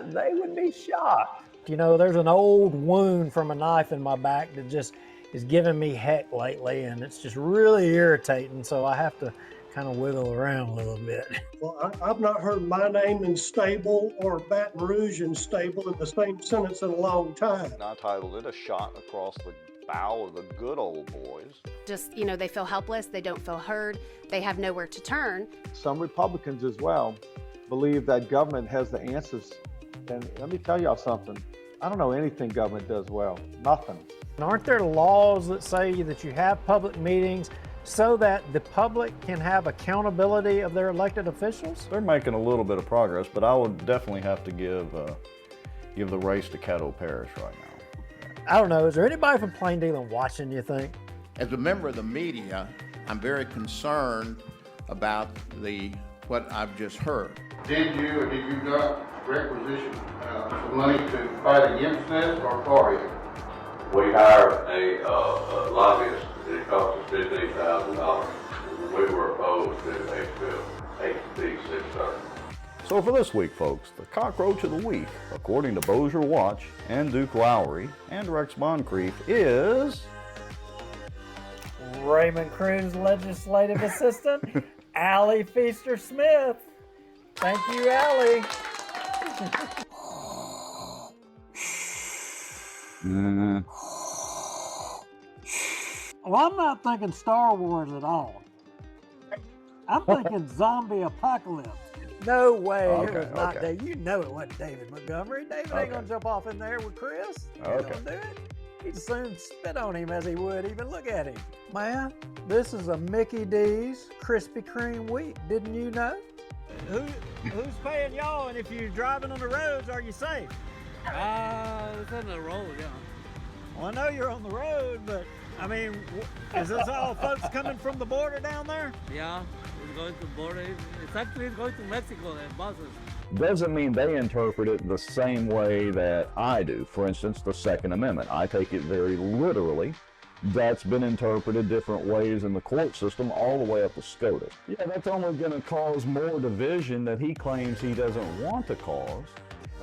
they would be shocked. You know, there's an old wound from a knife in my back that just is giving me heck lately, and it's just really irritating, so I have to kind of wiggle around a little bit. Well, I've not heard my name in stable or Baton Rouge in stable in the same sentence in a long time. I titled it A Shot Across the Bow of the Good Old Boys. Just, they feel helpless, they don't feel heard, they have nowhere to turn. Some Republicans as well believe that government has the answers. And let me tell y'all something. I don't know anything government does well. Nothing. Aren't there laws that say that you have public meetings so that the public can have accountability of their elected officials? They're making a little bit of progress, but I would definitely have to give the race to Caddo Parish right now. I don't know. Is there anybody from Plain Dealing watching, you think? As a member of the media, I'm very concerned about what I've just heard. Did you or did you not requisition some money to fight against this or for it? We hired a lobbyist. It cost us $15,000. We were opposed to HB 630. So for this week, folks, the cockroach of the week, according to Bossier Watch and Duke Lowry and Rex Moncrief, is Raymond Cruz legislative assistant, Allie Feaster Smith. Thank you, Allie. Well, I'm not thinking Star Wars at all. I'm thinking zombie apocalypse. No way. Okay, It was not okay. David. You know it wasn't David Montgomery. David ain't going to jump off in there with Chris. He ain't going to do it. He'd as soon spit on him as he would even look at him. Man, this is a Mickey D's Krispy Kreme week. Didn't you know? Who's paying y'all? And if you're driving on the roads, are you safe? It's on the road, yeah. Well, I know you're on the road, but I mean, is this all folks coming from the border down there? Yeah, it's going to border. It's actually going to Mexico and buses. Doesn't mean they interpret it the same way that I do. For instance, the Second Amendment. I take it very literally. That's been interpreted different ways in the court system all the way up to SCOTUS. Yeah, that's only going to cause more division that he claims he doesn't want to cause.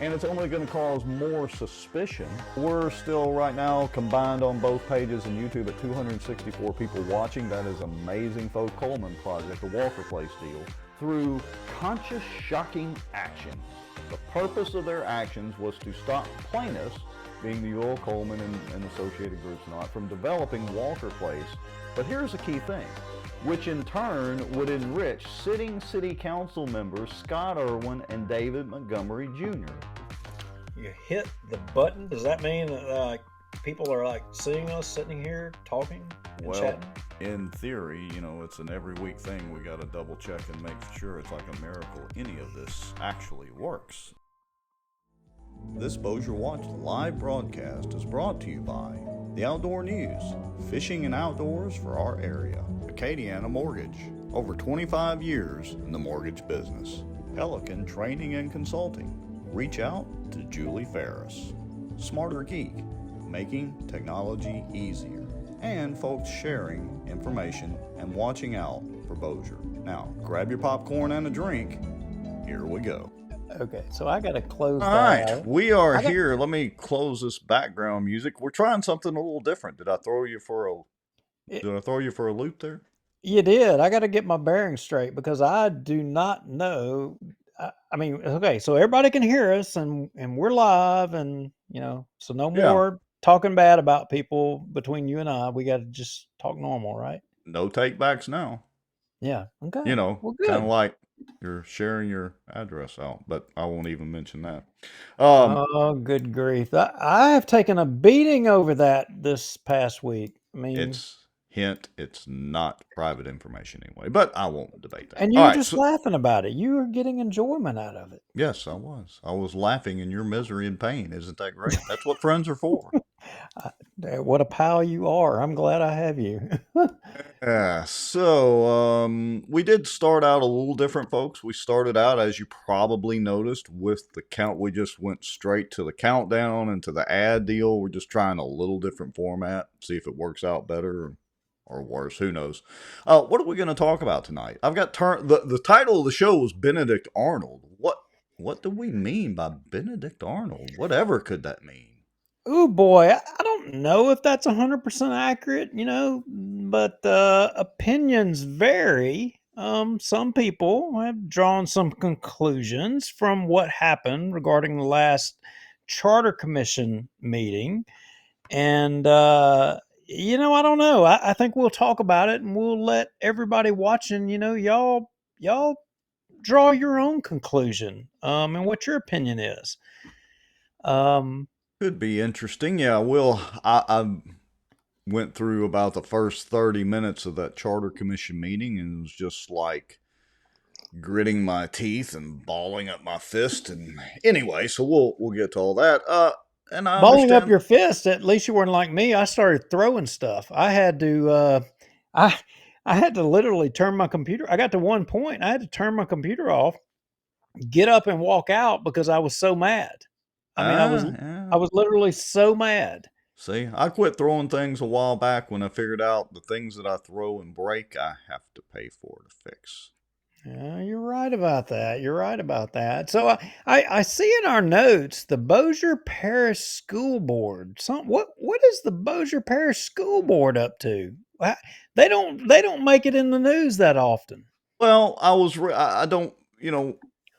And it's only going to cause more suspicion. We're still right now combined on both pages and YouTube at 264 people watching. That is amazing. Folks, Coleman Project, the Walker Place deal, through conscious, shocking action. The purpose of their actions was to stop plaintiffs, being the Earl Coleman and associated groups not, from developing Walker Place. But here's the key thing, which in turn would enrich sitting city council members Scott Irwin and David Montgomery Jr. You hit the button. Does that mean that people are seeing us sitting here talking and chatting? In theory, it's an every week thing. We got to double check and make sure it's like a miracle any of this actually works. This Bossier Watch live broadcast is brought to you by the Outdoor News, fishing and outdoors for our area. Acadiana Mortgage, over 25 years in the mortgage business. Pelican Training and Consulting. Reach out to Julie Ferris. Smarter Geek, making technology easier. And folks sharing information and watching out for Bossier. Now, grab your popcorn and a drink. Here we go. Okay, so I got to close All that right, out. we are here. Let me close this background music. We're trying something a little different. Did I throw you for a loop there? You did. I got to get my bearings straight because I do not know. I mean, okay, so everybody can hear us and we're live and, so no more talking bad about people between you and I. We got to just talk normal, right? No take backs now. Yeah. Okay. Kind of like you're sharing your address out, but I won't even mention that. Oh, good grief. I have taken a beating over that this past week. I mean, it's not private information anyway, but I won't debate that. And you were just laughing about it. You were getting enjoyment out of it. Yes, I was. I was laughing in your misery and pain. Isn't that great? That's what friends are for. What a pal you are. I'm glad I have you. So we did start out a little different, folks. We started out, as you probably noticed, with the count. We just went straight to the countdown and to the ad deal. We're just trying a little different format, see if it works out better or worse. Who knows? What are we going to talk about tonight? I've got the title of the show was Benedict Arnold. what do we mean by Benedict Arnold? Whatever could that mean? Oh boy, I don't know if that's 100% accurate, but opinions vary. Some people have drawn some conclusions from what happened regarding the last Charter Commission meeting. And, I don't know. I think we'll talk about it and we'll let everybody watching, y'all draw your own conclusion and what your opinion is. Could be interesting. Yeah, I went through about the first 30 minutes of that Charter Commission meeting and it was just like gritting my teeth and balling up my fist. And anyway, so we'll get to all that. And I balling understand. Up your fist, at least you weren't like me. I started throwing stuff. I had to I had to literally turn my computer. I got to one point, I had to turn my computer off, get up and walk out because I was so mad. I mean, I was literally so mad. See, I quit throwing things a while back when I figured out the things that I throw and break, I have to pay for to fix. Yeah, you're right about that. You're right about that. So I see in our notes the Bossier Parish School Board. What is the Bossier Parish School Board up to? They don't make it in the news that often. Well, I don't,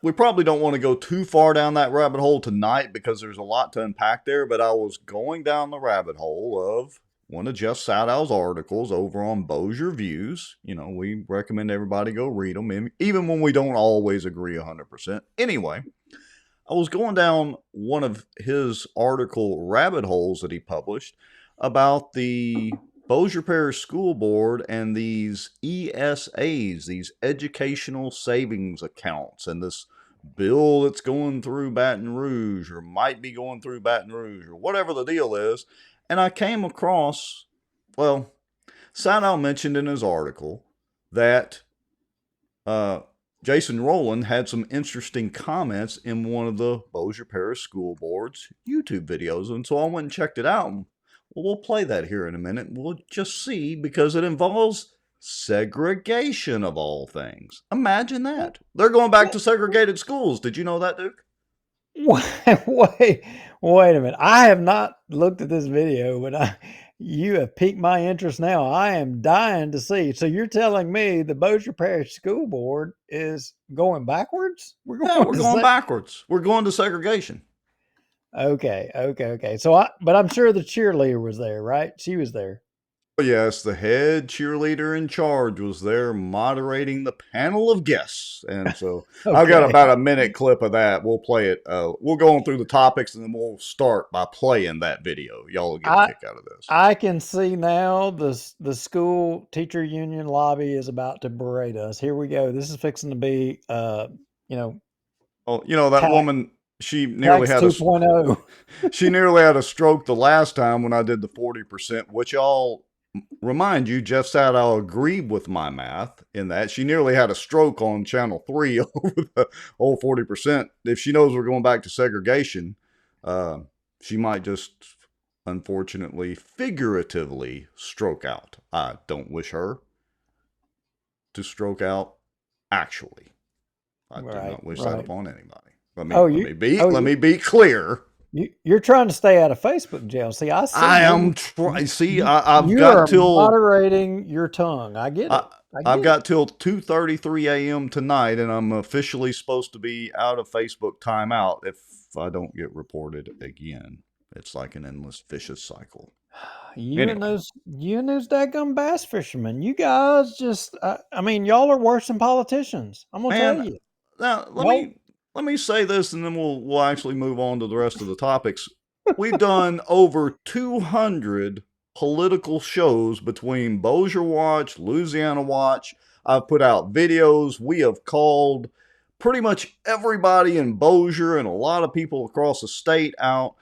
we probably don't want to go too far down that rabbit hole tonight because there's a lot to unpack there, but I was going down the rabbit hole of one of Jeff Sadow's articles over on Bossier Views. We recommend everybody go read them, even when we don't always agree 100%. Anyway, I was going down one of his article rabbit holes that he published about the Bossier Parish School Board and these ESAs, these educational savings accounts, and this bill that's going through Baton Rouge or might be going through Baton Rouge or whatever the deal is. And I came across, Sadow mentioned in his article that Jason Rowland had some interesting comments in one of the Bossier Parish School Board's YouTube videos. And so I went and checked it out. And, we'll play that here in a minute. We'll just see because it involves segregation of all things. Imagine that. They're going back to segregated schools. Did you know that, Duke? Wait a minute. I have not looked at this video, but you have piqued my interest now. I am dying to see. So you're telling me the Bossier Parish School Board is going backwards? We're going backwards. We're going to segregation. Okay. But I'm sure the cheerleader was there, right? She was there. Yes, the head cheerleader in charge was there moderating the panel of guests. And so okay. I've got about a minute clip of that. We'll play it. We'll go on through the topics and then we'll start by playing that video. Y'all will get a kick out of this. I can see now the school teacher union lobby is about to berate us. Here we go. This is fixing to be, that woman, she nearly had 2.0. She nearly had a stroke the last time when I did the 40%, which y'all remind you, Jeff Sadow agreed with my math in that she nearly had a stroke on channel 3 over the whole 40%. If she knows we're going back to segregation, she might just unfortunately figuratively stroke out. I don't wish her to stroke out actually. I do not wish that upon anybody. Let me be clear. You're trying to stay out of Facebook jail. See, I see. I am trying. See, I've you got are till moderating your tongue. I get it. I've got till 2:33 a.m. tonight, and I'm officially supposed to be out of Facebook timeout if I don't get reported again. It's like an endless vicious cycle. You and those daggum bass fishermen. You guys just, y'all are worse than politicians. I'm gonna tell you. Now, let me say this, and then we'll actually move on to the rest of the topics. We've done over 200 political shows between Bossier Watch, Louisiana Watch. I've put out videos. We have called pretty much everybody in Bossier and a lot of people across the state out.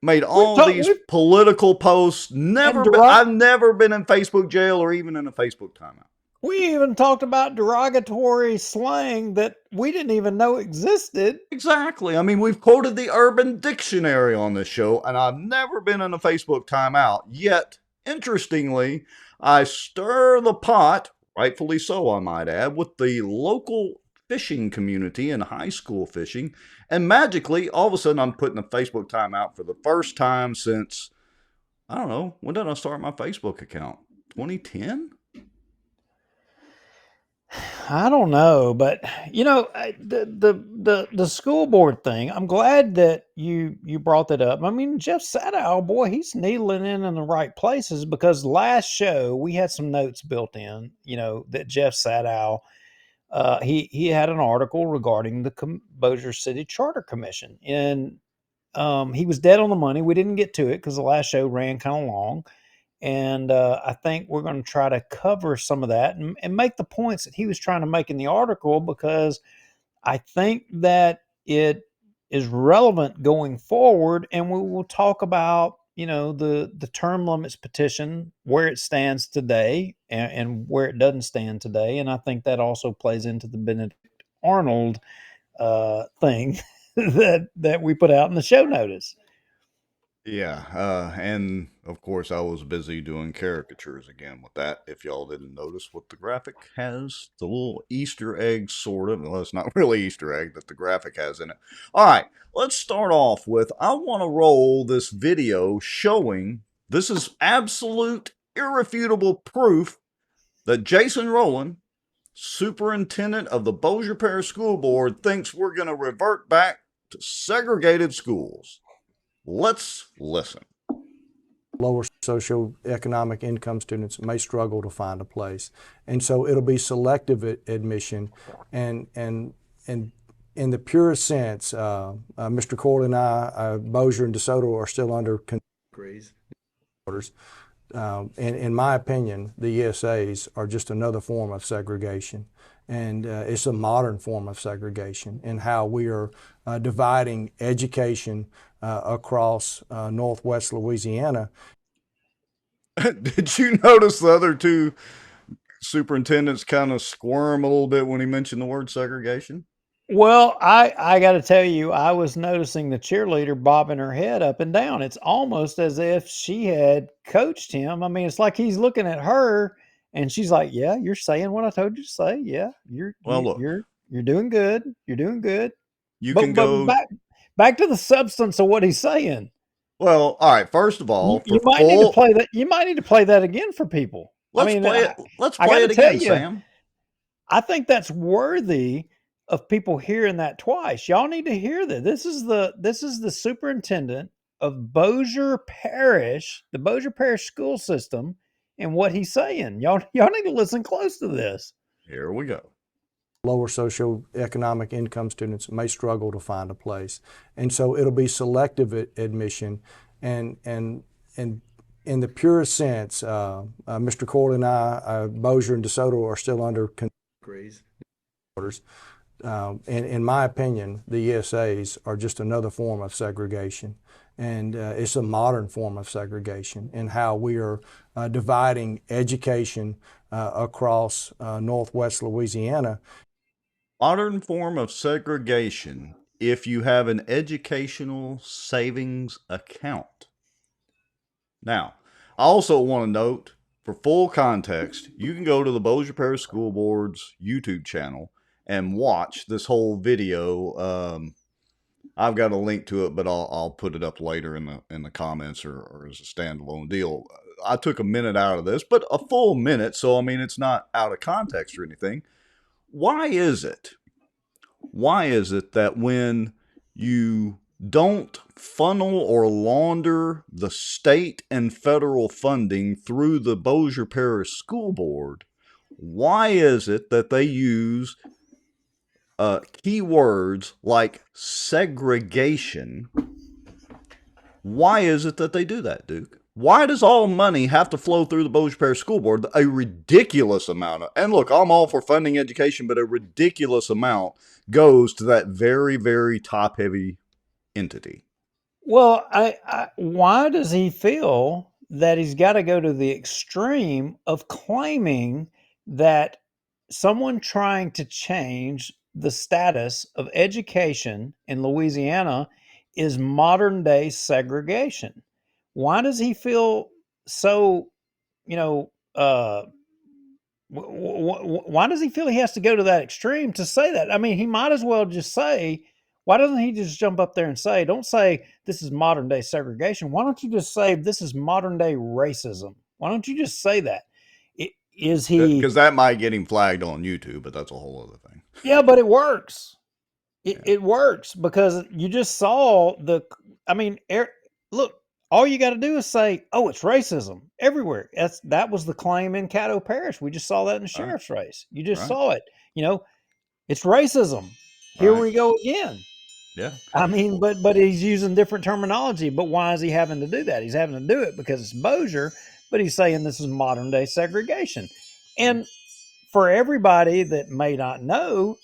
Made all these political posts. I've never been in Facebook jail or even in a Facebook timeout. We even talked about derogatory slang that we didn't even know existed. Exactly. I mean, we've quoted the Urban Dictionary on this show, and I've never been in a Facebook timeout. Yet, interestingly, I stir the pot, rightfully so, I might add, with the local fishing community and high school fishing. And magically, all of a sudden, I'm putting a Facebook timeout for the first time since, I don't know, when did I start my Facebook account? 2010? I don't know, but the school board thing. I'm glad that you brought that up. I mean, Jeff Sadow, boy, he's needling in the right places, because last show we had some notes built in. That Jeff Sadow, he had an article regarding the Bossier City Charter Commission, and he was dead on the money. We didn't get to it because the last show ran kind of long. And I think we're going to try to cover some of that and make the points that he was trying to make in the article, because I think that it is relevant going forward. And we will talk about, the term limits petition, where it stands today and where it doesn't stand today. And I think that also plays into the Benedict Arnold thing that we put out in the show notice. Yeah, and of course I was busy doing caricatures again with that. If y'all didn't notice what the graphic has, the little Easter egg sort of, well, it's not really Easter egg that the graphic has in it. All right, let's start off with, I want to roll this video showing, this is absolute irrefutable proof that Jason Rowland, superintendent of the Bossier Parish School Board, thinks we're going to revert back to segregated schools. Let's listen. Lower socioeconomic income students may struggle to find a place. And so it'll be selective admission. And in the purest sense, Mr. Corley and I, Bossier and DeSoto are still under orders. In my opinion, the ESAs are just another form of segregation. And it's a modern form of segregation in how we are dividing education across Northwest Louisiana. Did you notice the other two superintendents kind of squirm a little bit when he mentioned the word segregation? Well, I got to tell you, I was noticing the cheerleader bobbing her head up and down. It's almost as if she had coached him. I mean, it's like he's looking at her and she's like, "Yeah, you're saying what I told you to say. Yeah, you're doing good. You're doing good." But back to the substance of what he's saying. Well, all right. First of all, you might need to play that. You might need to play that again for people. Let's play it again, Sam. I think that's worthy of people hearing that twice. Y'all need to hear that. This is the superintendent of Bossier Parish, the Bossier Parish school system, and what he's saying. Y'all need to listen close to this. Here we go. Lower socioeconomic income students may struggle to find a place. And so it'll be selective admission. And in the purest sense, Mr. Corley and I, Bossier and DeSoto are still under orders. In my opinion, the ESAs are just another form of segregation. And it's a modern form of segregation in how we are dividing education across Northwest Louisiana. Modern form of segregation if you have an educational savings account. Now, I also want to note, for full context, you can go to the Bossier Parish School Board's YouTube channel and watch this whole video. I've got a link to it, but I'll put it up later in the comments or as a standalone deal. I took a minute out of this, but a full minute, so I mean it's not out of context or anything. Why is it that when you don't funnel or launder the state and federal funding through the Bossier Parish School Board, why is it that they use keywords like segregation? Why is it that they do that, Duke? Why does all money have to flow through the Bossier Parish School Board? A ridiculous amount of, and look, I'm all for funding education, but a ridiculous amount goes to that very, very top-heavy entity. Well, why does he feel that he's got to go to the extreme of claiming that someone trying to change the status of education in Louisiana is modern day segregation? Why does he feel so, Why does he feel he has to go to that extreme to say that? I mean, he might as well just say, why doesn't he just jump up there and say, don't say this is modern day segregation. Why don't you just say this is modern day racism? Why don't you just say that? Is he? Because that might get him flagged on YouTube, but that's a whole other thing. Yeah, but it works. It works because you just saw I mean, look, all you got to do is say, "Oh, it's racism everywhere." That was the claim in Caddo Parish. We just saw that in the sheriff's race. You just saw it. It's racism. Here we go again. Yeah. I mean, but he's using different terminology. But why is he having to do that? He's having to do it because it's Bossier, but he's saying this is modern day segregation. And for everybody that may not know,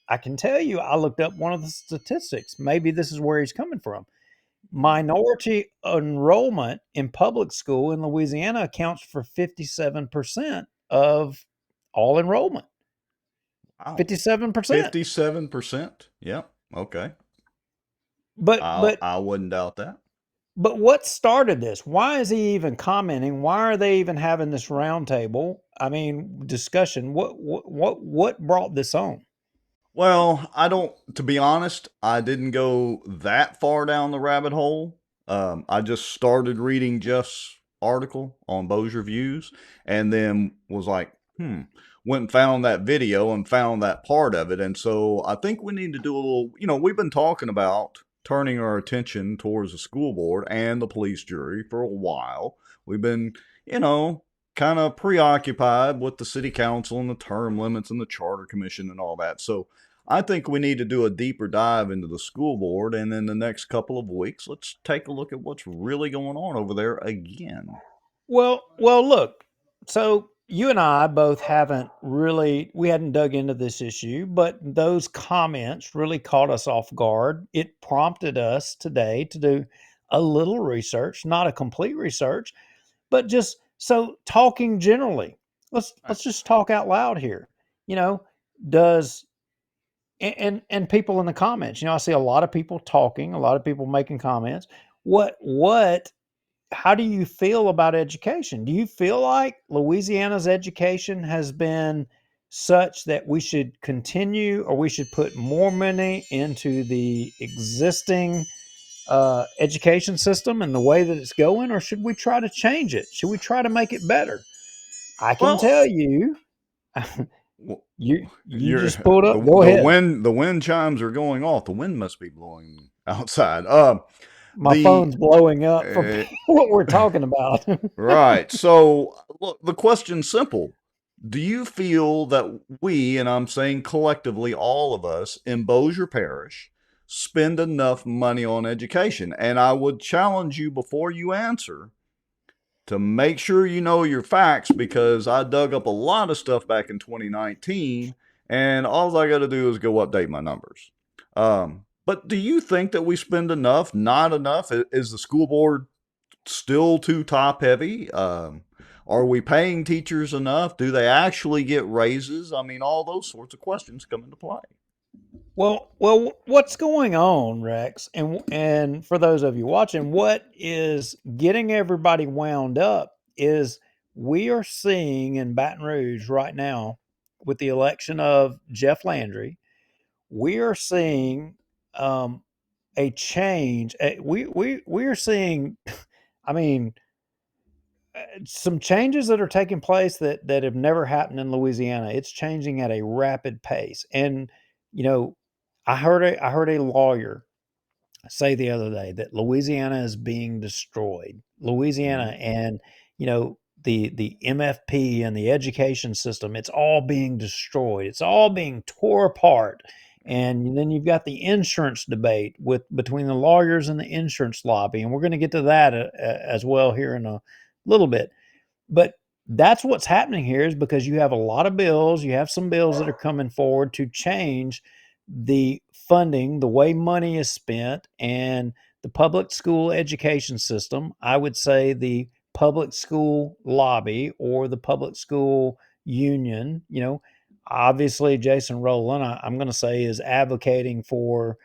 I can tell you, I looked up one of the statistics. Maybe this is where he's coming from. Minority enrollment in public school in Louisiana accounts for 57% of all enrollment. Wow. 57%. 57%. Yeah. Okay. But I wouldn't doubt that. But what started this? Why is he even commenting? Why are they even having this roundtable? I mean, discussion. What brought this on? Well, to be honest, I didn't go that far down the rabbit hole. I just started reading Jeff's article on Bossier Views and then was like, went and found that video and found that part of it. And so I think we need to do a little, we've been talking about turning our attention towards the school board and the police jury for a while. We've been, kind of preoccupied with the city council and the term limits and the charter commission and all that. So I think we need to do a deeper dive into the school board. And in the next couple of weeks, let's take a look at what's really going on over there again. Well, look, so you and I both we hadn't dug into this issue, but those comments really caught us off guard. It prompted us today to do a little research, not a complete research, but just so talking generally. Let's just talk out loud here. Does and people in the comments, I see a lot of people talking, a lot of people making comments. How do you feel about education? Do you feel like Louisiana's education has been such that we should continue or we should put more money into the existing education system and the way that it's going, or should we try to change it? Should we try to make it better? I can tell you, you just pulled up. Go ahead. The wind chimes are going off. The wind must be blowing outside. My phone's blowing up from what we're talking about. Right. So, look, the question's simple. Do you feel that we, and I'm saying collectively all of us in Bossier Parish, spend enough money on education? And I would challenge you before you answer to make sure you know your facts, because I dug up a lot of stuff back in 2019 and all I got to do is go update my numbers. But do you think that we spend enough, not enough? Is the school board still too top heavy? Are we paying teachers enough? Do they actually get raises? I mean, all those sorts of questions come into play. Well, what's going on, Rex? And for those of you watching, what is getting everybody wound up is we are seeing in Baton Rouge right now with the election of Jeff Landry, we are seeing a change. We are seeing, I mean, some changes that are taking place that have never happened in Louisiana. It's changing at a rapid pace. And, I heard a lawyer say the other day that Louisiana is being destroyed. Louisiana and, the MFP and the education system, it's all being destroyed. It's all being tore apart. And then you've got the insurance debate between the lawyers and the insurance lobby. And we're going to get to that as well here in a little bit. But that's what's happening here is because you have a lot of bills. You have some bills that are coming forward to change the funding, the way money is spent, and the public school education system. I would say the public school lobby or the public school union, obviously Jason Rowland, I'm going to say, is advocating for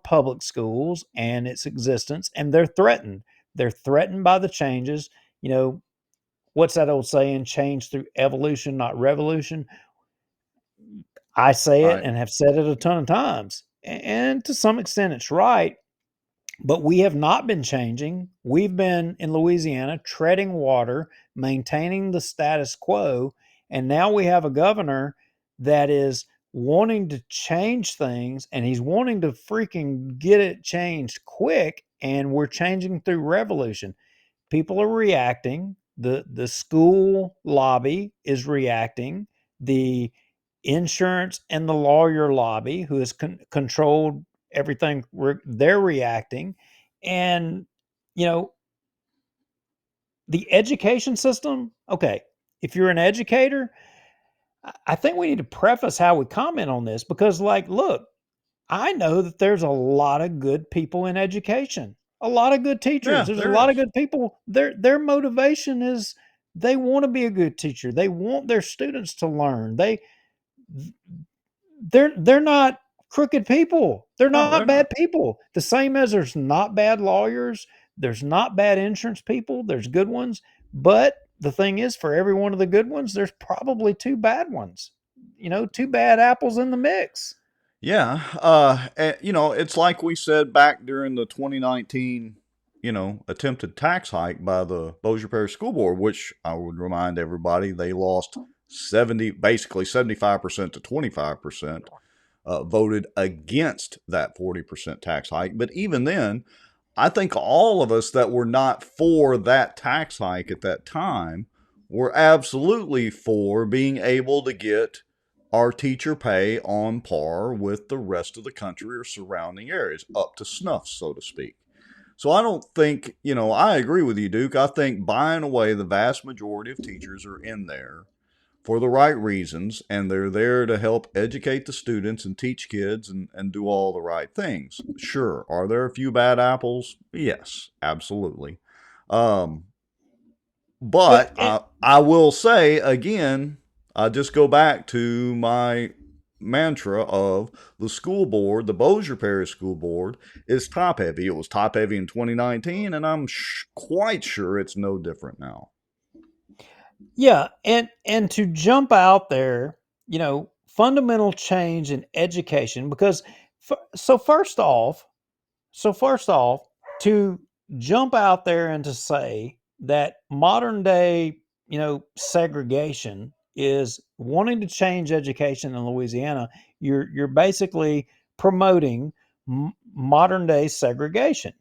public schools and its existence, and they're threatened. They're threatened by the changes. what's that old saying? Change through evolution, not revolution. I say it and have said it a ton of times. And to some extent, it's right. But we have not been changing. We've been in Louisiana treading water, maintaining the status quo. And now we have a governor that is wanting to change things, and he's wanting to freaking get it changed quick. And we're changing through revolution. People are reacting. The school lobby is reacting. The insurance and the lawyer lobby, who has controlled everything, they're reacting. And, you know, the education system, okay, if you're an educator, I think we need to preface how we comment on this, because, like, look, I know that there's a lot of good people in education, a lot of good teachers. There's a lot of good people. Their motivation is they want to be a good teacher. They want their students to learn. They're not crooked people. They're not bad people. The same as there's not bad lawyers, there's not bad insurance people, there's good ones. But the thing is, for every one of the good ones, there's probably two bad ones. You know, two bad apples in the mix. Yeah. You know, it's like we said back during the 2019, you know, attempted tax hike by the Bossier Parish School Board, which I would remind everybody they lost basically 75% to 25%, voted against that 40% tax hike. But even then, I think all of us that were not for that tax hike at that time were absolutely for being able to get our teacher pay on par with the rest of the country or surrounding areas, up to snuff, so to speak. So I don't think, you know, I agree with you, Duke. I think by and away the vast majority of teachers are in there for the right reasons, and they're there to help educate the students and teach kids and do all the right things. Sure. Are there a few bad apples? Yes, absolutely. But I will say again, I just go back to my mantra of the school board, the Bossier Parish School Board, is top heavy. It was top heavy in 2019, and I'm quite sure it's no different now. Yeah, and to jump out there, you know, fundamental change in education, because first off, to jump out there and to say that modern day, you know, segregation is wanting to change education in Louisiana, you're basically promoting modern day segregation.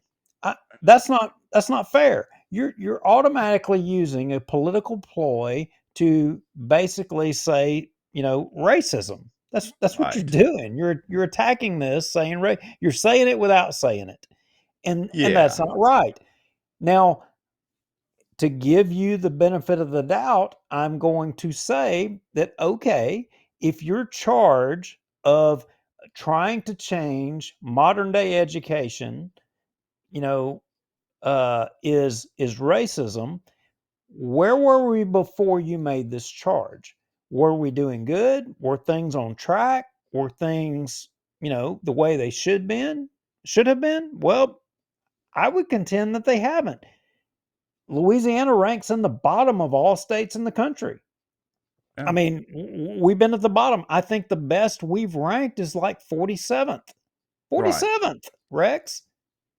That's not fair. You're automatically using a political ploy to basically say, you know, racism. That's what you're doing. You're attacking this, saying you're saying it without saying it. And that's not right. Now, to give you the benefit of the doubt, I'm going to say that, okay, if your charge of trying to change modern day education, you know, is racism, where were we before you made this charge? Were we doing good? Were things on track? Were things, you know, the way they should have been? Well, I would contend that they haven't. Louisiana ranks in the bottom of all states in the country. Yeah. I mean, we've been at the bottom. I think the best we've ranked is like 47th. 47th, right. Rex.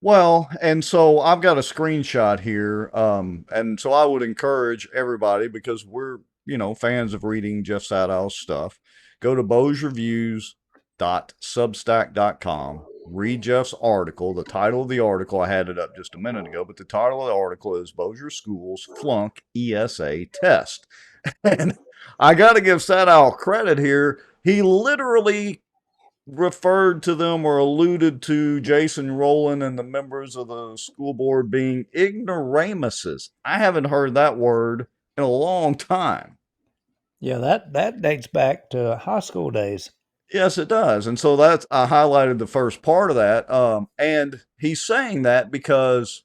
Well, and so I've got a screenshot here. And so I would encourage everybody, because we're, you know, fans of reading Jeff Sadow's stuff, go to bossierreviews.substack.com. Read Jeff's article. The title of the article, I had it up just a minute ago, but the title of the article is Bossier Schools Flunk ESA Test. And I got to give Sadow credit here. He literally referred to them or alluded to Jason Rowland and the members of the school board being ignoramuses. I haven't heard that word in a long time. Yeah, that dates back to high school days. Yes, it does. And so I highlighted the first part of that. And he's saying that because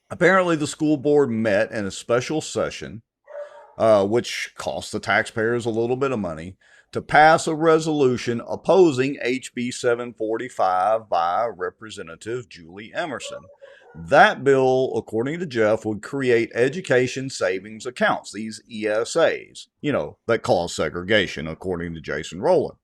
apparently the school board met in a special session, which cost the taxpayers a little bit of money, to pass a resolution opposing HB 745 by Representative Julie Emerson. That bill, according to Jeff, would create education savings accounts, these ESAs, that cause segregation, according to Jason Rowland.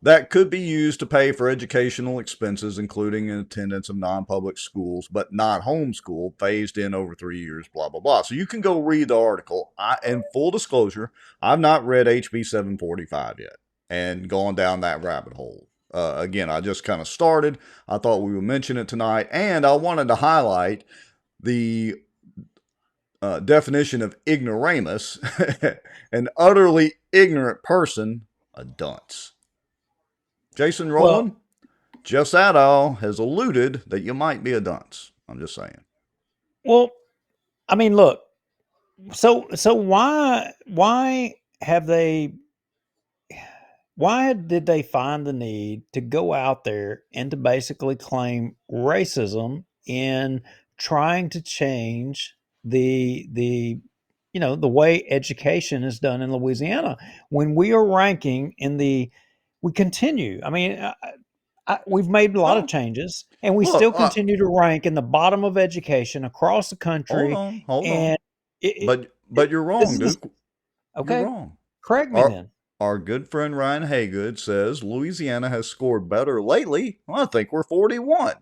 That could be used to pay for educational expenses, including attendance of non-public schools, but not homeschool, phased in over 3 years, blah, blah, blah. So you can go read the article. And full disclosure, I've not read HB 745 yet and gone down that rabbit hole. Again, I just kind of started. I thought we would mention it tonight. And I wanted to highlight the definition of ignoramus, an utterly ignorant person, a dunce. Jason Rowland, Jeff Sadow has alluded that you might be a dunce. I'm just saying. Well, I mean, look. So why did they find the need to go out there and to basically claim racism in trying to change the way education is done in Louisiana when we are ranking we continue. I mean, we've made a lot of changes, and we still continue to rank in the bottom of education across the country. Hold on. But you're wrong, Duke. Okay. You're wrong. Correct me then. Our good friend Ryan Haygood says Louisiana has scored better lately. Well, I think we're 41.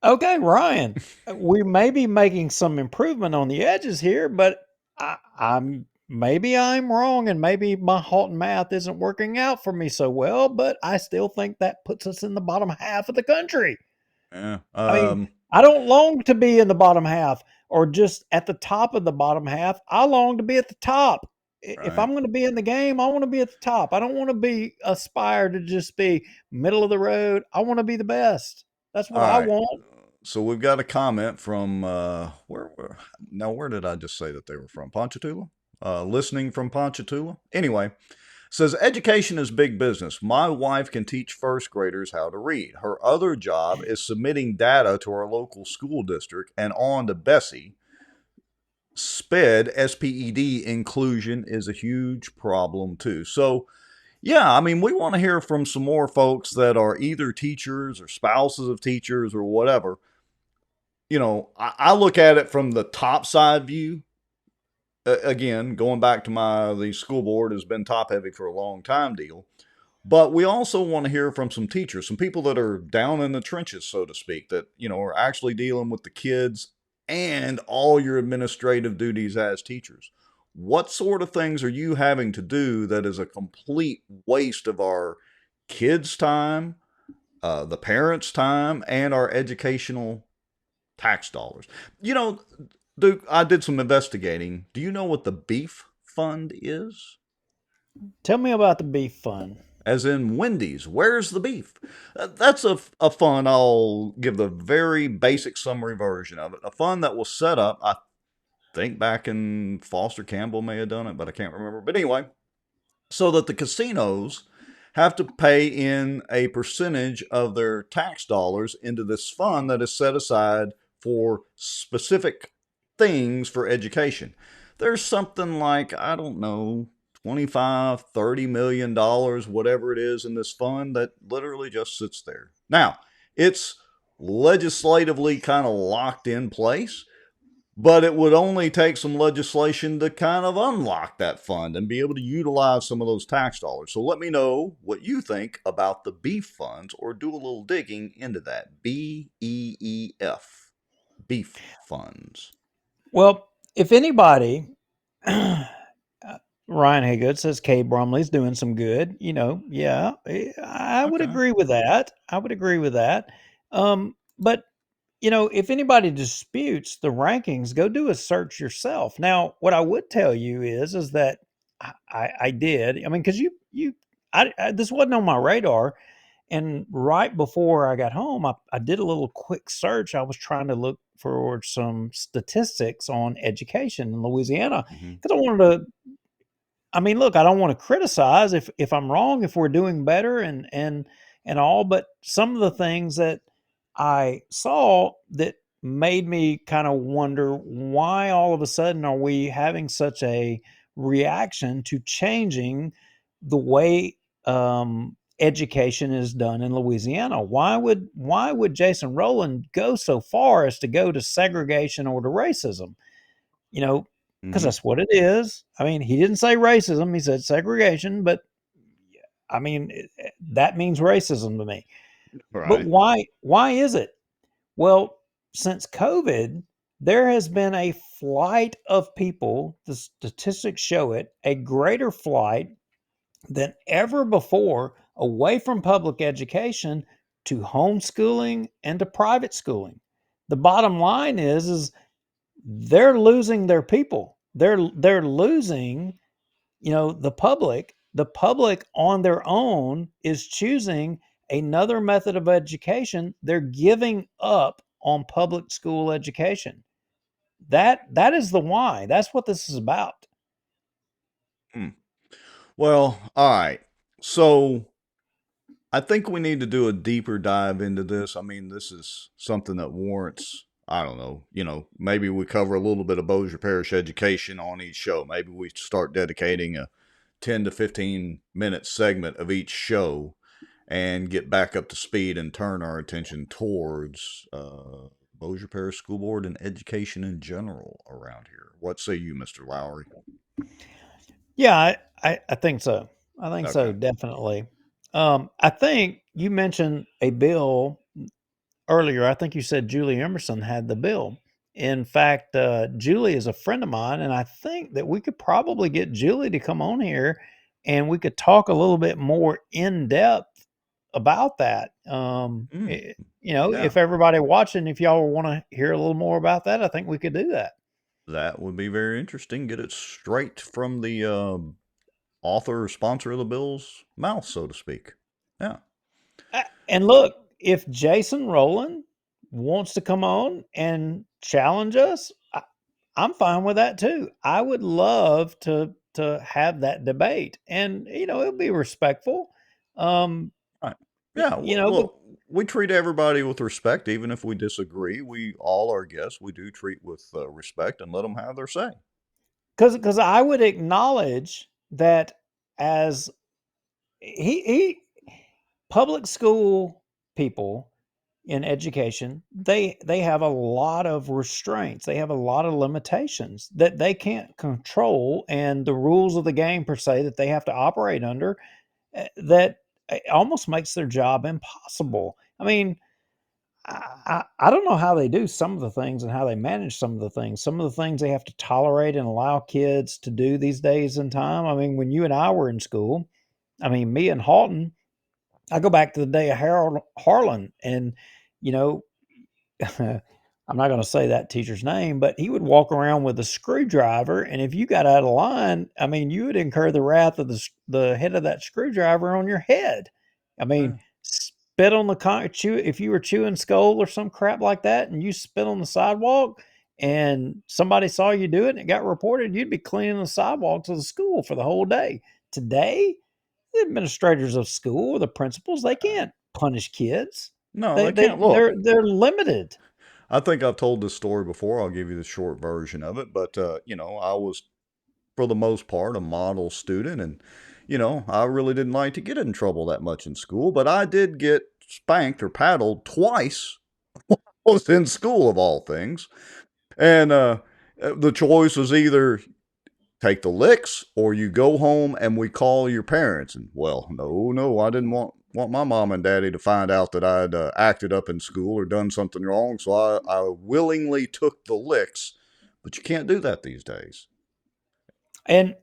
Okay, Ryan, we may be making some improvement on the edges here, but maybe I'm wrong, and maybe my Halton math isn't working out for me so well, but I still think that puts us in the bottom half of the country. Yeah. I mean, I don't long to be in the bottom half or just at the top of the bottom half. I long to be at the top. Right. If I'm going to be in the game, I want to be at the top. I don't want to aspire to just be middle of the road. I want to be the best. That's what I want. So we've got a comment from where did I just say that they were from? Ponchatoula? Listening from Ponchatoula. Anyway, says education is big business. My wife can teach first graders how to read. Her other job is submitting data to our local school district and on to Bessie. SPED, S-P-E-D, inclusion is a huge problem too. So, yeah, I mean, we want to hear from some more folks that are either teachers or spouses of teachers or whatever. I look at it from the top side view. Again, going back to the school board has been top heavy for a long time deal. But we also want to hear from some teachers, some people that are down in the trenches, so to speak, that, are actually dealing with the kids and all your administrative duties as teachers. What sort of things are you having to do that is a complete waste of our kids' time, the parents' time, and our educational tax dollars? Duke, I did some investigating. Do you know what the beef fund is? Tell me about the beef fund. As in Wendy's, where's the beef? That's a fund. I'll give the very basic summary version of it. A fund that was set up, I think back in Foster Campbell may have done it, but I can't remember. But anyway, so that the casinos have to pay in a percentage of their tax dollars into this fund that is set aside for specific things for education. There's something like, I don't know, $25, $30 million, whatever it is in this fund that literally just sits there. Now, it's legislatively kind of locked in place, but it would only take some legislation to kind of unlock that fund and be able to utilize some of those tax dollars. So let me know what you think about the beef funds, or do a little digging into that. BEEF, beef funds. Well, if anybody... Ryan Haygood says Kay Brumley's doing some good. Yeah, I would agree with that. But, if anybody disputes the rankings, go do a search yourself. Now, what I would tell you is that I did. I mean, because this wasn't on my radar. And right before I got home, I did a little quick search. I was trying to look for some statistics on education in Louisiana because I wanted to. I mean, look, I don't want to criticize if I'm wrong, if we're doing better and all, but some of the things that I saw that made me kind of wonder why all of a sudden are we having such a reaction to changing the way education is done in Louisiana. Why would Jason Rowland go so far as to go to segregation or to racism? You know, because that's what it is. I mean, he didn't say racism; he said segregation. But I mean, that means racism to me. But Right. why is it? Well, since COVID, there has been a flight of people, the statistics show it, a greater flight than ever before away from public education to homeschooling and to private schooling. The bottom line is they're losing their people. They're losing, the public. The public on their own is choosing another method of education. They're giving up on public school education. That is the why. That's what this is about. Well, all right. So I think we need to do a deeper dive into this. I mean, this is something that warrants, I don't know, maybe we cover a little bit of Bossier Parish education on each show. Maybe we start dedicating a 10 to 15-minute segment of each show and get back up to speed and turn our attention towards Bossier Parish School Board and education in general around here. What say you, Mr. Lowry? Yeah, I think so. I think so, definitely. I think you mentioned a bill earlier. I think you said Julie Emerson had the bill. In fact, Julie is a friend of mine, and I think that we could probably get Julie to come on here and we could talk a little bit more in depth about that. If everybody watching, if y'all want to hear a little more about that, I think we could do that. That would be very interesting. Get it straight from the author or sponsor of the bill's mouth, so to speak. Yeah. And look, if Jason Rowland wants to come on and challenge us, I'm fine with that too. I would love to have that debate, and it'll be respectful. Right. Yeah. Well, we treat everybody with respect, even if we disagree. We all our guests we do treat with respect and let them have their say. Because I would acknowledge that as he public school people in education, they have a lot of restraints. They have a lot of limitations that they can't control, and the rules of the game per se that they have to operate under, that almost makes their job impossible. I mean, I don't know how they do some of the things and how they manage some of the things. Some of the things they have to tolerate and allow kids to do these days and time. I mean, when you and I were in school, I mean, me and Halton, I go back to the day of Harold Harlan, and I'm not going to say that teacher's name, but he would walk around with a screwdriver, and if you got out of line, I mean, you would incur the wrath of the head of that screwdriver on your head. I mean, spit on the chew if you were chewing skull or some crap like that, and you spit on the sidewalk, and somebody saw you do it, and it got reported, you'd be cleaning the sidewalks of the school for the whole day. Today, the administrators of school or the principals, they can't punish kids. No, they can't. Look, they're limited. I think I've told this story before. I'll give you the short version of it. But, I was, for the most part, a model student. And, I really didn't like to get in trouble that much in school. But I did get spanked or paddled twice while I was in school, of all things. And the choice was either take the licks or you go home and we call your parents. And, well, no, I didn't want my mom and daddy to find out that I'd acted up in school or done something wrong. So I willingly took the licks, but you can't do that these days. And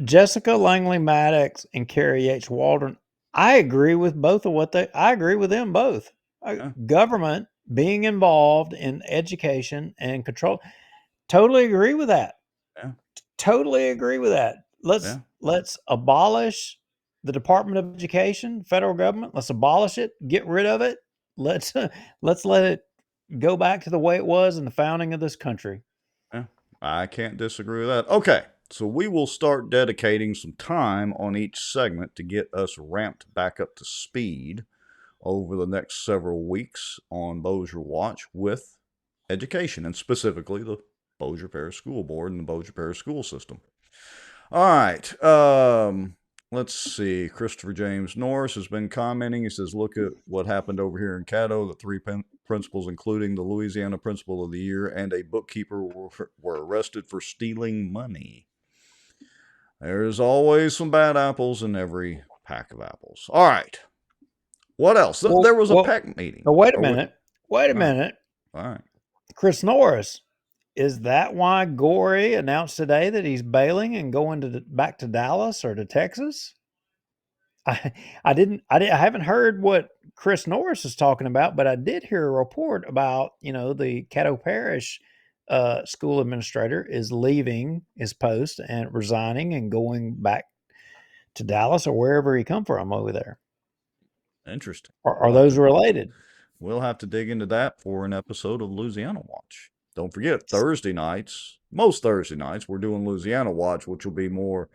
Jessica Langley Maddox and Carrie H. Waldron, I agree with both of I agree with them both. Government being involved in education and control, totally agree with that. Yeah. Totally agree with that. Let's abolish the Department of Education, federal government. Let's abolish it, get rid of it. Let's let it go back to the way it was in the founding of this country. Yeah, I can't disagree with that. Okay, so we will start dedicating some time on each segment to get us ramped back up to speed over the next several weeks on Bossier Watch with education, and specifically the Bossier Parish School Board and the Bossier Parish school system. All right. let's see. Christopher James Norris has been commenting. He says, look at what happened over here in Caddo. The three principals, including the Louisiana Principal of the Year and a bookkeeper, were arrested for stealing money. There's always some bad apples in every pack of apples. All right. What else? There was a PEC meeting. Oh, wait a minute. Wait a minute. All right. Chris Norris. Is that why Gorey announced today that he's bailing and going back to Dallas or to Texas? I haven't heard what Chris Norris is talking about, but I did hear a report about, the Caddo Parish school administrator is leaving his post and resigning and going back to Dallas or wherever he come from over there. Interesting. Are those related? We'll have to dig into that for an episode of Louisiana Watch. Don't forget, most Thursday nights, we're doing Louisiana Watch, which will be more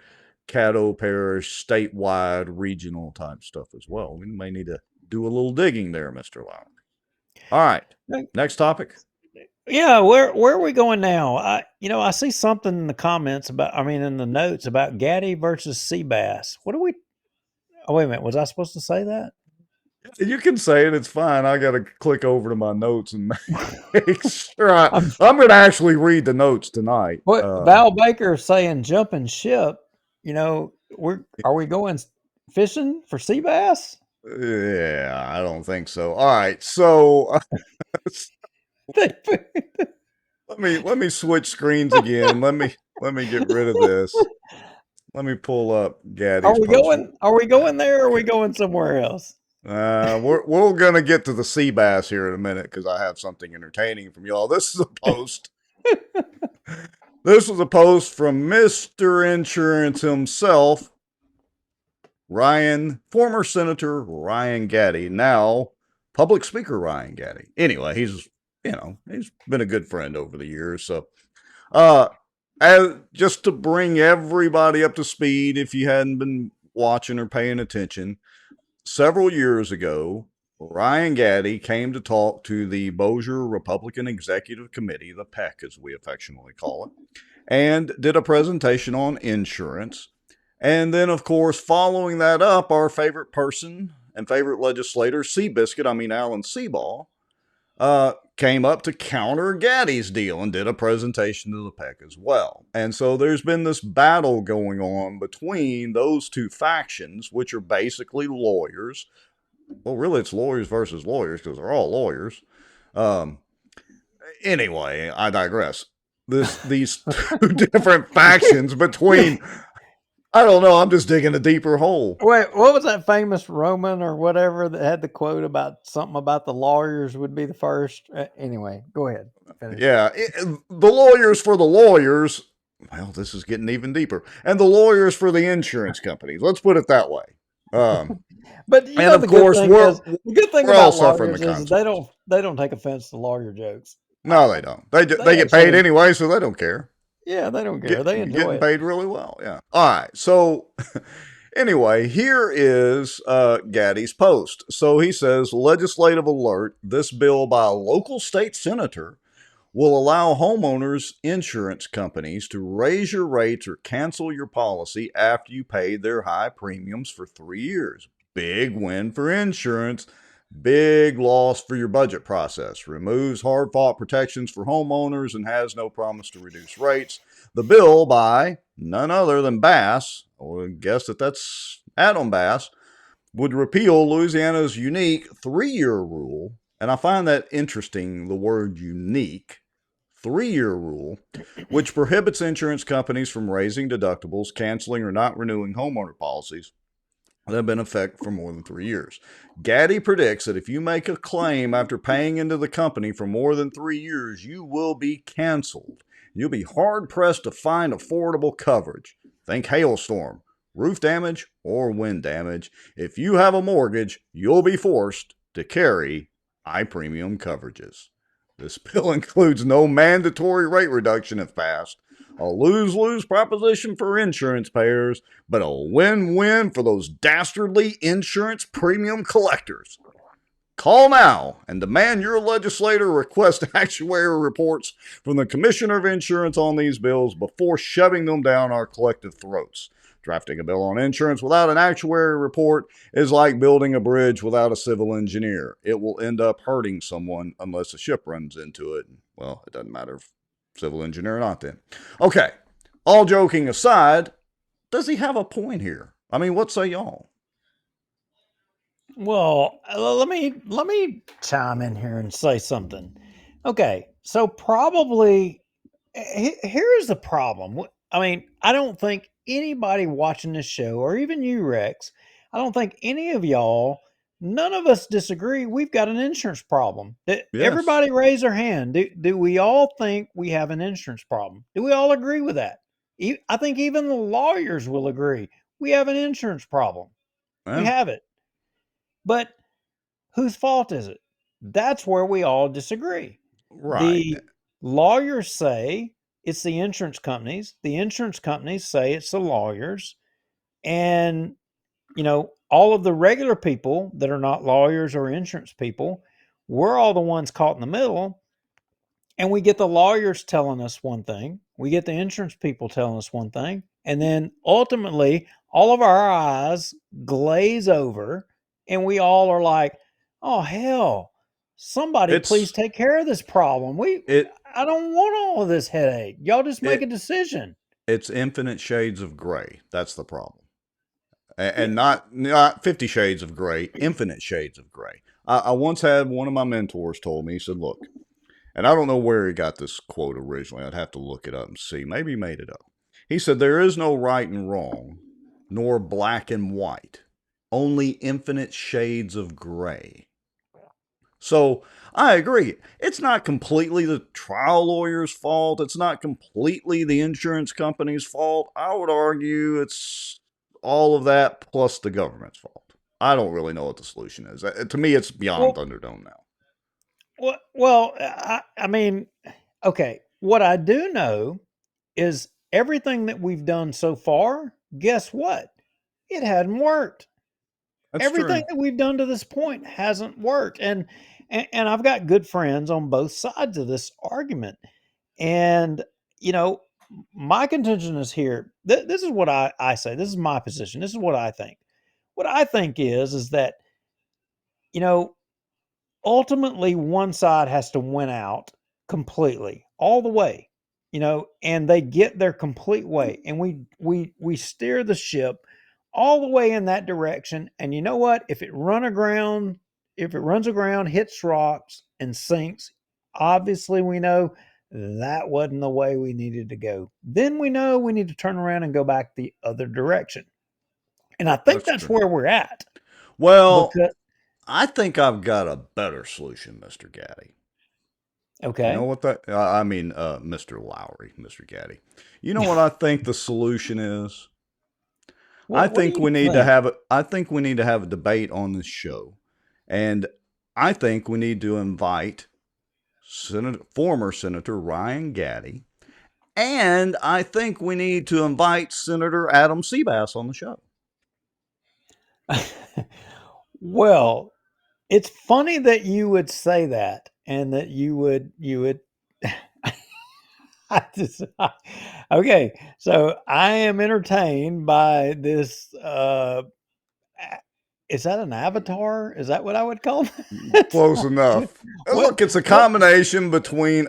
Caddo Parish, statewide, regional type stuff as well. We may need to do a little digging there, Mr. Lowry. All right, next topic. Yeah, where are we going now? I see something in the comments in the notes about Gatti versus SeaBass. What do we? Oh, wait a minute. Was I supposed to say that? You can say it. It's fine. I got to click over to my notes and make sure. I'm going to actually read the notes tonight. What Val Baker saying jumping ship. Are we going fishing for sea bass? Yeah, I don't think so. All right, so let me switch screens again. Let me get rid of this. Let me pull up Gaddy's. Are we going there or are we going somewhere else? We're gonna get to the sea bass here in a minute because I have something entertaining from y'all. This is a post. This was a post from Mr. Insurance himself, former Senator Ryan Gatti, now public speaker Ryan Gatti. Anyway, he's been a good friend over the years. So, just to bring everybody up to speed, if you hadn't been watching or paying attention, several years ago, Ryan Gatti came to talk to the Bossier Republican Executive Committee, the PEC as we affectionately call it, and did a presentation on insurance. And then, of course, following that up, our favorite person and favorite legislator, Alan Seaball, came up to counter Gatti's deal and did a presentation to the PEC as well. And so there's been this battle going on between those two factions, which are basically lawyers. Well, really, it's lawyers versus lawyers because they're all lawyers. Anyway, I digress. These two different factions between... I don't know. I'm just digging a deeper hole. Wait, what was that famous Roman or whatever that had the quote about something about the lawyers would be the first? Anyway, go ahead. Finish. Yeah, the lawyers for the lawyers. Well, this is getting even deeper. And the lawyers for the insurance companies. Let's put it that way. But the good thing about lawyers is they don't take offense to lawyer jokes. No, they don't. They get paid anyway, so they don't care. Yeah, they don't care. They enjoy getting paid really well. Yeah. All right. So anyway, here is Gatti's post. So he says, legislative alert, this bill by a local state senator will allow homeowners insurance companies to raise your rates or cancel your policy after you paid their high premiums for 3 years. Big win for insurance. Big loss for your budget process. Removes hard-fought protections for homeowners and has no promise to reduce rates. The bill by none other than Bass, I would guess that's Adam Bass, would repeal Louisiana's unique 3-year rule. And I find that interesting, the word unique. 3-year rule, which prohibits insurance companies from raising deductibles, canceling, or not renewing homeowner policies that have been in effect for more than 3 years. Gatti predicts that if you make a claim after paying into the company for more than 3 years, you will be canceled. You'll be hard-pressed to find affordable coverage. Think hailstorm, roof damage, or wind damage. If you have a mortgage, you'll be forced to carry high premium coverages. This bill includes no mandatory rate reduction if passed, a lose-lose proposition for insurance payers, but a win-win for those dastardly insurance premium collectors. Call now and demand your legislator request actuarial reports from the Commissioner of Insurance on these bills before shoving them down our collective throats. Drafting a bill on insurance without an actuary report is like building a bridge without a civil engineer. It will end up hurting someone unless a ship runs into it. Well, it doesn't matter if civil engineer or not then. Okay, all joking aside, does he have a point here? I mean, what say y'all? Well, let me chime in here and say something. Okay, so probably here's the problem. I mean, I don't think anybody watching this show, or even you, Rex, I don't think any of y'all, none of us disagree. We've got an insurance problem. Everybody raise their hand. Do we all think we have an insurance problem? Do we all agree with that? I think even the lawyers will agree. We have an insurance problem. We have it. But whose fault is it? That's where we all disagree. Right. The lawyers say it's the insurance companies. The insurance companies say it's the lawyers. And, you know, all of the regular people that are not lawyers or insurance people, we're all the ones caught in the middle. And we get the lawyers telling us one thing. We get the insurance people telling us one thing. And then ultimately, all of our eyes glaze over and we all are like, oh, hell, somebody please take care of this problem. I don't want all of this headache. Y'all just make a decision. It's infinite shades of gray. That's the problem. And not 50 shades of gray, infinite shades of gray. I once had one of my mentors told me, he said, look, and I don't know where he got this quote originally. I'd have to look it up and see. Maybe he made it up. He said, there is no right and wrong, nor black and white, only infinite shades of gray. So I agree. It's not completely the trial lawyer's fault. It's not completely the insurance company's fault. I would argue it's all of that plus the government's fault. I don't really know what the solution is. To me, it's beyond Thunderdome now. Well, I mean, okay, what I do know is everything that we've done so far, guess what? It hadn't worked. Everything that we've done to this point hasn't worked. And I've got good friends on both sides of this argument. And, you know, my contention is here. This is what I say. This is my position. This is what I think. What I think is that, you know, ultimately one side has to win out completely, all the way, you know, and they get their complete way. And we steer the ship all the way in that direction. And you know what? If it runs aground, hits rocks and sinks, obviously we know that wasn't the way we needed to go. Then we know we need to turn around and go back the other direction. And I think that's where we're at. Well, I think I've got a better solution, Mr. Gatti. Okay. You know what I mean, Mr. Lowry, Mr. Gatti. You know what I think the solution is? I think we need to have a debate on this show. And I think we need to invite former Senator Ryan Gatti. And I think we need to invite Senator Adam SeaBass on the show. Well, it's funny that you would say that and that you would okay, so I am entertained by this is that an avatar? Is that what I would call that? Close enough. Look, it's a combination between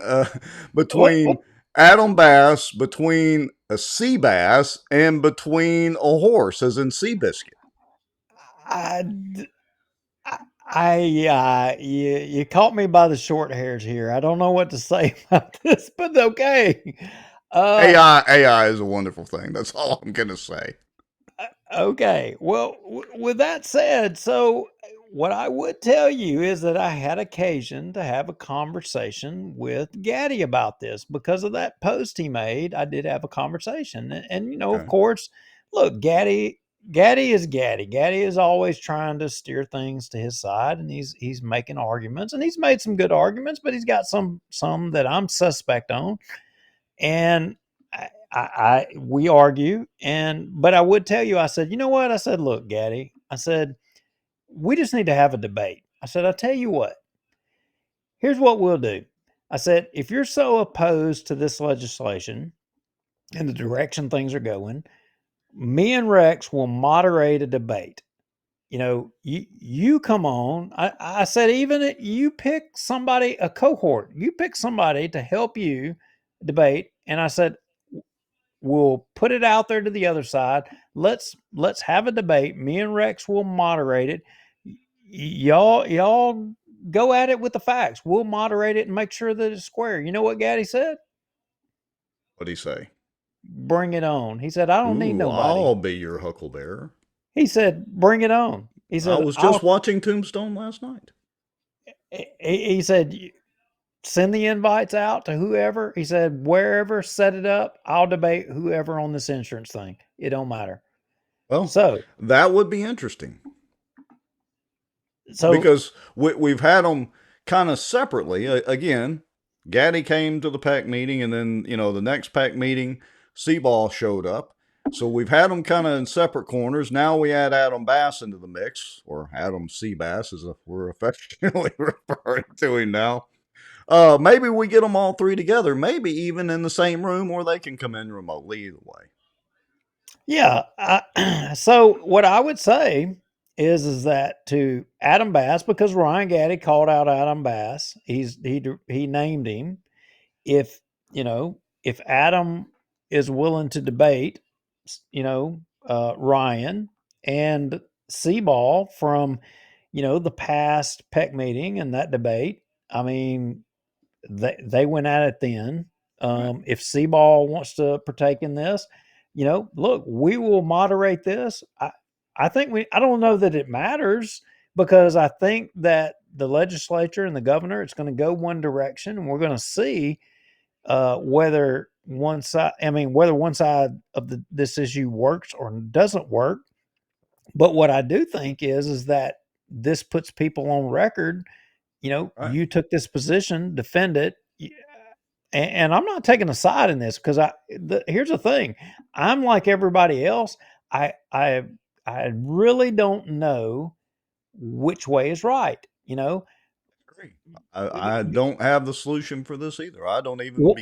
Adam Bass, between a sea bass, and between a horse, as in Seabiscuit. You caught me by the short hairs here. I don't know what to say about this, but okay. AI is a wonderful thing. That's all I'm gonna say. Okay. Well, with that said, so what I would tell you is that I had occasion to have a conversation with Gatti about this because of that post he made. I did have a conversation, and you know, of course, look, Gatti is Gatti. Gatti is always trying to steer things to his side, and he's making arguments, and he's made some good arguments, but he's got some that I'm suspect on, and we argue, but I would tell you, I said, you know what? I said, look, Gatti, I said, we just need to have a debate. I said, I'll tell you what, here's what we'll do. I said, if you're so opposed to this legislation and the direction things are going, me and Rex will moderate a debate. You know, you come on. I said, even you pick somebody, a cohort, you pick somebody to help you debate. And I said, we'll put it out there to the other side. Let's have a debate. Me and Rex will moderate it. Y'all go at it with the facts. We'll moderate it and make sure that it's square. You know what Gatti said? What'd he say? Bring it on. He said, I don't need Ooh, nobody. I'll be your huckleberry. He said, bring it on. He said, I was just watching Tombstone last night. He said, send the invites out to whoever. He said, wherever, set it up. I'll debate whoever on this insurance thing. It don't matter. Well, so that would be interesting. So because we've had them kind of separately. Again, Gatti came to the PEC meeting, and then the next PEC meeting, SeaBass showed up. So we've had them kind of in separate corners. Now we add Adam Bass into the mix, or Adam SeaBass, as we're affectionately referring to him now. Maybe we get them all three together, maybe even in the same room, or they can come in remotely. Either way. Yeah. So what I would say is that to Adam Bass, because Ryan Gatti called out Adam Bass, he named him. If Adam is willing to debate, Ryan and Seaball from, the past PEC meeting and that debate, I mean, they went at it then. If Seaball wants to partake in this, look, we will moderate this. I think I don't know that it matters, because I think that the legislature and the governor, it's going to go one direction, and we're going to see whether one side of this issue works or doesn't work. But what I do think is that this puts people on record. You took this position, defend it. And I'm not taking a side in this, because here's the thing. I'm like everybody else. I really don't know which way is right. I don't have the solution for this either. I don't even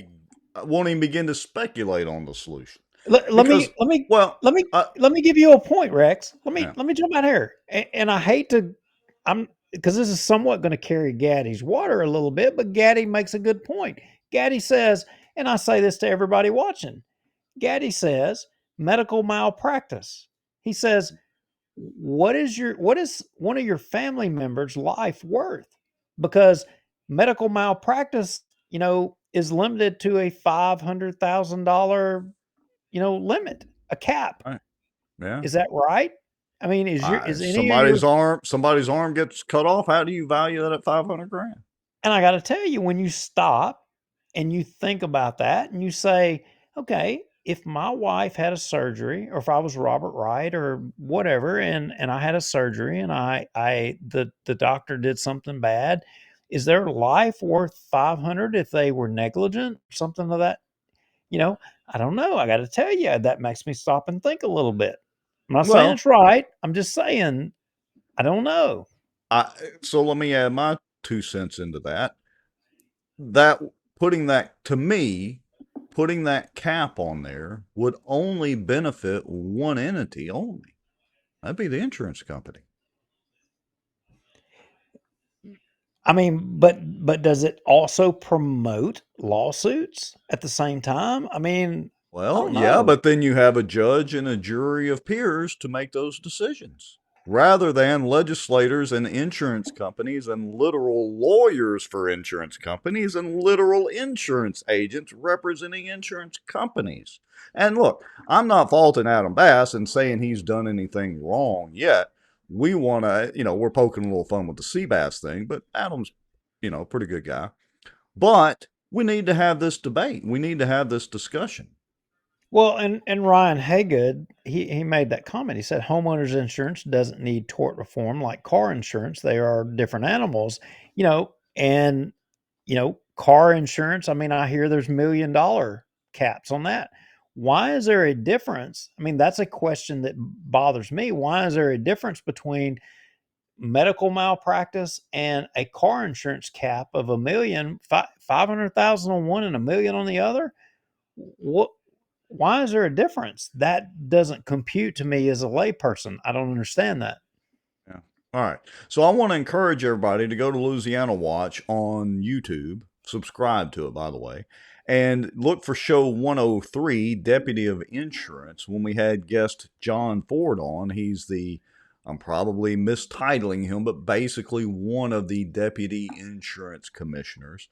I won't even begin to speculate on the solution. Let me give you a point, Rex. Let me jump out here. And I hate to, because this is somewhat going to carry Gaddy's water a little bit, but Gatti makes a good point. Gatti says, and I say this to everybody watching, Gatti says, medical malpractice. He says, what is one of your family members' life worth? Because medical malpractice, is limited to a $500,000, limit, a cap. Right. Yeah. Is that right? I mean, somebody's arm gets cut off? How do you value that at $500,000? And I got to tell you, when you stop and you think about that, and you say, okay, if my wife had a surgery, or if I was Robert Wright or whatever, and I had a surgery, and the doctor did something bad, is their life worth 500 if they were negligent or something of that? I don't know. I got to tell you, that makes me stop and think a little bit. I'm not saying it's right. I'm just saying, I don't know. So let me add my 2 cents into that. Putting that cap on there would only benefit one entity only. That'd be the insurance company. I mean, but does it also promote lawsuits at the same time? I mean, well, yeah, but then you have a judge and a jury of peers to make those decisions, rather than legislators and insurance companies and literal lawyers for insurance companies and literal insurance agents representing insurance companies. And look, I'm not faulting Adam Bass and saying he's done anything wrong yet. We want to, we're poking a little fun with the SeaBass thing, but Adam's, a pretty good guy. But we need to have this debate. We need to have this discussion. Well, and Ryan Haygood, he made that comment. He said homeowners insurance doesn't need tort reform like car insurance. They are different animals, and, car insurance. I mean, I hear there's $1 million caps on that. Why is there a difference? I mean, that's a question that bothers me. Why is there a difference between medical malpractice and a car insurance cap of $1 million, 500,000 on one and $1 million on the other? why is there a difference? That doesn't compute to me as a layperson. I don't understand that. Yeah. All right. So I want to encourage everybody to go to Louisiana Watch on YouTube. Subscribe to it, by the way. And look for show 103, Deputy of Insurance, when we had guest John Ford on. He's the, I'm probably mistitling him, but basically one of the deputy insurance commissioners.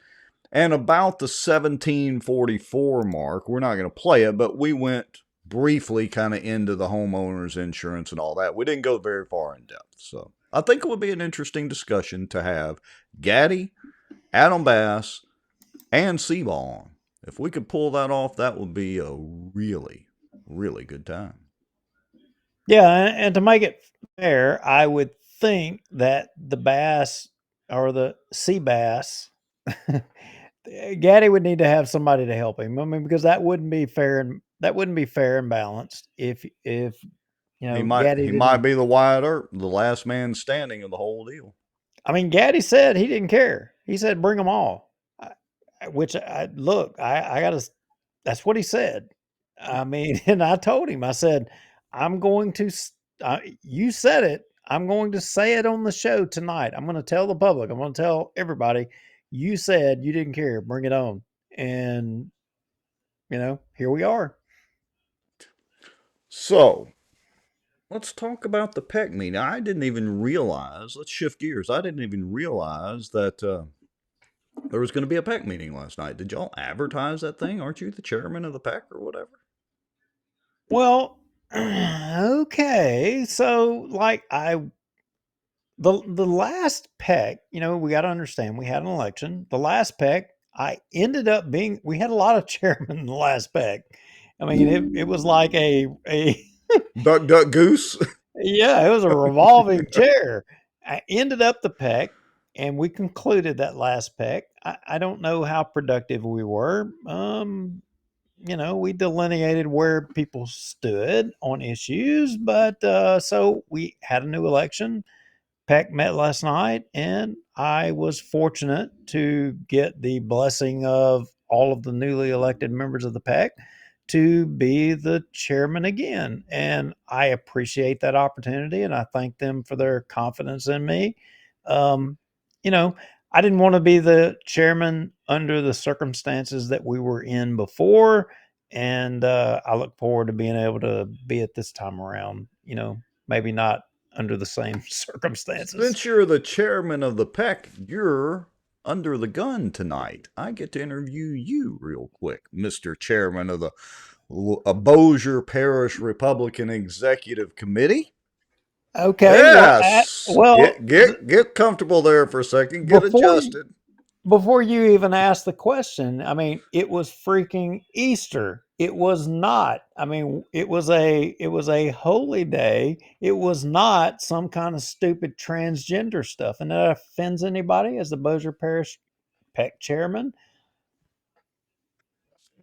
And about the 1744 mark, we're not going to play it, but we went briefly kind of into the homeowners insurance and all that. We didn't go very far in depth. So I think it would be an interesting discussion to have Gatti, Adam Bass, and Seba on. If we could pull that off, that would be a really, really good time. Yeah, and to make it fair, I would think that the bass or the SeaBass, Gatti would need to have somebody to help him. I mean, because that wouldn't be fair and balanced if you know he might be the Wyatt Earp, the last man standing of the whole deal. I mean, Gatti said he didn't care. He said bring them all. I gotta. That's what he said. I mean, and I told him, I said, I'm going to. You said it. I'm going to say it on the show tonight. I'm going to tell the public. I'm going to tell everybody. You said you didn't care. Bring it on. And here we are. So, let's talk about the PEC meeting. I didn't even realize. Let's shift gears. I didn't even realize that. There was going to be a PEC meeting last night. Did y'all advertise that thing? Aren't you the chairman of the PEC or whatever? Well, okay. So the last PEC, we got to understand we had an election. The last PEC, we had a lot of chairmen in the last PEC. I mean, it was like a duck, duck, goose. Yeah, it was a revolving chair. I ended up the PEC. And we concluded that last PEC. I don't know how productive we were. We delineated where people stood on issues, but so we had a new election. PEC met last night, and I was fortunate to get the blessing of all of the newly elected members of the PEC to be the chairman again. And I appreciate that opportunity, and I thank them for their confidence in me. I didn't want to be the chairman under the circumstances that we were in before. And I look forward to being able to be it this time around, maybe not under the same circumstances. Since you're the chairman of the PEC, you're under the gun tonight. I get to interview you real quick, Mr. Chairman of the Bossier Parish Republican Executive Committee. Okay. Yes. Get comfortable there for a second. Get adjusted. Before you even ask the question, I mean, it was freaking Easter. It was not. I mean, it was a holy day. It was not some kind of stupid transgender stuff. And that offends anybody as the Bossier Parish PEC chairman.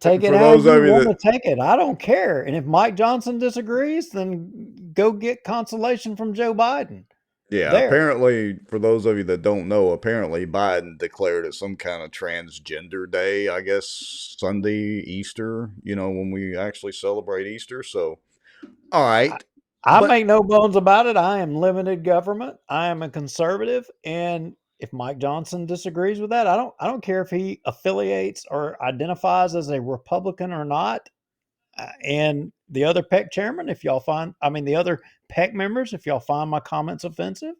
Take it how you want to take it. I don't care. And if Mike Johnson disagrees, then go get consolation from Joe Biden. Yeah, apparently, for those of you that don't know, apparently Biden declared it some kind of transgender day, I guess Sunday, Easter, when we actually celebrate Easter. So, all right. I make no bones about it. I am limited government. I am a conservative. And if Mike Johnson disagrees with that, I don't care if he affiliates or identifies as a Republican or not. And the other PEC chairman, the other PEC members, if y'all find my comments offensive,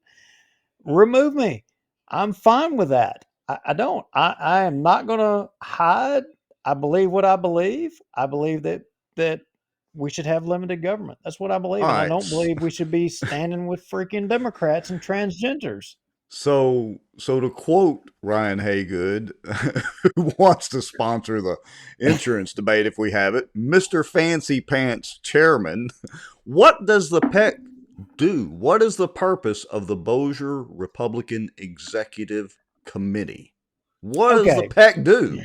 remove me. I'm fine with that. I am not going to hide. I believe what I believe. I believe that we should have limited government. That's what I believe. And I don't believe we should be standing with freaking Democrats and transgenders. So to quote Ryan Haygood, who wants to sponsor the insurance debate if we have it, Mr. Fancy Pants Chairman, what does the PEC do? What is the purpose of the Bossier Republican Executive Committee? What does the PEC do?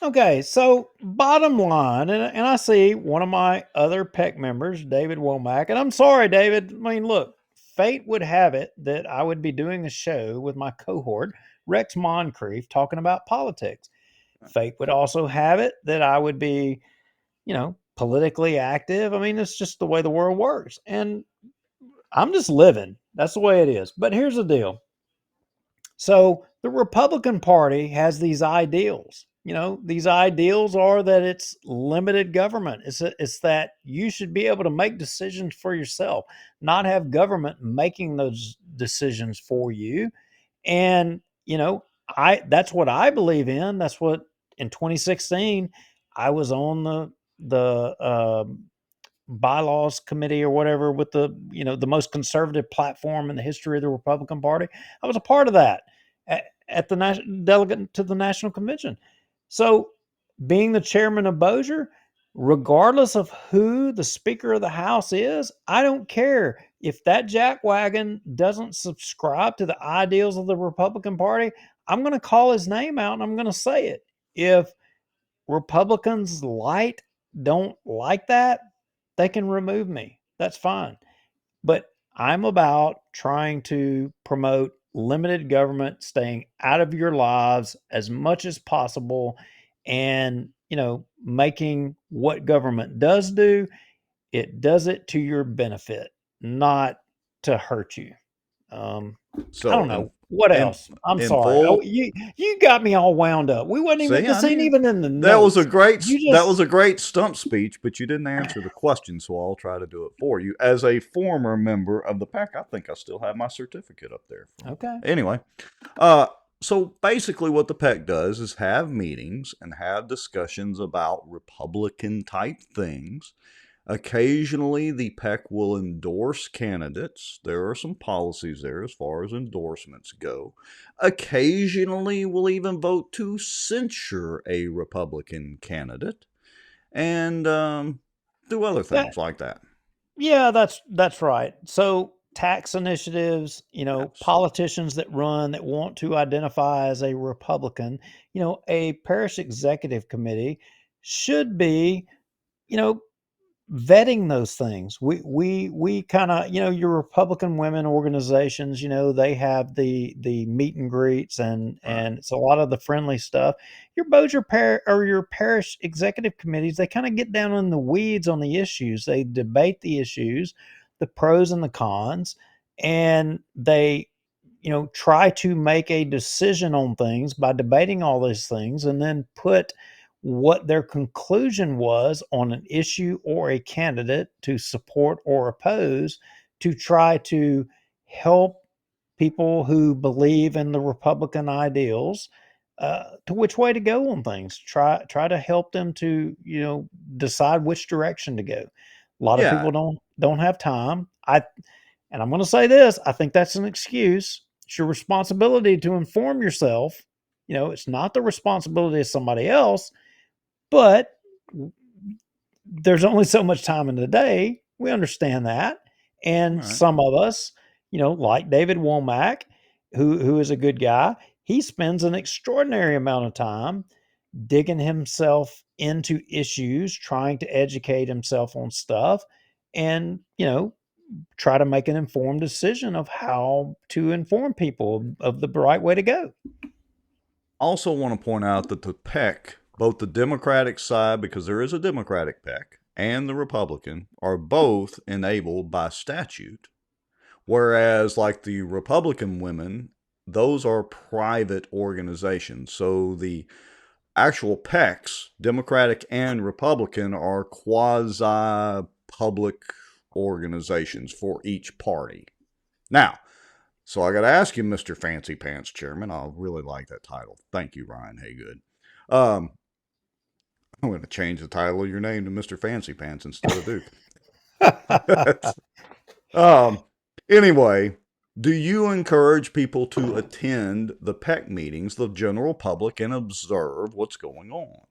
Okay, so bottom line, and I see one of my other PEC members, David Womack, and I'm sorry, David. I mean, look, fate would have it that I would be doing a show with my cohort, Rex Moncrief, talking about politics. Fate would also have it that I would be, politically active. I mean, it's just the way the world works. And I'm just living. That's the way it is. But here's the deal. So the Republican Party has these ideals. These ideals are that it's limited government. It's that you should be able to make decisions for yourself, not have government making those decisions for you. And, that's what I believe in. That's what in 2016 I was on the bylaws committee or whatever with the most conservative platform in the history of the Republican Party. I was a part of that at the delegate to the National Convention. So being the chairman of Bossier, regardless of who the Speaker of the House is, I don't care. If that jackwagon doesn't subscribe to the ideals of the Republican Party, I'm going to call his name out and I'm going to say it. If Republicans don't like that, they can remove me. That's fine. But I'm about trying to promote limited government, staying out of your lives as much as possible, and, making what government does do, it does it to your benefit, not to hurt you. I don't know. What else? I'm sorry. You got me all wound up. We wasn't even. This ain't even in the notes. That was a great stump speech, but you didn't answer the question, so I'll try to do it for you. As a former member of the PEC, I think I still have my certificate up there. Okay. Anyway, so basically, what the PEC does is have meetings and have discussions about Republican type things. Occasionally, the PEC will endorse candidates. There are some policies there as far as endorsements go. Occasionally, we'll even vote to censure a Republican candidate and do other things like that. Yeah, that's right. So tax initiatives, politicians that want to identify as a Republican, a parish executive committee should be, vetting those things. We kind of, your Republican women organizations, they have the meet and greets and it's a lot of the friendly stuff. Your Bossier or your parish executive committees, they kind of get down in the weeds on the issues. They debate the issues, the pros and the cons, and they try to make a decision on things by debating all those things and then put what their conclusion was on an issue or a candidate to support or oppose to try to help people who believe in the Republican ideals to which way to go on things. Try to help them to decide which direction to go. A lot of people don't have time. And I'm going to say this, I think that's an excuse. It's your responsibility to inform yourself. It's not the responsibility of somebody else. But there's only so much time in the day. We understand that. And some of us, like David Womack, who is a good guy, he spends an extraordinary amount of time digging himself into issues, trying to educate himself on stuff, and, try to make an informed decision of how to inform people of the right way to go. Also want to point out that the PEC, both the Democratic side, because there is a Democratic PEC, and the Republican are both enabled by statute. Whereas like the Republican women, those are private organizations. So the actual PECs, Democratic and Republican, are quasi-public organizations for each party. Now, so I got to ask you, Mr. Fancy Pants Chairman, I really like that title. Thank you, Ryan Haygood. I'm going to change the title of your name to Mr. Fancy Pants instead of Duke. Anyway, do you encourage people to attend the PEC meetings, the general public, and observe what's going on?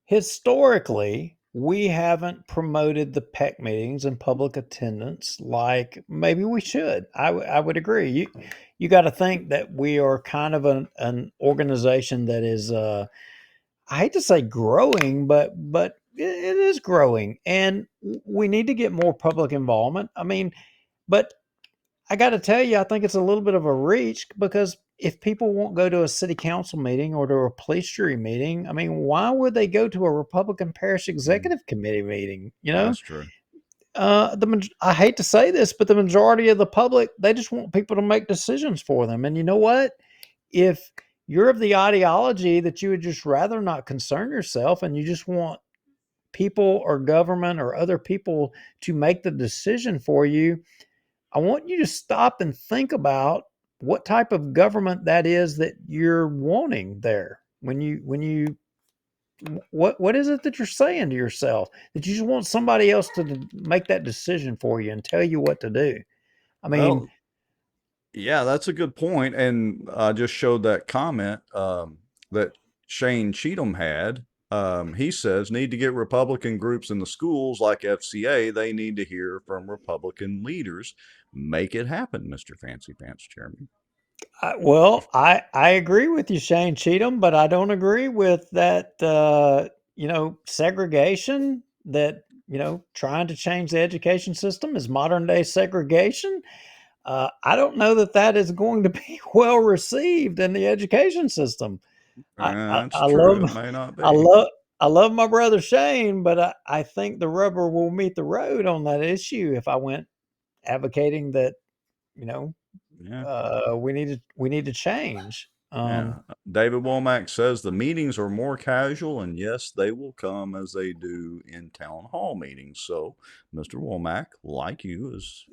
Historically, we haven't promoted the PEC meetings and public attendance like maybe we should. I would agree. You got to think that we are kind of an organization that is I hate to say growing, but it is growing, and we need to get more public involvement. I mean, but I got to tell you, I think it's a little bit of a reach because if people won't go to a city council meeting or to a police jury meeting, I mean, why would they go to a Republican parish executive committee meeting? You know, That's true. I hate to say this, but the majority of the public, they just want people to make decisions for them. And you know what? If you're of the ideology that you would just rather not concern yourself and you just want people or government or other people to make the decision for you, I want you to stop and think about what type of government that is that you're wanting there. What is it that you're saying to yourself, that you just want somebody else to make that decision for you and tell you what to do? I mean, Well, yeah, that's a good point. And I just showed that comment that Shane Cheatham had. He says, need to get Republican groups in the schools like FCA. They need to hear from Republican leaders. Make it happen, Mr. Fancy Pants Chairman. I agree with you, Shane Cheatham, but I don't agree with that, segregation, that, trying to change the education system is modern day segregation. I don't know that that is going to be well received in the education system. That's I true. love, It may not be. I love my brother Shane, but I think the rubber will meet the road on that issue if I went advocating that, we need to change. Yeah. David Womack says the meetings are more casual, and yes, they will come as they do in town hall meetings. So Mr. Womack, like you, is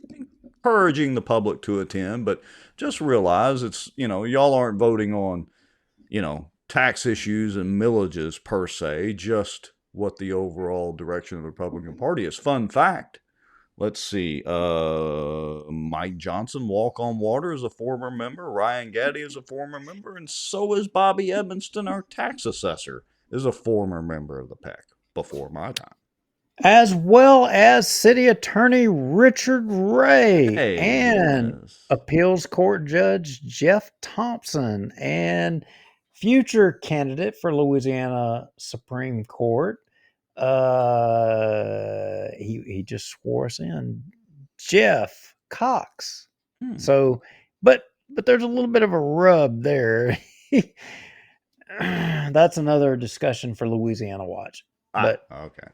encouraging the public to attend, but just realize it's, y'all aren't voting on, tax issues and millages per se, just what the overall direction of the Republican Party is. Fun fact. Let's see. Mike Johnson, Walk on Water, is a former member. Ryan Gatti is a former member. And so is Bobby Evanston, our tax assessor, is a former member of the PEC before my time. As well as City Attorney Richard Ray and yes. Appeals Court Judge Jeff Thompson and future candidate for Louisiana Supreme Court. He just swore us in, Jeff Cox. So, but there's a little bit of a rub there. That's another discussion for Louisiana Watch. But okay.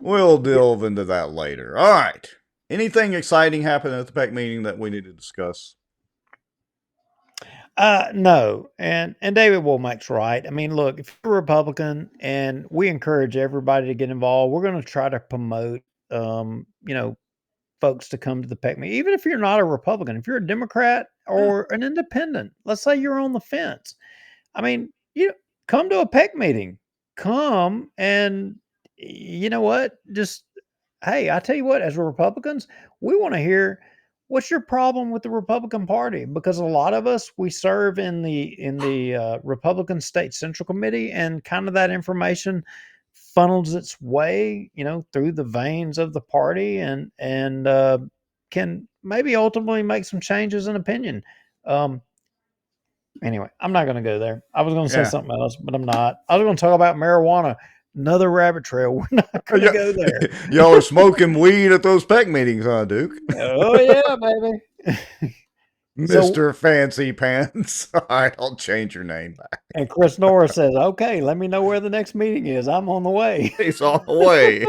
We'll delve into that later. All right. Anything exciting happened at the PEC meeting that we need to discuss? No, and David Womack's right. I mean, look, if you're a Republican, and we encourage everybody to get involved, we're going to try to promote, folks to come to the PEC meeting. Even if you're not a Republican, if you're a Democrat or an independent, let's say you're on the fence. I mean, come to a PEC meeting. Come and you know what? Just, hey, I tell you what, as Republicans, we want to hear what's your problem with the Republican Party, because a lot of us, we serve in the Republican State Central Committee, and kind of that information funnels its way, through the veins of the party, and can maybe ultimately make some changes in opinion. Anyway, I'm not going to go there. I was going to say something else, but I'm not. I was going to talk about marijuana. Another rabbit trail. We're not going to go there. Y'all are smoking weed at those PEC meetings, huh, Duke? Oh, yeah, baby. Mr. Fancy Pants. All right, I'll change your name back. And Chris Norris says, okay, let me know where the next meeting is. I'm on the way. He's on the way.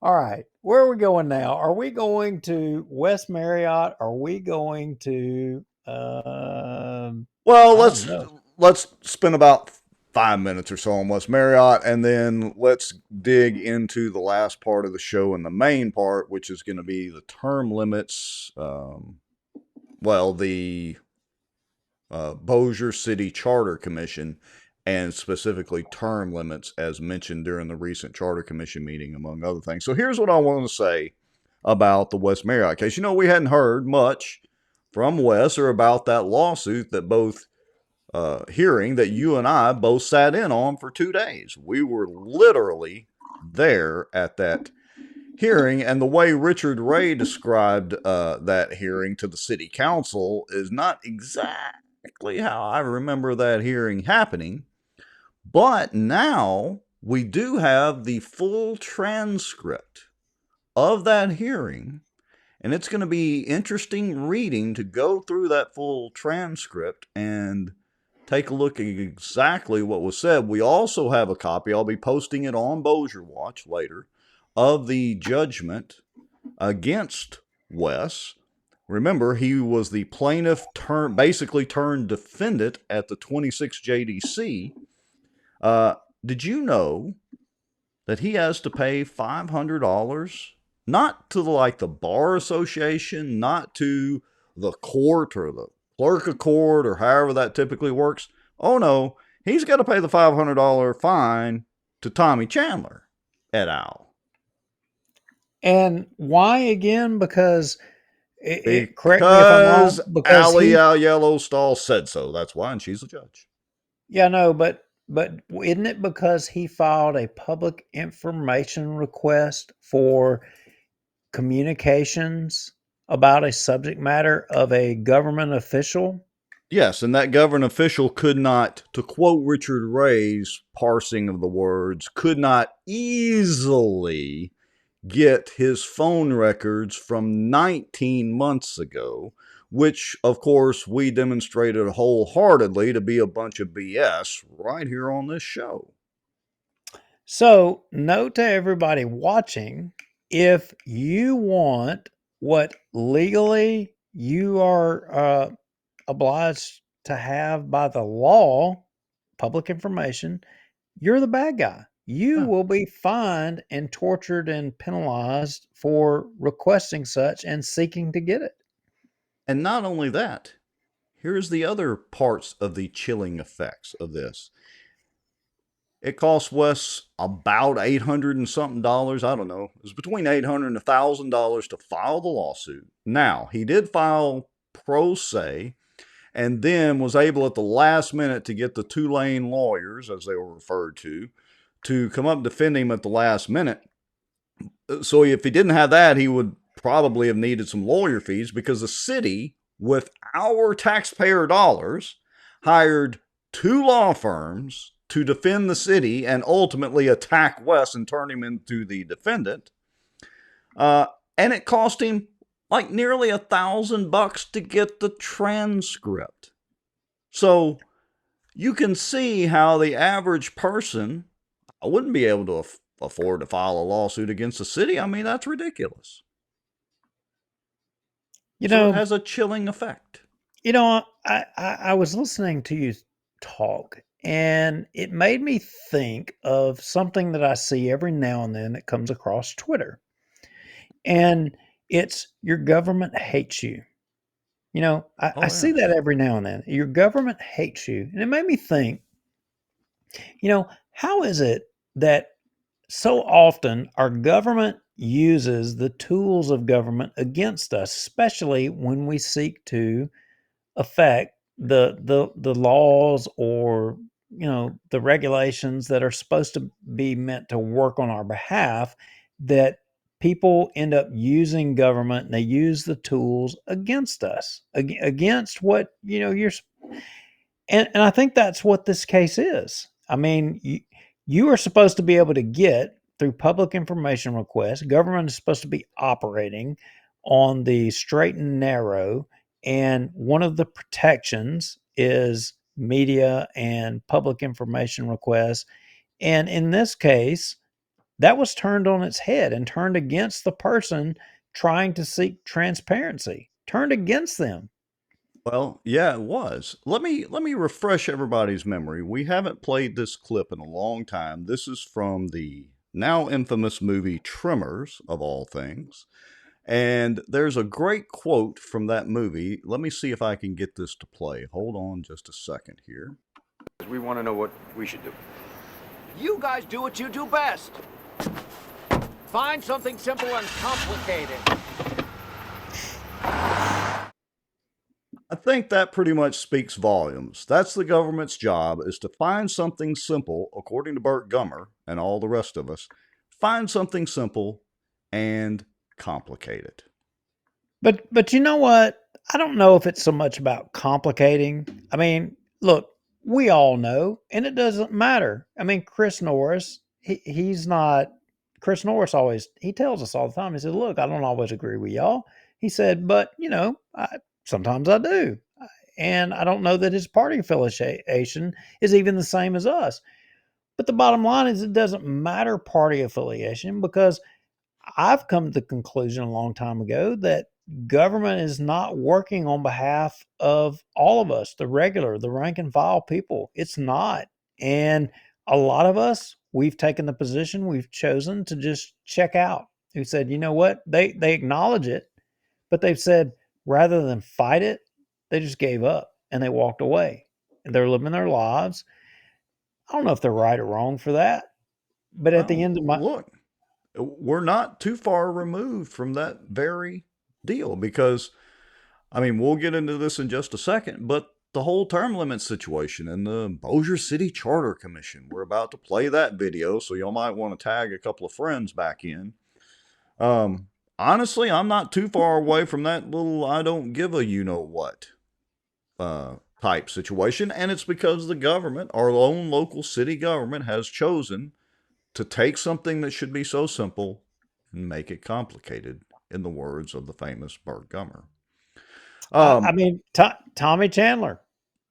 All right. Where are we going now? Are we going to West Marriott? Are we going to... well, let's spend about 5 minutes or so on West Marriott, and then let's dig into the last part of the show and the main part, which is going to be the term limits. The Bossier City Charter Commission, and specifically term limits as mentioned during the recent Charter Commission meeting, among other things. So here's what I want to say about the West Marriott case. We hadn't heard much from Wes or about that lawsuit that both hearing that you and I both sat in on for 2 days. We were literally there at that hearing, and the way Richard Ray described that hearing to the city council is not exactly how I remember that hearing happening. But now we do have the full transcript of that hearing, And it's going to be interesting reading to go through that full transcript and take a look at exactly what was said. We also have a copy, I'll be posting it on Bossier Watch later, of the judgment against Wes. Remember, he was the plaintiff basically turned defendant at the 26 JDC. Did you know that he has to pay $500? Not to the bar association, not to the court or the clerk of court or however that typically works. Oh no, he's got to pay the $500 fine to Tommy Chandler et al. And why again? Because correct me if I'm wrong. Because Allie Yellowstall said so. That's why, and she's the judge. Yeah, no, but isn't it because he filed a public information request for communications about a subject matter of a government official? Yes, and that government official could not, to quote Richard Ray's parsing of the words, could not easily get his phone records from 19 months ago, which, of course, we demonstrated wholeheartedly to be a bunch of BS right here on this show. So, note to everybody watching, if you want what legally you are obliged to have by the law, public information, you're the bad guy. You will be fined and tortured and penalized for requesting such and seeking to get it. And not only that, here's the other parts of the chilling effects of this. It cost Wes about $800 and something. I don't know. It was between $800 and $1,000 to file the lawsuit. Now, he did file pro se and then was able at the last minute to get the Tulane lawyers, as they were referred to come up and defend him at the last minute. So if he didn't have that, he would probably have needed some lawyer fees because the city, with our taxpayer dollars, hired 2 law firms to defend the city and ultimately attack Wes and turn him into the defendant. And it cost him like nearly $1,000 to get the transcript. So you can see how the average person wouldn't be able to afford to file a lawsuit against the city. I mean, that's ridiculous. So it has a chilling effect. You know, I was listening to you talk, and it made me think of something that I see every now and then that comes across Twitter. And it's your government hates you. You know, I see that every now and then. Your government hates you. And it made me think, how is it that so often our government uses the tools of government against us, especially when we seek to affect the laws or the regulations that are supposed to be meant to work on our behalf, that people end up using government and they use the tools against us, against what you're. And I think that's what this case is. I mean, you are supposed to be able to get through public information requests. Government is supposed to be operating on the straight and narrow, and one of the protections is media and public information requests. And in this case, that was turned on its head and turned against the person trying to seek transparency, turned against them. Well, yeah, it was. Let me refresh everybody's memory. We haven't played this clip in a long time. This is from the now infamous movie Tremors, of all things. And there's a great quote from that movie. Let me see if I can get this to play. Hold on just a second here. We want to know what we should do. You guys do what you do best. Find something simple and complicated. I think that pretty much speaks volumes. That's the government's job, is to find something simple, according to Burt Gummer and all the rest of us, find something simple and complicate it. But you know what? I don't know if it's so much about complicating. I mean, look, we all know, and it doesn't matter. I mean, Chris Norris, he's not, Chris Norris always, he tells us all the time, he said, look, I don't always agree with y'all. He said, but, sometimes I do. And I don't know that his party affiliation is even the same as us. But the bottom line is it doesn't matter party affiliation, because I've come to the conclusion a long time ago that government is not working on behalf of all of us, the rank and file people. It's not. And a lot of us, we've taken the position, we've chosen to just check out. Who said, you know what? They acknowledge it, but they've said rather than fight it, they just gave up and they walked away. And they're living their lives. I don't know if they're right or wrong for that, but at the end of look, we're not too far removed from that very deal, because, I mean, we'll get into this in just a second, but the whole term limit situation and the Bossier City Charter Commission, we're about to play that video, so y'all might want to tag a couple of friends back in. Honestly, I'm not too far away from that little I don't give a you-know-what type situation, and it's because the government, our own local city government, has chosen to take something that should be so simple and make it complicated, in the words of the famous Burt Gummer. Tommy Chandler.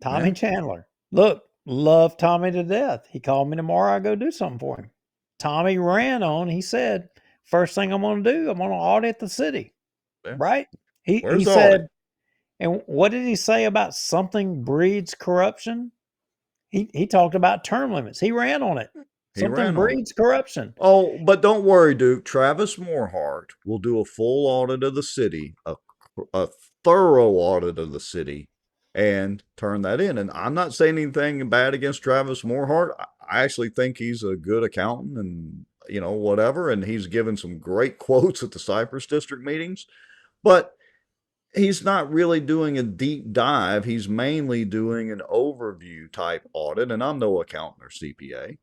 Chandler. Look, love Tommy to death. He called me tomorrow. I'll go do something for him. Tommy ran on. He said, first thing I'm going to do, I'm going to audit the city. Yeah. Right? He said, and what did he say about something breeds corruption? He talked about term limits. He ran on it. Something breeds corruption. Oh, but don't worry, Duke. Travis Moorhart will do a full audit of the city, a thorough audit of the city, and turn that in. And I'm not saying anything bad against Travis Moorhart. I actually think he's a good accountant and, whatever. And he's given some great quotes at the Cypress District meetings. But he's not really doing a deep dive. He's mainly doing an overview type audit. And I'm no accountant or CPA.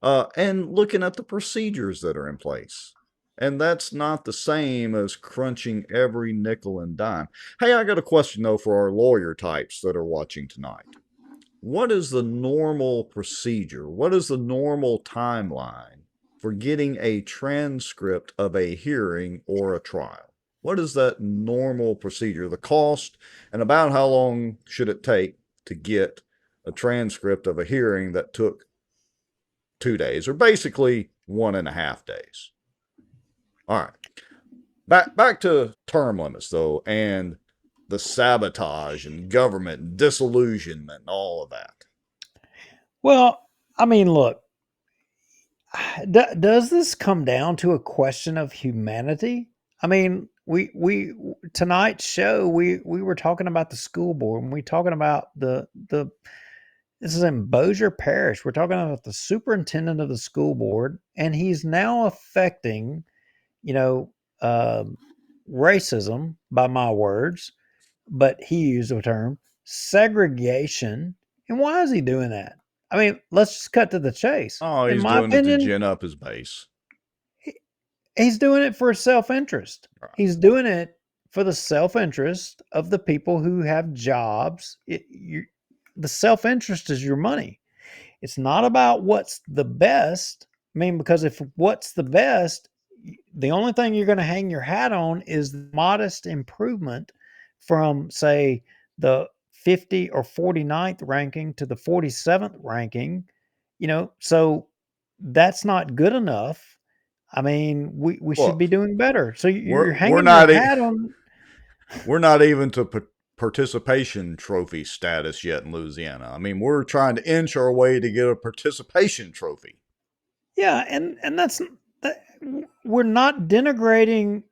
And looking at the procedures that are in place. And that's not the same as crunching every nickel and dime. Hey, I got a question, though, for our lawyer types that are watching tonight. What is the normal procedure? What is the normal timeline for getting a transcript of a hearing or a trial? What is that normal procedure? The cost, and about how long should it take to get a transcript of a hearing that took 2 days, or basically 1.5 days? All right. Back to term limits, though, and the sabotage and government disillusionment and all of that. Well, I mean, look, does this come down to a question of humanity? I mean, we tonight's show, we were talking about the school board, and we talking about the this is in Bossier Parish. We're talking about the superintendent of the school board, and he's now affecting, racism, by my words, but he used the term segregation. And why is he doing that? I mean, let's just cut to the chase. Oh, he's doing it to gin up his base. He's doing it for self-interest. Right. He's doing it for the self-interest of the people who have jobs. The self-interest is your money. It's not about what's the best. I mean, because if what's the best, the only thing you're going to hang your hat on is the modest improvement from, say, the 50 or 49th ranking to the 47th ranking, so that's not good enough. I mean, we should be doing better. So you're hanging your hat on. We're not even to participation trophy status yet in Louisiana. I mean, we're trying to inch our way to get a participation trophy. Yeah, and we're not denigrating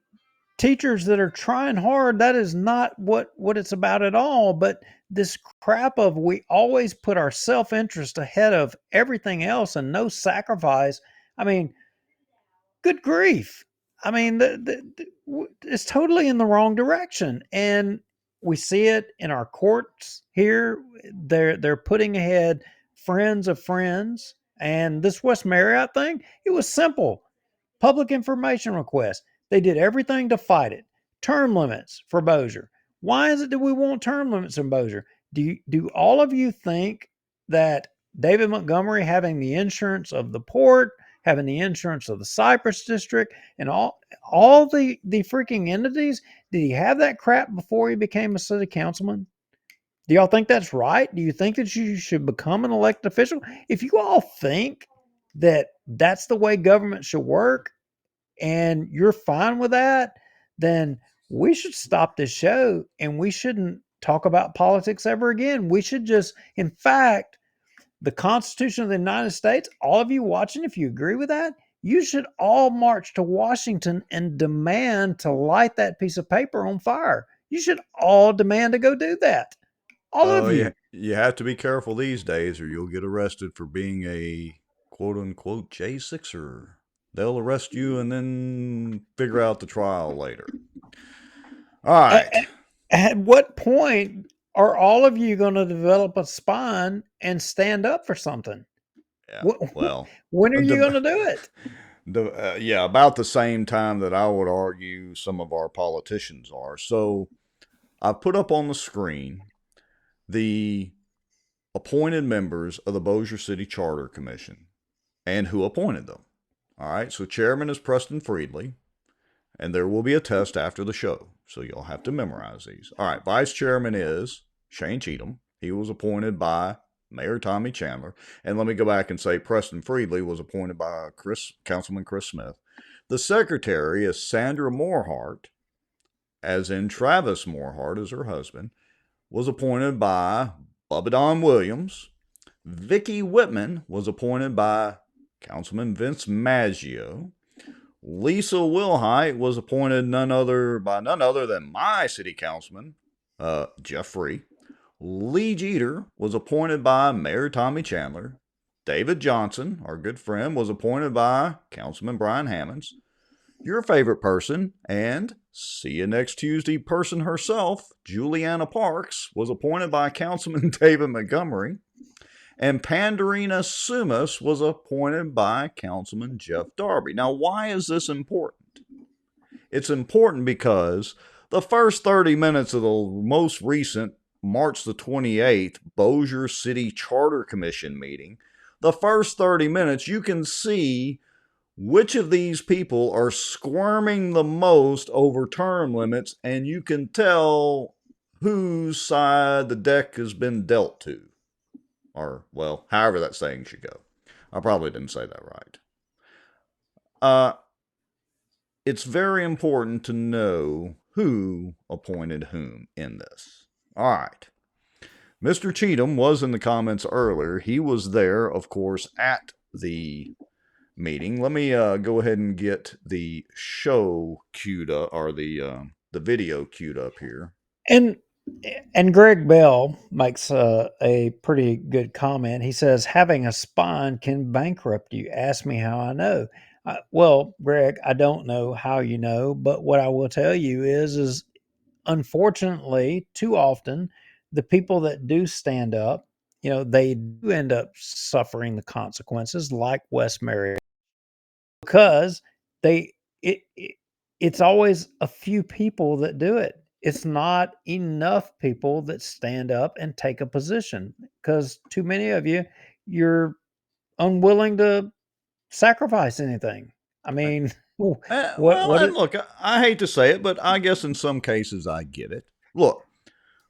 teachers that are trying hard. That is not what it's about at all. But this crap of we always put our self-interest ahead of everything else and no sacrifice. I mean, good grief. I mean, it's totally in the wrong direction. And we see it in our courts here. They're putting ahead friends of friends. And this West Marriott thing, it was simple. Public information request. They did everything to fight it. Term limits for Bossier. Why is it that we want term limits in Bossier? Do all of you think that David Montgomery having the insurance of the port, having the insurance of the Cypress District, and all the freaking entities. Did he have that crap before he became a city councilman? Do y'all think that's right? Do you think that you should become an elected official? If you all think that that's the way government should work and you're fine with that, then we should stop this show and we shouldn't talk about politics ever again. We should just, in fact, the Constitution of the United States, all of you watching, if you agree with that, you should all march to Washington and demand to light that piece of paper on fire. You should all demand to go do that. All of you. You have to be careful these days or you'll get arrested for being a quote-unquote J6er. They'll arrest you and then figure out the trial later. All right. At what point are all of you going to develop a spine and stand up for something? Yeah, well, when are you going to do it? About the same time that I would argue some of our politicians are. So I put up on the screen the appointed members of the Bossier City Charter Commission and who appointed them. All right, so chairman is Preston Friedley, and there will be a test after the show, so you'll have to memorize these. All right, vice chairman is Shane Cheatham. He was appointed by Mayor Tommy Chandler. And let me go back and say Preston Friedley was appointed by Councilman Chris Smith. The secretary is Sandra Morehart, as in Travis Morehart is her husband, was appointed by Bubba Don Williams. Vicki Whitman was appointed by Councilman Vince Maggio. Lisa Wilhite was appointed by none other than my city councilman, Jeff Free. Lee Jeter was appointed by Mayor Tommy Chandler. David Johnson, our good friend, was appointed by Councilman Brian Hammonds. Your favorite person, and see you next Tuesday person herself, Juliana Parks, was appointed by Councilman David Montgomery. And Pandorina Sumas was appointed by Councilman Jeff Darby. Now, why is this important? It's important because the first 30 minutes of the most recent March the 28th Bossier City Charter Commission meeting, the first 30 minutes, you can see which of these people are squirming the most over term limits, and you can tell whose side the deck has been dealt to. Or, well, however that saying should go. I probably didn't say that right. It's very important to know who appointed whom in this. All right. Mr. Cheatham was in the comments earlier. He was there, of course, at the meeting. Let me go ahead and get the show queued up, or the video queued up here. And Greg Bell makes a pretty good comment. He says, having a spine can bankrupt you. Ask me how I know. Well, Greg, I don't know how you know, but what I will tell you is unfortunately, too often, the people that do stand up, they do end up suffering the consequences, like Wes Marion, because it's always a few people that do it. It's not enough people that stand up and take a position, because too many of you're unwilling to sacrifice anything. I mean, Look, I hate to say it, but I guess in some cases I get it. Look,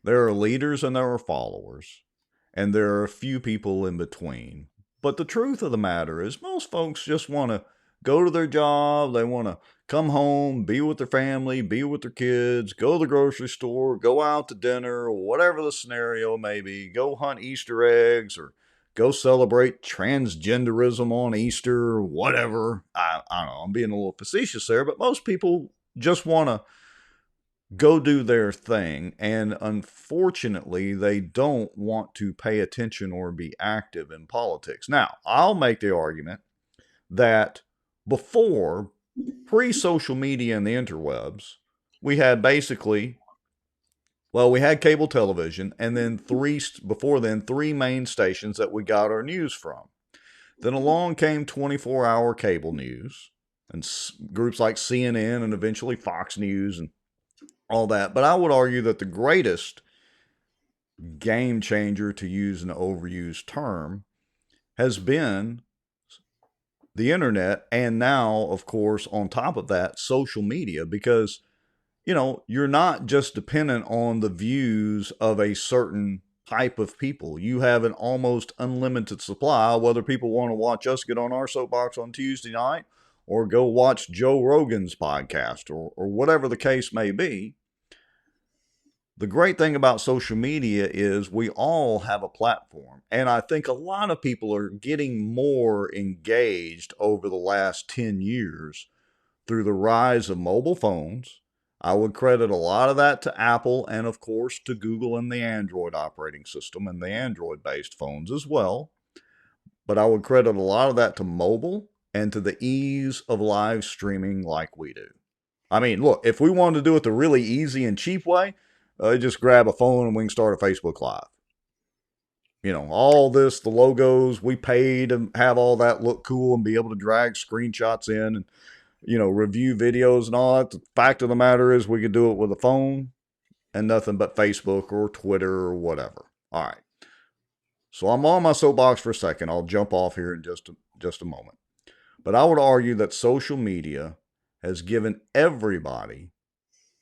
there are leaders and there are followers, and there are a few people in between. But the truth of the matter is most folks just want to go to their job. They want to come home, be with their family, be with their kids, go to the grocery store, go out to dinner, whatever the scenario may be, go hunt Easter eggs or go celebrate transgenderism on Easter or whatever. I don't know, I'm being a little facetious there, but most people just want to go do their thing. And unfortunately, they don't want to pay attention or be active in politics. Now, I'll make the argument that before, pre-social media and the interwebs, we had basically, we had cable television, and then three main stations that we got our news from. Then along came 24-hour cable news and groups like CNN and eventually Fox News and all that. But I would argue that the greatest game changer, to use an overused term, has been the internet, and now, of course, on top of that, social media, because, you know, you're not just dependent on the views of a certain type of people. You have an almost unlimited supply, whether people want to watch us get on our soapbox on Tuesday night or go watch Joe Rogan's podcast or whatever the case may be. The great thing about social media is we all have a platform. And I think a lot of people are getting more engaged over the last 10 years through the rise of mobile phones. I would credit a lot of that to Apple and, of course, to Google and the Android operating system and the Android-based phones as well. But I would credit a lot of that to mobile and to the ease of live streaming like we do. I mean, look, if we wanted to do it the really easy and cheap way, just grab a phone and we can start a Facebook Live. You know, all this, the logos, we pay to have all that look cool and be able to drag screenshots in and, you know, review videos and all that. The fact of the matter is we could do it with a phone and nothing but Facebook or Twitter or whatever. All right. So I'm on my soapbox for a second. I'll jump off here in just a moment. But I would argue that social media has given everybody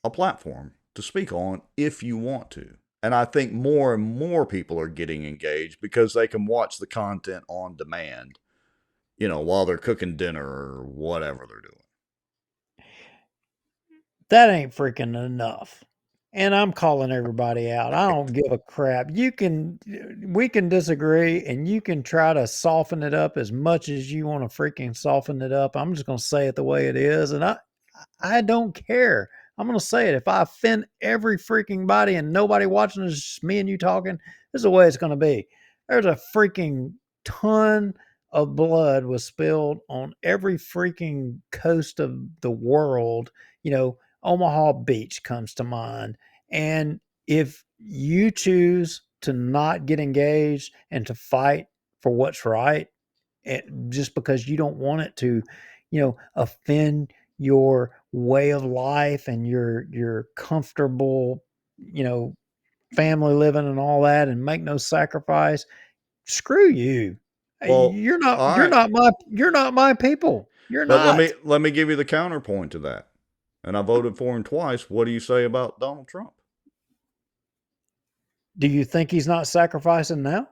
a platform to speak on if you want to. And I think more and more people are getting engaged because they can watch the content on demand, you know, while they're cooking dinner or whatever they're doing. That ain't freaking enough. And I'm calling everybody out. I don't give a crap. We can disagree and you can try to soften it up as much as you want to freaking soften it up. I'm just going to say it the way it is. And I don't care. I'm going to say it. If I offend every freaking body and nobody watching, it's just me and you talking, this is the way it's going to be. There's a freaking ton of blood was spilled on every freaking coast of the world. You know, Omaha Beach comes to mind. And if you choose to not get engaged and to fight for what's right, just because you don't want it to, you know, offend your way of life and your comfortable, you know, family living and all that, and make no sacrifice, screw you. Well, you're not my people. You're but not. Let me give you the counterpoint to that. And I voted for him twice. What do you say about Donald Trump? Do you think he's not sacrificing now?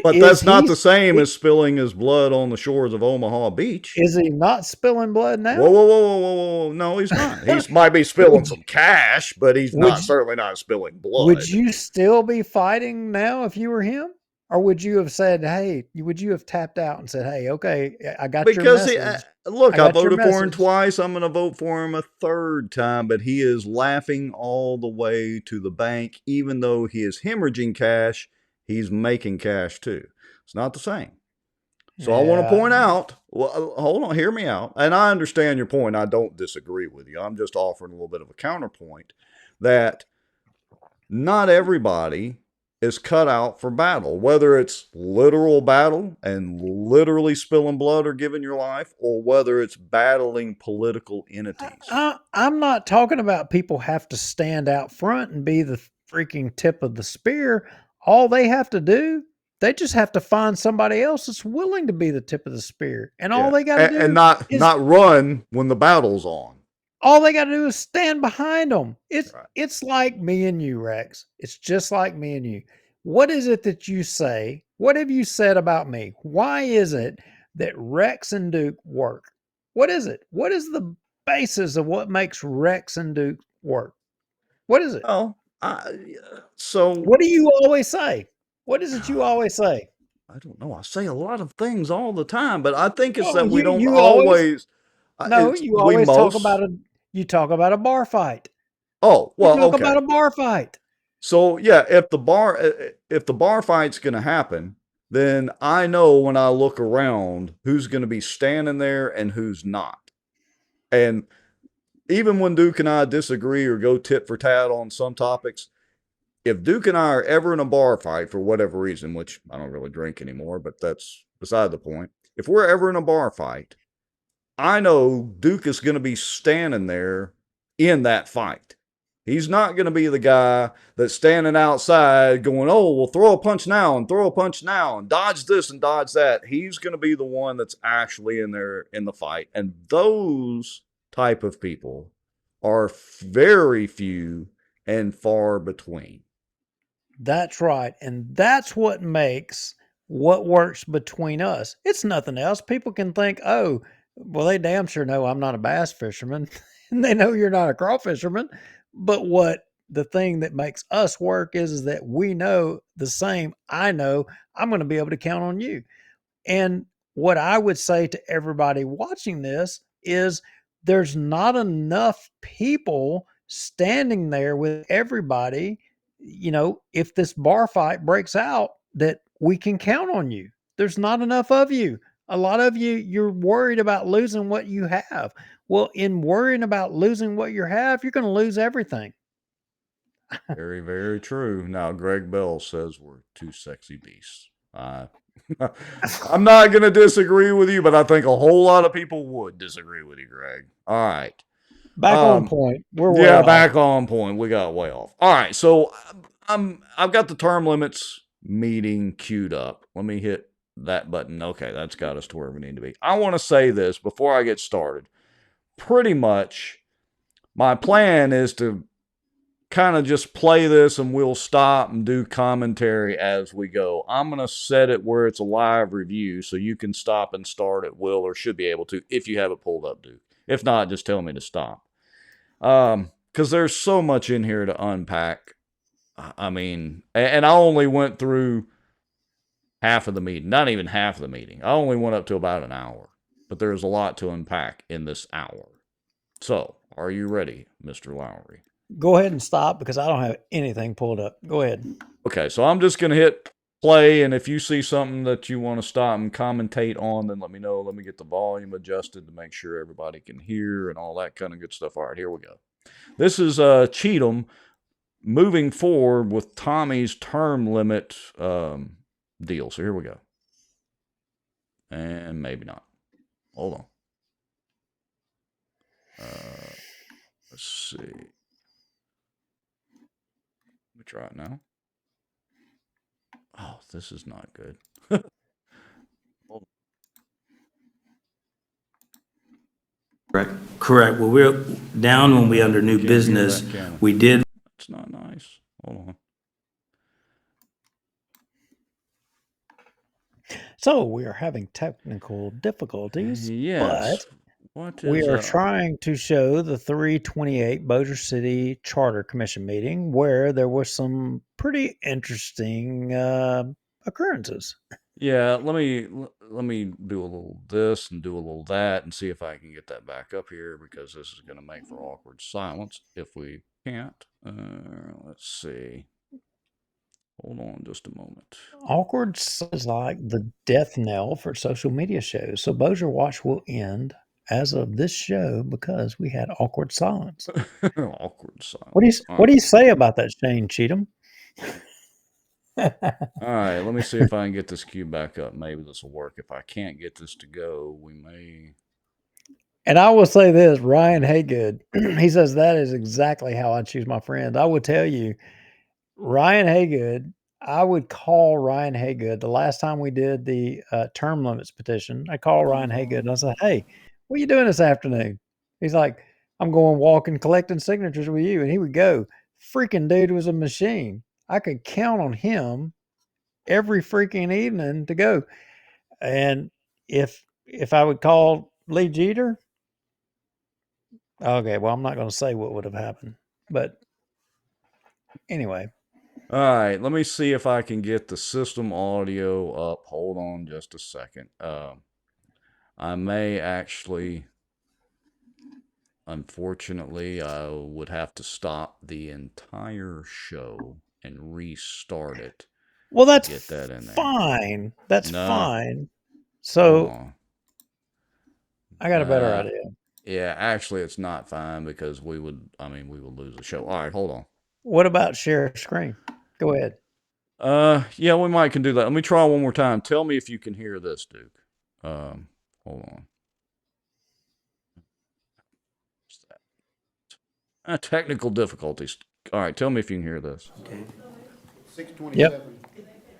But that's not the same as spilling his blood on the shores of Omaha Beach. Is he not spilling blood now? Whoa. No, he's not. He might be spilling some cash, but he's certainly not spilling blood. Would you still be fighting now if you were him? Or would you have said, hey, would you have tapped out and said, hey, okay, I got your message. Look, I voted for him twice. I'm going to vote for him a third time, but he is laughing all the way to the bank. Even though he is hemorrhaging cash, he's making cash too. It's not the same. So I want to point out, well, hold on, hear me out. And I understand your point. I don't disagree with you. I'm just offering a little bit of a counterpoint that not everybody is cut out for battle, whether it's literal battle and literally spilling blood or giving your life, or whether it's battling political entities. I'm not talking about people have to stand out front and be the freaking tip of the spear. All they have to do, they just have to find somebody else that's willing to be the tip of the spear. And all they got to do and not run when the battle's on. All they got to do is stand behind them. It's like me and you, Rex. It's just like me and you. What is it that you say? What have you said about me? Why is it that Rex and Duke work? What is it? What is the basis of what makes Rex and Duke work? What is it? So what do you always say? What is it you always say? I don't know. I say a lot of things all the time, but I think it's that we don't always. You always talk about you talk about a bar fight. Oh, well, you talk about a bar fight. So yeah, if the bar fight's going to happen, then I know when I look around who's going to be standing there and who's not. And even when Duke and I disagree or go tit for tat on some topics, if Duke and I are ever in a bar fight for whatever reason, which I don't really drink anymore, but that's beside the point. If we're ever in a bar fight, I know Duke is going to be standing there in that fight. He's not going to be the guy that's standing outside going, oh, well, throw a punch now and throw a punch now and dodge this and dodge that. He's going to be the one that's actually in there in the fight. And those type of people are very few and far between. That's right. And that's what makes what works between us. It's nothing else. People can think, oh, well, they damn sure know I'm not a bass fisherman. And they know you're not a crawfish fisherman. But what the thing that makes us work is that we know the same. I know I'm going to be able to count on you. And what I would say to everybody watching this is there's not enough people standing there with everybody. You know, if this bar fight breaks out, that we can count on you. There's not enough of you. A lot of you, you're worried about losing what you have. Well, in worrying about losing what you have, you're going to lose everything. Very, very true. Now, Greg Bell says we're two sexy beasts. I'm not going to disagree with you, but I think a whole lot of people would disagree with you, Greg. All right. Back on point. We're way yeah, off. back on point. We got way off. All right, so I've got the term limits meeting queued up. Let me hit that button. Okay, that's got us to where we need to be. I want to say this before I get started. Pretty much, my plan is to kind of just play this and we'll stop and do commentary as we go. I'm going to set it where it's a live review so you can stop and start at will or should be able to if you have it pulled up, Duke. If not, just tell me to stop. Because there's so much in here to unpack. I mean, and I only went through half of the meeting, not even half of the meeting. I only went up to about an hour, but there's a lot to unpack in this hour. So, are you ready, Mr. Lowry? Go ahead and stop because I don't have anything pulled up. Go ahead. Okay, so I'm just going to hit play, and if you see something that you want to stop and commentate on, then let me know. Let me get the volume adjusted to make sure everybody can hear and all that kind of good stuff. All right, here we go. This is Cheatham moving forward with Tommy's term limit deal. So here we go. And maybe not. Hold on. Let's see. Let me try it now. Oh, this is not good. Correct. Well, we're down when we under new business. We did. It's not nice. Hold on. So we are having technical difficulties. Yes. But we are trying to show the 328 Bossier City Charter Commission meeting where there were some pretty interesting occurrences. Yeah, let me do a little this and do a little that and see if I can get that back up here because this is going to make for awkward silence if we can't. Let's see. Hold on just a moment. Awkward is like the death knell for social media shows. So Bossier Watch will end as of this show because we had awkward silence. Awkward silence. What do you say about that, Shane Cheatham? All right, let me see if I can get this queue back up. Maybe this will work. If I can't get this to go, we may. And I will say this, Ryan Haygood, he says that is exactly how I choose my friends. I would tell you, Ryan Haygood, I would call Ryan Haygood. The last time we did the term limits petition, I called Ryan Haygood and I said, hey, what are you doing this afternoon? He's like, I'm going walking, collecting signatures with you. And he would go. Freaking dude was a machine. I could count on him every freaking evening to go. And if I would call Lee Jeter, okay, well, I'm not going to say what would have happened. But anyway. All right, let me see if I can get the system audio up. Hold on just a second. I may actually, unfortunately, I would have to stop the entire show and restart it. Well, that's get that in there. Fine. That's fine. So I got a better idea. Yeah, actually, it's not fine because we would lose the show. All right, hold on. What about share screen? Go ahead. Yeah, we might can do that. Let me try one more time. Tell me if you can hear this, Duke. Hold on. Technical difficulties. All right, tell me if you can hear this. Okay. 627. Yep.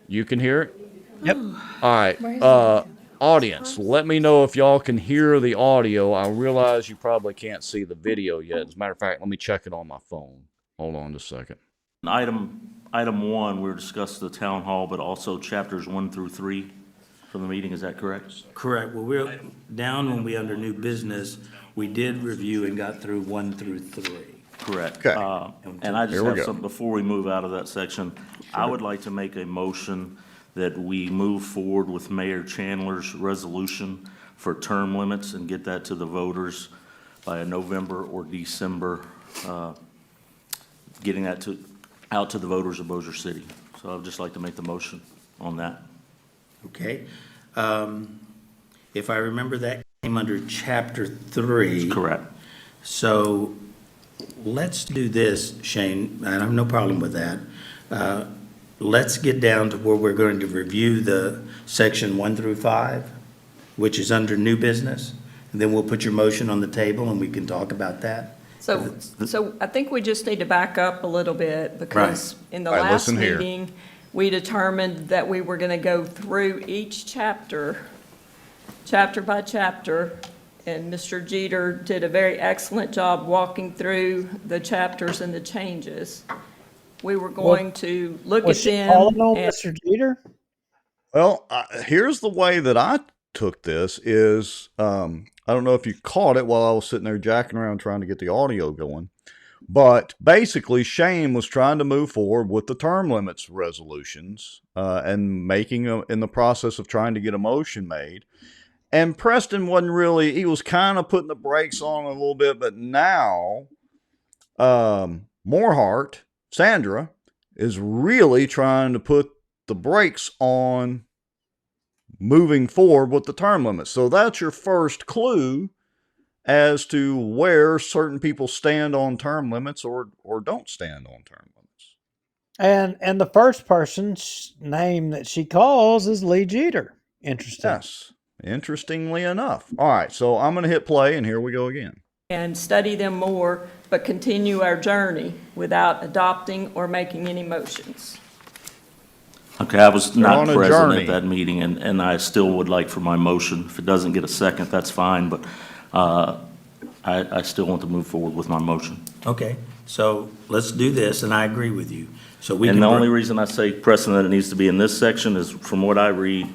You can hear it? Yep. All right. Audience, let me know if y'all can hear the audio. I realize you probably can't see the video yet. As a matter of fact, let me check it on my phone. Hold on just a second. Item 1, we're discussing the town hall, but also chapters 1 through 3 from the meeting. Is that correct? Correct. Well, we're down when we under new business. We did review and got through 1 through 3. Correct. Okay. And I just have something before we move out of that section. I would like to make a motion that we move forward with Mayor Chandler's resolution for term limits and get that to the voters by a November or December, getting that out to the voters of Bossier City. So I'd just like to make the motion on that. Okay. If I remember, that came under chapter 3. Correct. So let's do this, Shane. I have no problem with that. Let's get down to where we're going to review the section 1 through 5, which is under new business. And then we'll put your motion on the table and we can talk about that. So I think we just need to back up a little bit because in the All right, last listen here. meeting, we determined that we were going to go through each chapter by chapter. And Mr. Jeter did a very excellent job walking through the chapters and the changes. We were going to look at them. Calling on and- Mr. Jeter? Well, here's the way that I took this is, I don't know if you caught it while I was sitting there jacking around trying to get the audio going, but basically Shane was trying to move forward with the term limits resolutions and making in the process of trying to get a motion made. And Preston wasn't really, he was kind of putting the brakes on a little bit, but now Morehart, Sandra, is really trying to put the brakes on moving forward with the term limits. So that's your first clue as to where certain people stand on term limits or don't stand on term limits. And the first person's name that she calls is Lee Jeter. Interesting. Yes, interestingly enough. All right, so I'm going to hit play, and here we go again. And study them more, but continue our journey without adopting or making any motions. Okay, I was not on a present journey. at that meeting, and I still would like for my motion. If it doesn't get a second, that's fine, but I still want to move forward with my motion. Okay, so let's do this, and I agree with you. So we And can the bring- only reason I say, Preston, that it needs to be in this section is, from what I read,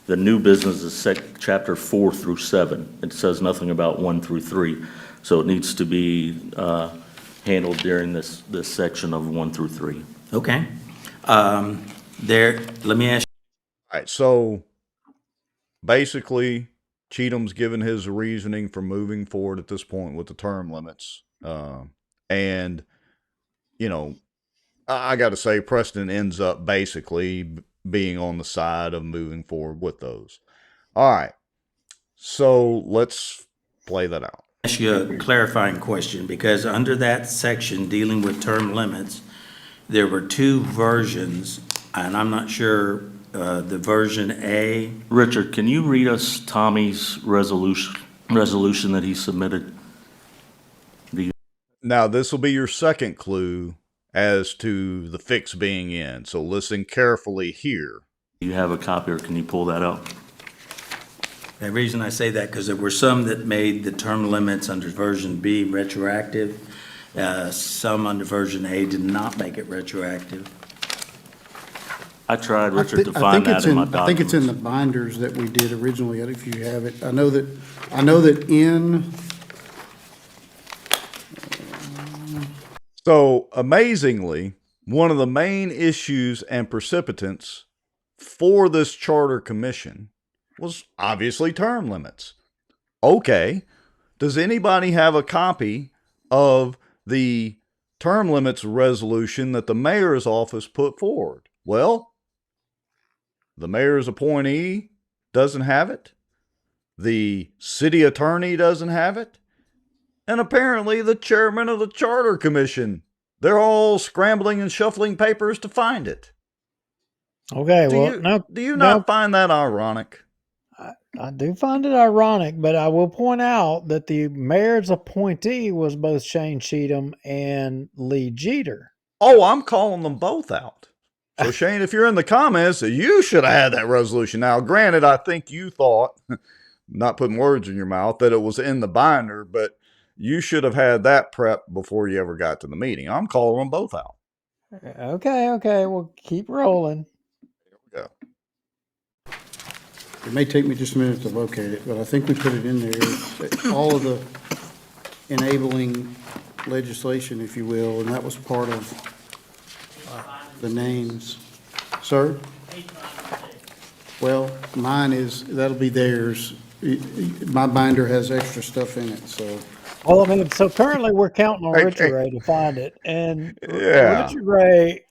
the new business is chapter 4 through 7. It says nothing about 1 through 3. So it needs to be handled during this section of 1 through 3. Okay. Let me ask All right, so basically, Cheatham's given his reasoning for moving forward at this point with the term limits. And, you know, I got to say, Preston ends up basically being on the side of moving forward with those. All right, so let's play that out. ask you a clarifying question, because under that section dealing with term limits, there were 2 versions, and I'm not sure the version A. Richard, can you read us Tommy's resolution that he submitted? Now, this will be your second clue as to the fix being in, so listen carefully here. Do you have a copy, or can you pull that up? The reason I say that, because there were some that made the term limits under version B retroactive. Some under version A did not make it retroactive. I tried, Richard, to find that in my documents. I think it's in the binders that we did originally, if you have it. I know that in... So, amazingly, one of the main issues and precipitants for this charter commission was obviously term limits. Okay, does anybody have a copy of the term limits resolution that the mayor's office put forward? Well, the mayor's appointee doesn't have it. The city attorney doesn't have it. And apparently the chairman of the charter commission, they're all scrambling and shuffling papers to find it. Okay, Do you not find that ironic? I do find it ironic, but I will point out that the mayor's appointee was both Shane Cheatham and Lee Jeter. Oh, I'm calling them both out. So Shane, if you're in the comments, you should have had that resolution. Now, granted, I think you thought, not putting words in your mouth, that it was in the binder, but you should have had that prep before you ever got to the meeting. I'm calling them both out. Okay, we'll keep rolling. Here we go. It may take me just a minute to locate it, but I think we put it in there, all of the enabling legislation, if you will, and that was part of the names. Sir? Well, mine is, that'll be theirs. My binder has extra stuff in it, so. Well, I mean, so currently we're counting on Richard Ray to find it. And Richard Ray,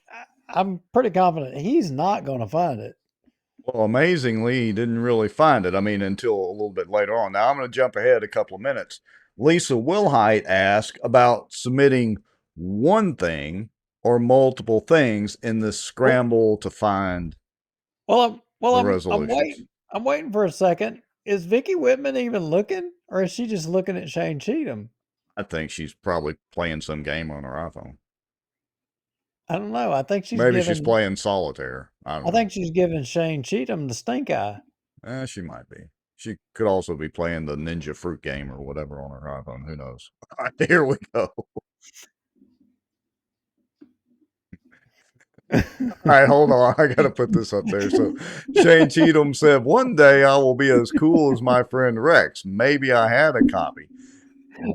I'm pretty confident he's not going to find it. Well, amazingly, he didn't really find it. I mean, until a little bit later on. Now, I'm going to jump ahead a couple of minutes. Lisa Wilhite asked about submitting one thing or multiple things in this scramble to find I'm resolutions. I'm waiting for a second. Is Vicki Whitman even looking, or is she just looking at Shane Cheatham? I think she's probably playing some game on her iPhone. I don't know. I think she's she's playing solitaire. I think she's giving Shane Cheatham the stink eye. She might be. She could also be playing the Ninja Fruit game or whatever on her iPhone. Who knows? All right, here we go. All right, hold on. I got to put this up there. So Shane Cheatham said, "One day I will be as cool as my friend Rex. Maybe I had a copy."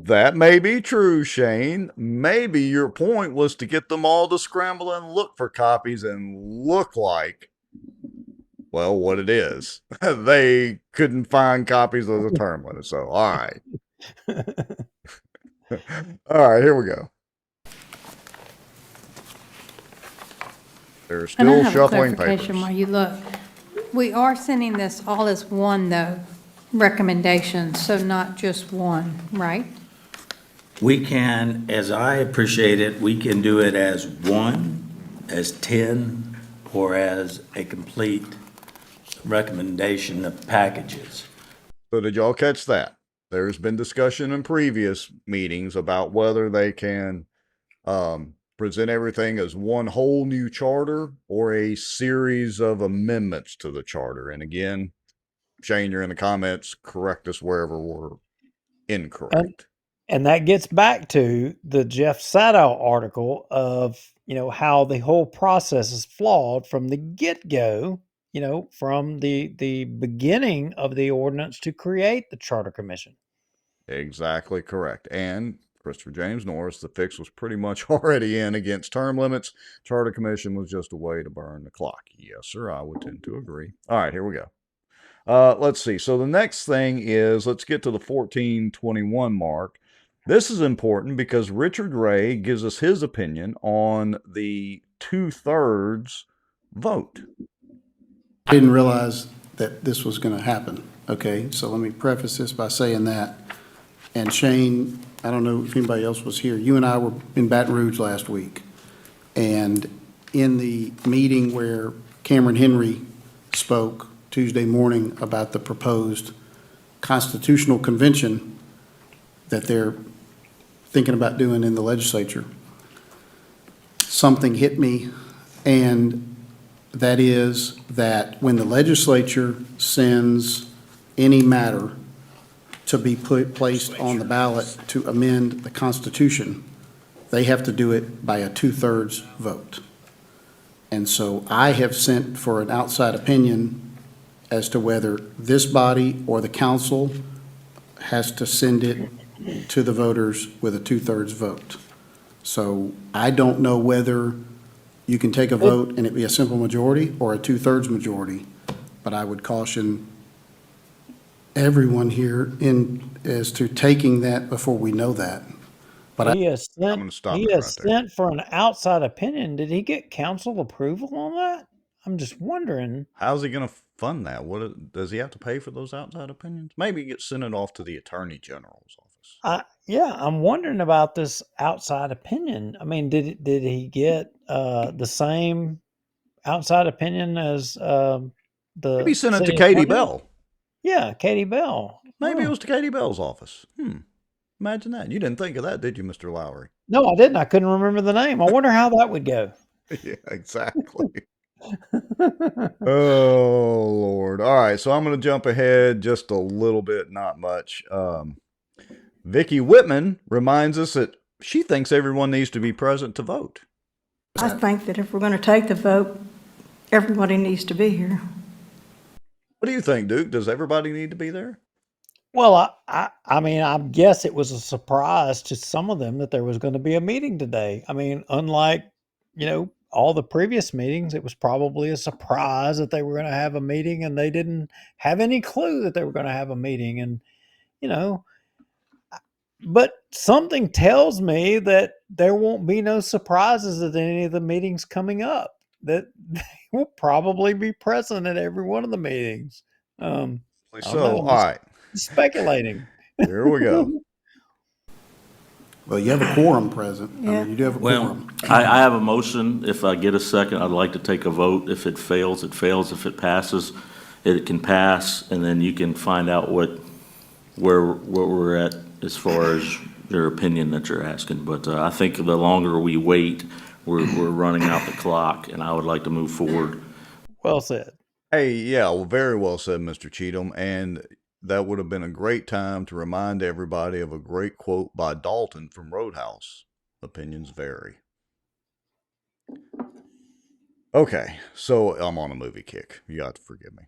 That may be true, Shane. Maybe your point was to get them all to scramble and look for copies and look like, well, what it is. They couldn't find copies of the term limit. So, all right. All right, here we go. They're still shuffling papers. While you look, we are sending this all as one, though, recommendation, so not just one, right? We can, as I appreciate it, we can do it as one, as 10, or as a complete recommendation of packages. So did y'all catch that? There's been discussion in previous meetings about whether they can present everything as one whole new charter or a series of amendments to the charter. And again, Shane, you're in the comments. Correct us wherever we're incorrect. And that gets back to the Jeff Sadow article of, how the whole process is flawed from the get-go, from the beginning of the ordinance to create the Charter Commission. Exactly correct. And Christopher James Norris, the fix was pretty much already in against term limits. Charter Commission was just a way to burn the clock. Yes, sir, I would tend to agree. All right, here we go. Let's see. So the next thing is, let's get to the 1421 mark. This is important because Richard Ray gives us his opinion on the 2/3 vote. I didn't realize that this was going to happen. Okay, so let me preface this by saying that. And Shane, I don't know if anybody else was here. You and I were in Baton Rouge last week. And in the meeting where Cameron Henry spoke Tuesday morning about the proposed constitutional convention that they're thinking about doing in the legislature, something hit me, and that is that when the legislature sends any matter to be placed on the ballot to amend the Constitution, they have to do it by a 2/3 vote. And so I have sent for an outside opinion as to whether this body or the council has to send it to the voters with a 2/3 vote. So I don't know whether you can take a vote and it be a simple majority or a 2/3 majority, but I would caution everyone here as to taking that before we know that. But he has sent for an outside opinion. Did he get council approval on that? I'm just wondering. How's he going to fund that? Does he have to pay for those outside opinions? Maybe get sent it off to the Attorney General's office. Yeah, I'm wondering about this outside opinion. I mean, did he get the same outside opinion as the? Maybe sent it to Katie Bell. Yeah, Katie Bell. Maybe it was to Katie Bell's office. Imagine that. You didn't think of that, did you, Mr. Lowry? No, I didn't. I couldn't remember the name. I wonder how that would go. Yeah, exactly. Oh, Lord. All right, so I'm going to jump ahead just a little bit, not much. Vicki Whitman reminds us that she thinks everyone needs to be present to vote. I think that if we're going to take the vote, everybody needs to be here. What do you think, Duke? Does everybody need to be there? Well, I mean, I guess it was a surprise to some of them that there was going to be a meeting today. I mean, unlike, all the previous meetings, it was probably a surprise that they were going to have a meeting and they didn't have any clue that they were going to have a meeting. And, but something tells me that there won't be no surprises at any of the meetings coming up, that they will probably be present at every one of the meetings. All right. Speculating. Here we go. Well, you have a quorum present. Yeah. I mean, you do have a quorum. I have a motion. If I get a second, I'd like to take a vote. If it fails, it fails. If it passes, it can pass, and then you can find out where we're at as far as your opinion that you're asking. But I think the longer we wait, we're running out the clock, and I would like to move forward. Well said. Hey, yeah, well, very well said, Mr. Cheatham. And that would have been a great time to remind everybody of a great quote by Dalton from Roadhouse. Opinions vary. Okay, so I'm on a movie kick. You got to forgive me.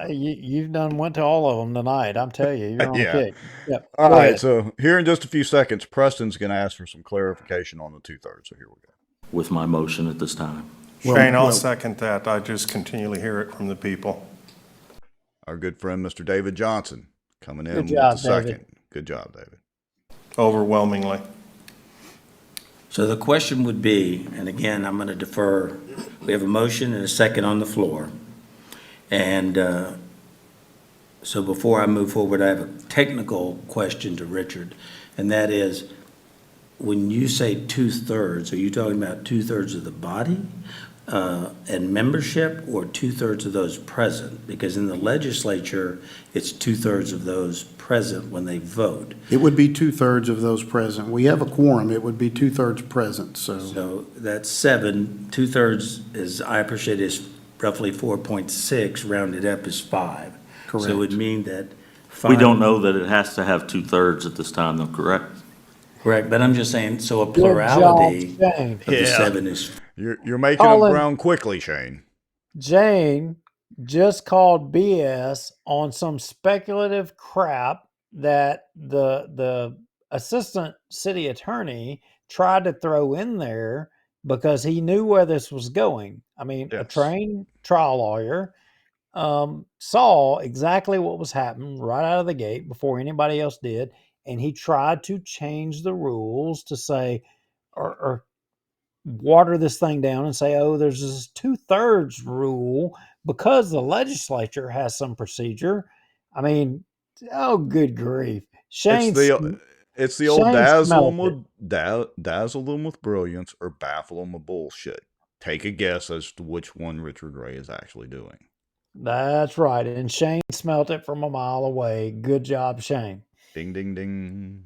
You've went to all of them tonight. I'm telling you, you're on a kick. Yep. All Go right, ahead. so here in just a few seconds, Preston's going to ask for some clarification on the 2/3. So here we go. With my motion at this time. Shane, I'll second that. I just continually hear it from the people. Our good friend, Mr. David Johnson, coming in Good job, with the second. David. Good job, David. Overwhelmingly. So the question would be, and again, I'm going to defer, we have a motion and a second on the floor. And so before I move forward, I have a technical question to Richard, and that is, when you say 2/3, are you talking about 2/3 of the body and membership, or 2/3 of those present? Because in the legislature, it's 2/3 of those present when they vote. It would be 2/3 of those present. We have a quorum. It would be 2/3 present, so. So that's 7. 2/3 is, I appreciate, is roughly 4.6, rounded up is 5. Correct. So it would mean that We don't know that it has to have 2/3 at this time, though, correct? Correct, but I'm just saying, so a Good plurality job, Shane. of the 7 is. You're making Colin. up ground quickly, Shane. Jane just called BS on some speculative crap that the assistant city attorney tried to throw in there because he knew where this was going. I mean, a Yes. trained trial lawyer saw exactly what was happening right out of the gate before anybody else did, and he tried to change the rules to say, or water this thing down and say, oh, there's this 2/3 rule because the legislature has some procedure. I mean, oh, good grief. It's the old Shane dazzle them smelled with dazzle them with brilliance or baffle them with bullshit. Take a guess as to which one Richard Ray is actually doing. That's right. And Shane smelt it from a mile away. Good job, Shane. Ding, ding, ding.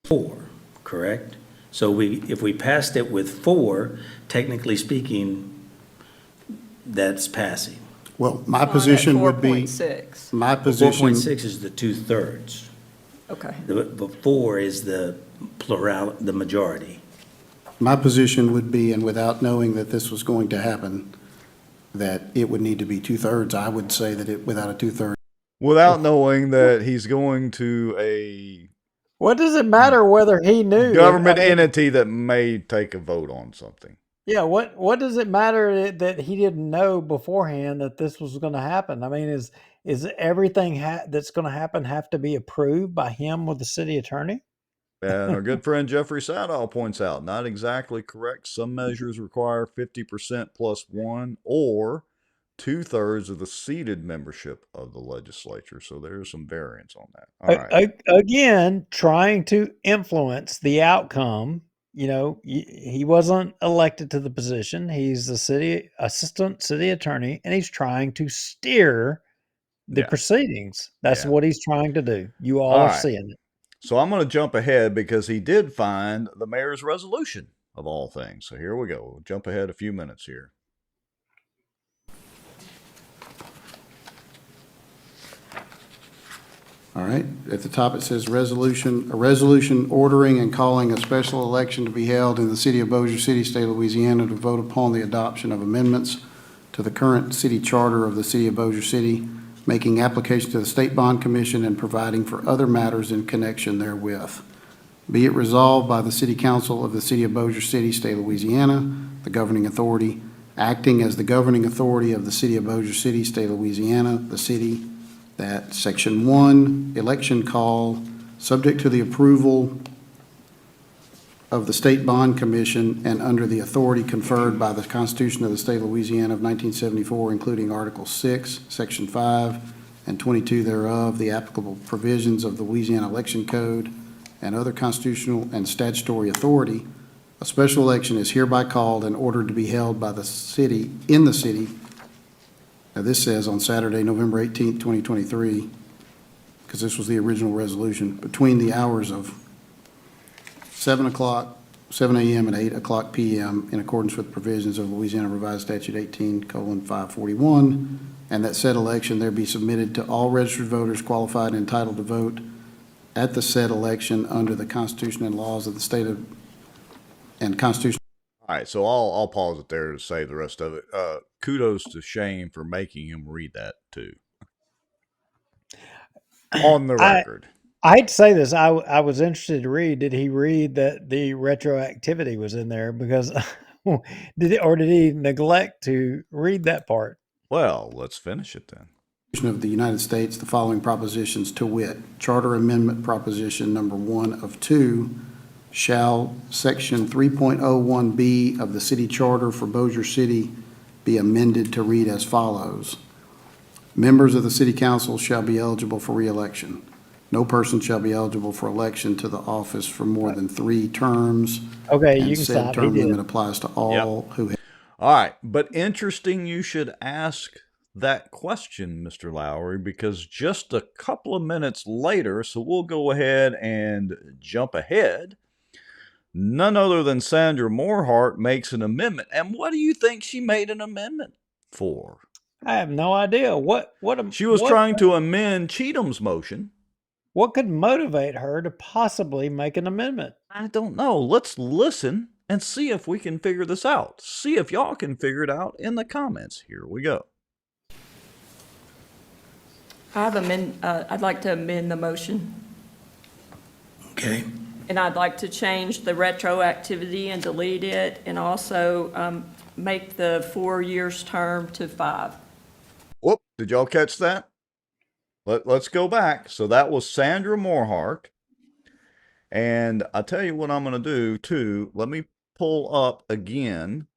4, correct? So if we passed it with 4, technically speaking, that's passing. Well, my position would be. 4.6. My position. 4.6 is the 2/3. Okay. The 4 is the the majority. My position would be, and without knowing that this was going to happen, that it would need to be 2/3. I would say that without a 2/3. Without knowing that he's going to a What does it matter whether he knew? government I mean, entity that may take a vote on something. Yeah, what does it matter that he didn't know beforehand that this was going to happen? I mean, is everything that's going to happen have to be approved by him with the city attorney? And our good friend Jeffrey Sadow points out, not exactly correct. Some measures require 50% plus 1 or 2/3 of the seated membership of the legislature. So there's some variance on that. All right. Again, trying to influence the outcome. He wasn't elected to the position. He's the assistant city attorney, and he's trying to steer the proceedings. That's what he's trying to do. You all are seeing it. So I'm going to jump ahead because he did find the mayor's resolution of all things. So here we go. We'll jump ahead a few minutes here. All right, at the top it says a resolution ordering and calling a special election to be held in the city of Bossier City, state of Louisiana, to vote upon the adoption of amendments to the current city charter of the city of Bossier City, making application to the State Bond Commission and providing for other matters in connection therewith. Be it resolved by the City Council of the city of Bossier City, state of Louisiana, the governing authority, acting as the governing authority of the city of Bossier City, state of Louisiana, the city, that Section 1, election call, subject to the approval of the State Bond Commission and under the authority conferred by the Constitution of the State of Louisiana of 1974, including Article 6, Section 5, and 22 thereof, the applicable provisions of the Louisiana Election Code, and other constitutional and statutory authority, a special election is hereby called and ordered to be held by the city, in the city. Now, this says on Saturday, November 18th, 2023, because this was the original resolution, between the hours of 7 a.m. and 8 o'clock p.m. in accordance with provisions of Louisiana Revised Statute 18:541, and that said election there be submitted to all registered voters qualified and entitled to vote at the said election under the Constitution and laws of the state of, and Constitution. All right, so I'll pause it there to say the rest of it. Kudos to Shane for making him read that too. On the record. I hate to say this. I was interested to read. Did he read that the retroactivity was in there? Because did he neglect to read that part? Well, let's finish it then. Of the United States, the following propositions to wit: Charter Amendment Proposition number 1 of 2, shall Section 3.01B of the City Charter for Bossier City be amended to read as follows. Members of the City Council shall be eligible for re-election. No person shall be eligible for election to the office for more than 3 terms. Okay, and you can said stop. term limit applies to all who have. All right, but interesting you should ask that question, Mr. Lowry, because just a couple of minutes later, so we'll go ahead and jump ahead, none other than Sandra Morehart makes an amendment. And what do you think she made an amendment for? I have no idea. She was trying to amend Cheatham's motion. What could motivate her to possibly make an amendment? I don't know. Let's listen and see if we can figure this out. See if y'all can figure it out in the comments. Here we go. I'd like to amend the motion. Okay. And I'd like to change the retroactivity and delete it, and also make the 4 years term to 5. Whoop, did y'all catch that? Let's go back. So that was Sandra Morehart. And I'll tell you what I'm going to do too. Let me pull up again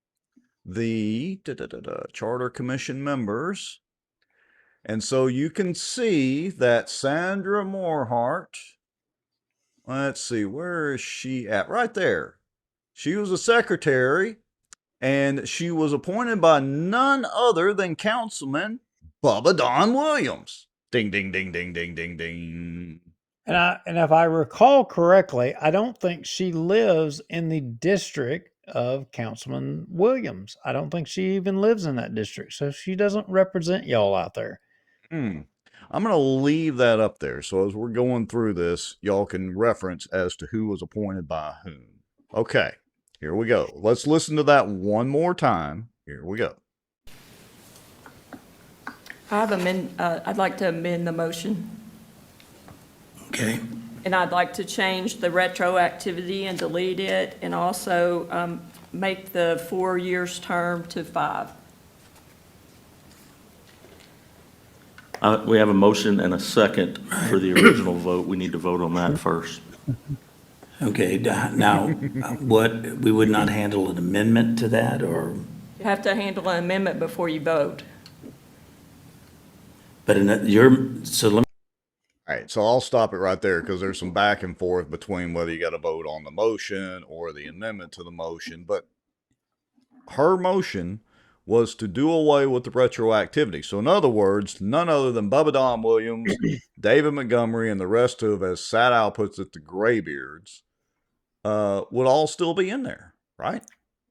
the Charter Commission members. And so you can see that Sandra Morehart, let's see, where is she at? Right there. She was a secretary, and she was appointed by none other than Councilman Bubba Don Williams. Ding, ding, ding, ding, ding, ding, ding. And if I recall correctly, I don't think she lives in the district of Councilman Williams. I don't think she even lives in that district. So she doesn't represent y'all out there. I'm going to leave that up there. So as we're going through this, y'all can reference as to who was appointed by whom. Okay, here we go. Let's listen to that one more time. Here we go. I'd like to amend the motion. Okay. And I'd like to change the retroactivity and delete it, and also make the 4 years term to 5. We have a motion and a second for the original vote. We need to vote on that first. Okay, now, what, we would not handle an amendment to that, or? You have to handle an amendment before you vote. But so let me. All right, so I'll stop it right there because there's some back and forth between whether you got to vote on the motion or the amendment to the motion. But her motion was to do away with the retroactivity. So in other words, none other than Bubba Don Williams, David Montgomery, and the rest of, as Sadow puts it, the graybeards, would all still be in there, right?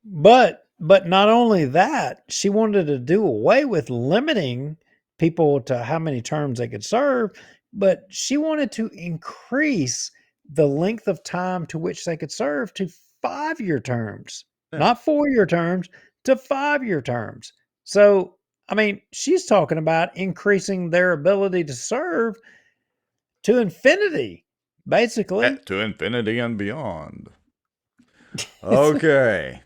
But not only that, she wanted to do away with limiting people to how many terms they could serve, but she wanted to increase the length of time to which they could serve to 5-year terms, not 4-year terms, to 5-year terms. So, I mean, she's talking about increasing their ability to serve to infinity, basically. To infinity and beyond. Okay.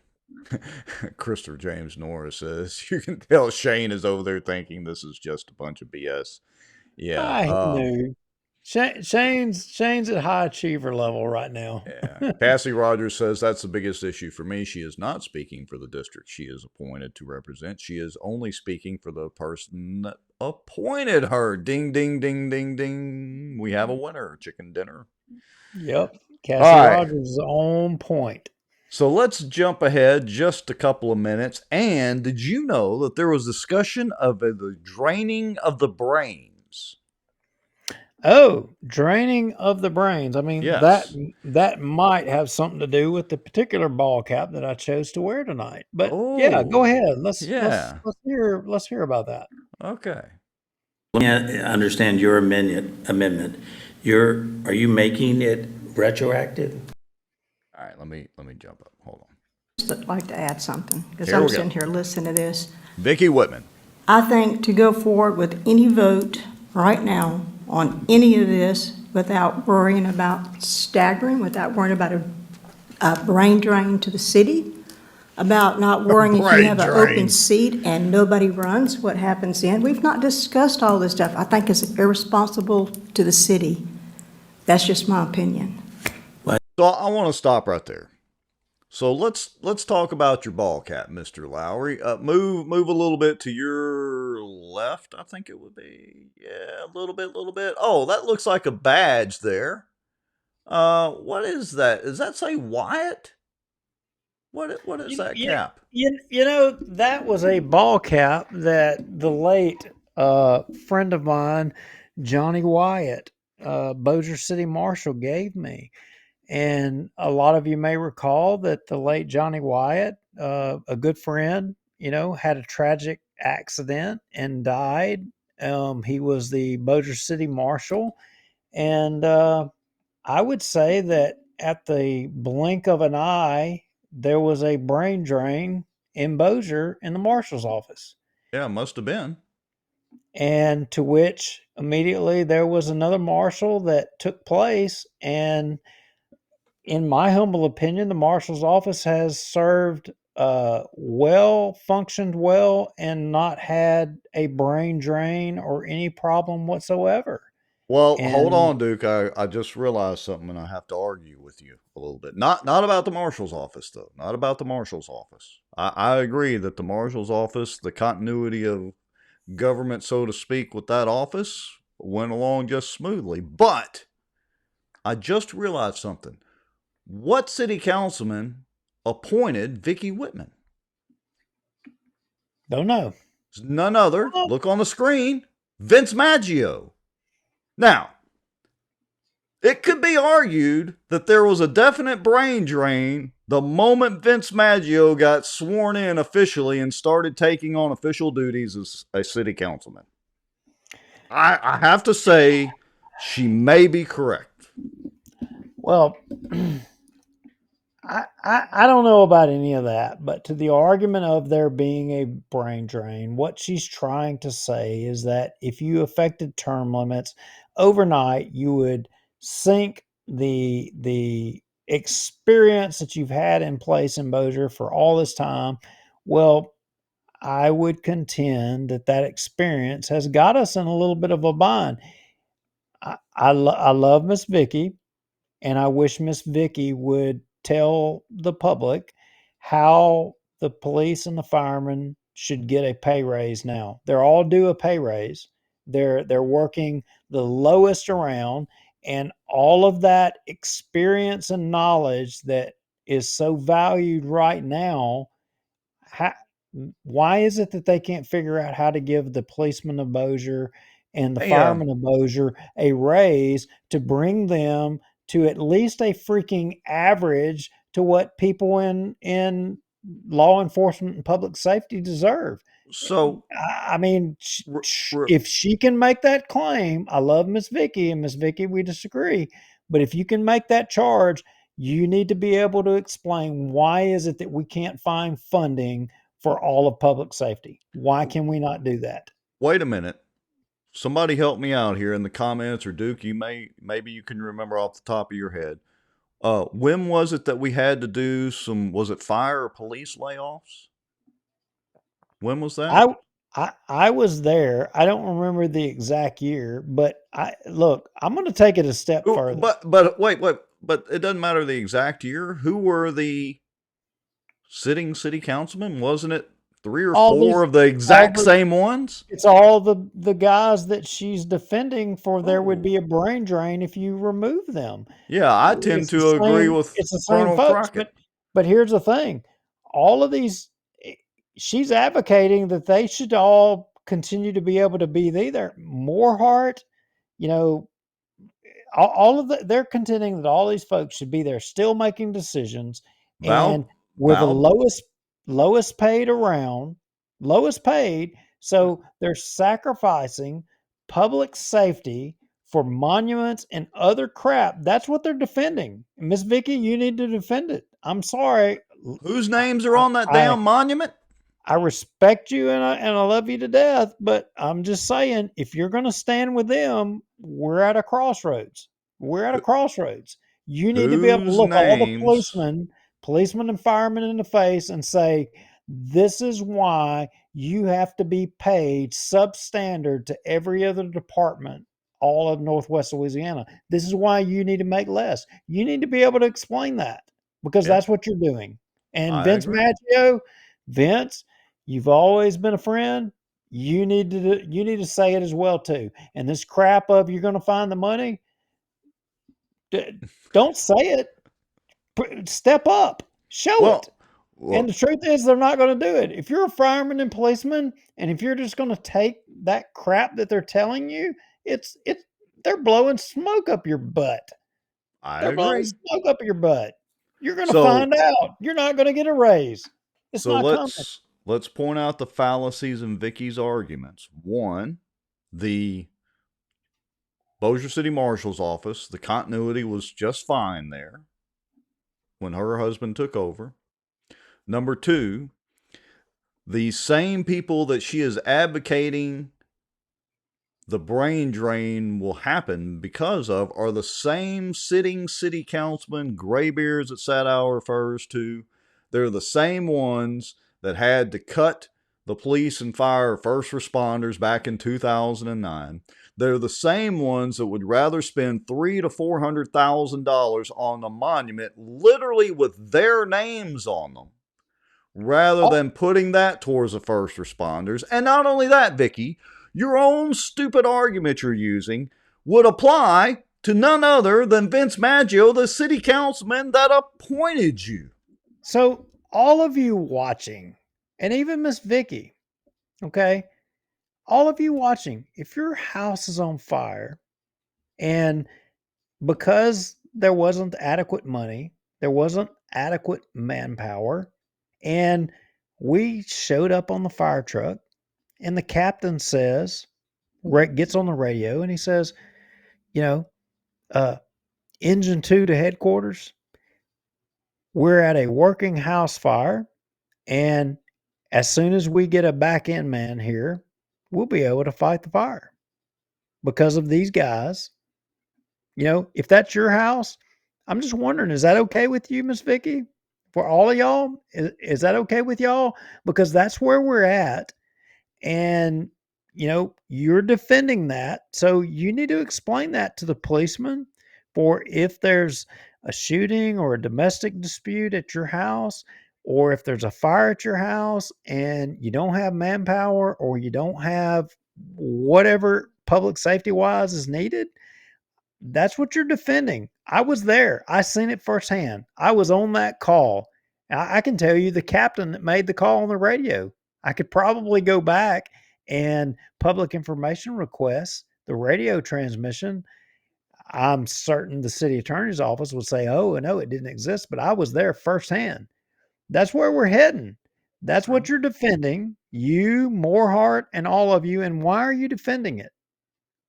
Christopher James Norris says, you can tell Shane is over there thinking this is just a bunch of BS. Yeah. I knew. Shane's at high achiever level right now. Yeah. Cassie Rogers says that's the biggest issue for me. She is not speaking for the district she is appointed to represent. She is only speaking for the person that appointed her. Ding, ding, ding, ding, ding. We have a winner. Chicken dinner. Yep. Cassie Rogers is on point. So let's jump ahead just a couple of minutes. And did you know that there was discussion of the draining of the brains? Oh, draining of the brains. I mean, yes. that might have something to do with the particular ball cap that I chose to wear tonight. But yeah, go ahead. Let's hear about that. Okay. Let me understand your amendment. Are you making it retroactive? All right, let me jump up. Hold on. I'd like to add something, because I'm sitting here listening to this. Vicki Whitman. I think to go forward with any vote right now on any of this without worrying about staggering, without worrying about a brain drain to the city, about not worrying if you have an open seat and nobody runs, what happens then? We've not discussed all this stuff. I think it's irresponsible to the city. That's just my opinion. So I want to stop right there. So let's talk about your ball cap, Mr. Lowry. Move a little bit to your left, I think it would be. Yeah, a little bit. Oh, that looks like a badge there. What is that? Does that say Wyatt? What is that cap? You know, that was a ball cap that the late friend of mine, Johnny Wyatt, Bossier City Marshal, gave me. And a lot of you may recall that the late Johnny Wyatt, a good friend, had a tragic accident and died. He was the Bossier City Marshal. And I would say that at the blink of an eye, there was a brain drain in Bossier in the marshal's office. Yeah, must have been. And to which immediately there was another marshal that took place. And in my humble opinion, the marshal's office has served functioned well, and not had a brain drain or any problem whatsoever. Well, hold on, Duke. I just realized something, and I have to argue with you a little bit. Not about the marshal's office, though. Not about the marshal's office. I agree that the marshal's office, the continuity of government, so to speak, with that office went along just smoothly. But I just realized something. What city councilman appointed Vicki Whitman? Don't know. It's none other. Look on the screen. Vince Maggio. Now, it could be argued that there was a definite brain drain the moment Vince Maggio got sworn in officially and started taking on official duties as a city councilman. I have to say, she may be correct. Well, I don't know about any of that, but to the argument of there being a brain drain, what she's trying to say is that if you affected term limits overnight, you would sink the experience that you've had in place in Bossier for all this time. Well, I would contend that experience has got us in a little bit of a bind. I love Miss Vicki, and I wish Miss Vicki would tell the public how the police and the firemen should get a pay raise now. They're all due a pay raise. They're working the lowest around, and all of that experience and knowledge that is so valued right now, Why is it that they can't figure out how to give the policemen of Bossier and the Hey, firemen of Bossier a raise to bring them to at least a freaking average to what people in law enforcement and public safety deserve? So, I mean, if she can make that claim, I love Miss Vicky, and Miss Vicky, we disagree. But if you can make that charge, you need to be able to explain why is it that we can't find funding for all of public safety? Why can we not do that? wait a minute. Somebody help me out here in the comments, or Duke, maybe you can remember off the top of your head. When was it that we had to do was it fire or police layoffs? When was that? I was there. I don't remember the exact year, but I'm going to take it a step further. But wait, but it doesn't matter the exact year. Who were the sitting city councilmen? Wasn't it 3 or 4 of the exact same ones? It's all the guys that she's defending for. There would be a brain drain if you remove them. Yeah, I tend to agree with it's the same Colonel folks, Crockett. but here's the thing. All of these, she's advocating that they should all continue to be able to be there. Moorhart, they're contending that all these folks should be there still making decisions, and we're the lowest paid around, lowest paid. So they're sacrificing public safety for monuments and other crap. That's what they're defending. Miss Vicky, you need to defend it. I'm sorry. Whose names are on that damn monument? I respect you and I love you to death, but I'm just saying, if you're going to stand with them, we're at a crossroads. We're at a crossroads. You need to be able to look all the policemen and firemen in the face and say, this is why you have to be paid substandard to every other department all of Northwest Louisiana. This is why you need to make less. You need to be able to explain that, because that's what you're doing. And Vince Maggio, Vince, you've always been a friend. You need to say it as well too. And this crap of you're going to find the money, don't say it. Step up. Show it. And the truth is, they're not going to do it. If you're a fireman and policeman, and if you're just going to take that crap that they're telling you, they're blowing smoke up your butt. They're blowing smoke up your butt. You're going to find out. You're not going to get a raise. It's not coming. Let's point out the fallacies in Vicky's arguments. One, the Bossier City Marshal's office, the continuity was just fine there when her husband took over. Number 2, the same people that she is advocating the brain drain will happen because of are the same sitting city councilmen, graybeards that Sadow refers to. They're the same ones that had to cut the police and fire first responders back in 2009. They're the same ones that would rather spend $300,000 to $400,000 on a monument, literally with their names on them, rather than putting that towards the first responders. And not only that, Vicky, your own stupid argument you're using would apply to none other than Vince Maggio, the city councilman that appointed you. So all of you watching, and even Miss Vicky, okay, all of you watching, if your house is on fire and because there wasn't adequate money, there wasn't adequate manpower, and we showed up on the fire truck, and the captain says, gets on the radio, and he says, engine 2 to headquarters, we're at a working house fire, and as soon as we get a back end man here, we'll be able to fight the fire. Because of these guys, if that's your house, I'm just wondering, is that okay with you, Miss Vicky? For all of y'all, is that okay with y'all? Because that's where we're at. And, you're defending that. So you need to explain that to the policeman for if there's a shooting or a domestic dispute at your house, or if there's a fire at your house and you don't have manpower or you don't have whatever public safety wise is needed. That's what you're defending. I was there. I seen it firsthand. I was on that call. I can tell you the captain that made the call on the radio. I could probably go back and public information requests, the radio transmission. I'm certain the city attorney's office would say, oh, no, it didn't exist, but I was there firsthand. That's where we're heading. That's what you're defending, you, Morehart, and all of you. And why are you defending it?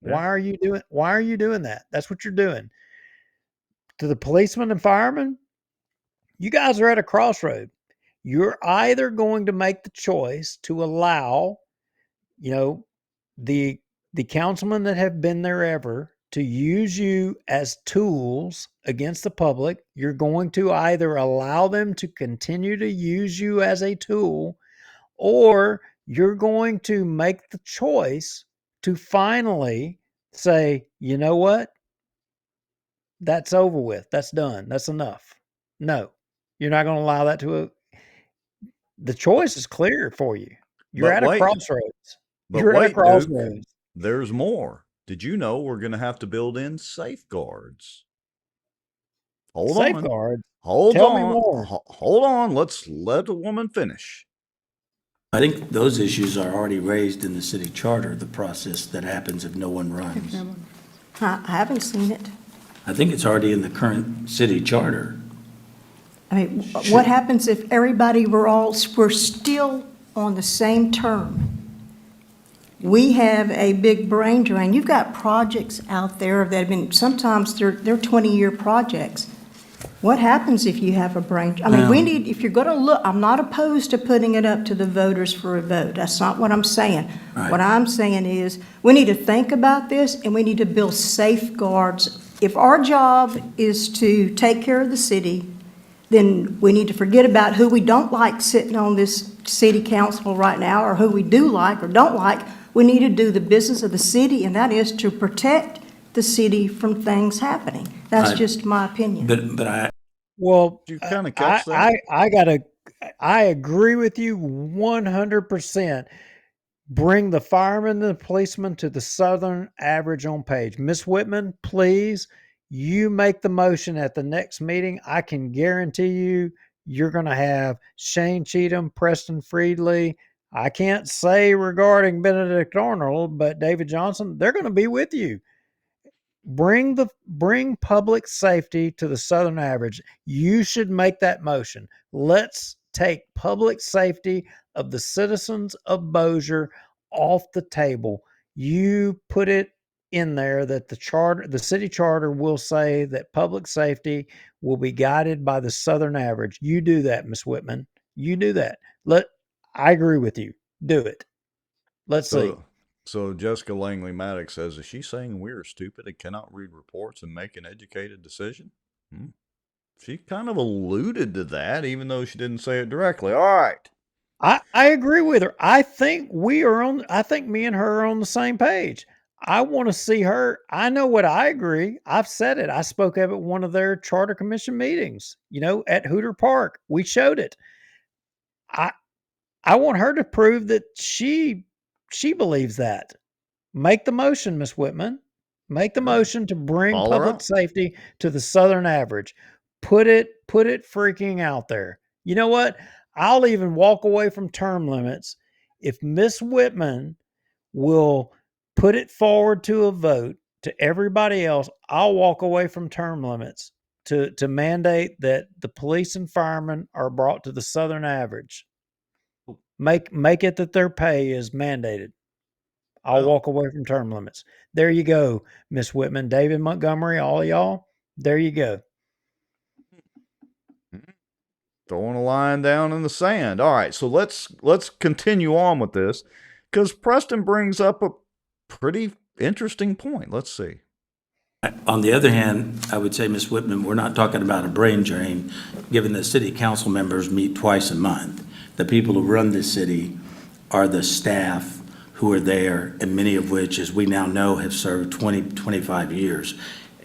Why are you doing that? That's what you're doing. To the policemen and firemen, you guys are at a crossroad. You're either going to make the choice to allow, the councilmen that have been there ever to use you as tools against the public. You're going to either allow them to continue to use you as a tool, or you're going to make the choice to finally say, you know what? That's over with. That's done. That's enough. No, you're not going to allow that to. The choice is clear for you. You're at a crossroads. You're at a crossroads. Duke, there's more. Did you know we're going to have to build in safeguards? Hold Safeguards? on. Hold Tell on. me more. Hold on. Let's let the woman finish. I think those issues are already raised in the city charter, the process that happens if no one runs. I haven't seen it. I think it's already in the current city charter. I mean, what happens if everybody we're still on the same term? We have a big brain drain. You've got projects out there that have been, sometimes they're 20-year projects. What happens if you have a brain? I mean, we need, if you're going to look, I'm not opposed to putting it up to the voters for a vote. That's not what I'm saying. Right. What I'm saying is we need to think about this and we need to build safeguards. If our job is to take care of the city, then we need to forget about who we don't like sitting on this city council right now, or who we do like or don't like. We need to do the business of the city, and that is to protect the city from things happening. That's just my opinion. Well, you kind of catch that? I agree with you 100%. Bring the firemen and the policemen to the Southern average on page. Miss Whitman, please, you make the motion at the next meeting. I can guarantee you're going to have Shane Cheatham, Preston Friedley. I can't say regarding Benedict Arnold, but David Johnson, they're going to be with you. Bring public safety to the Southern average. You should make that motion. Let's take public safety of the citizens of Bossier off the table. You put it in there that the city charter will say that public safety will be guided by the Southern average. You do that, Ms. Whitman. You do that. I agree with you. Do it. Let's see. So Jessica Langley Maddox says, is she saying we're stupid and cannot read reports and make an educated decision? She kind of alluded to that, even though she didn't say it directly. All right. I agree with her. I think me and her are on the same page. I want to see her. I know what I agree. I've said it. I spoke of it at one of their charter commission meetings, at Hooter Park. We showed it. I want her to prove that she believes that. Make the motion, Miss Whitman. Make the motion to bring public safety to the Southern average. Put it freaking out there. You know what? I'll even walk away from term limits if Miss Whitman will put it forward to a vote to everybody else. I'll walk away from term limits to mandate that the police and firemen are brought to the Southern average. Make it that their pay is mandated. I'll walk away from term limits. There you go, Miss Whitman, David Montgomery, all of y'all. There you go. Throwing a line down in the sand. All right, so let's continue on with this, because Preston brings up a pretty interesting point. Let's see. On the other hand, I would say, Ms. Whitman, we're not talking about a brain drain, given that city council members meet twice a month. The people who run this city are the staff who are there, and many of which, as we now know, have served 25 years.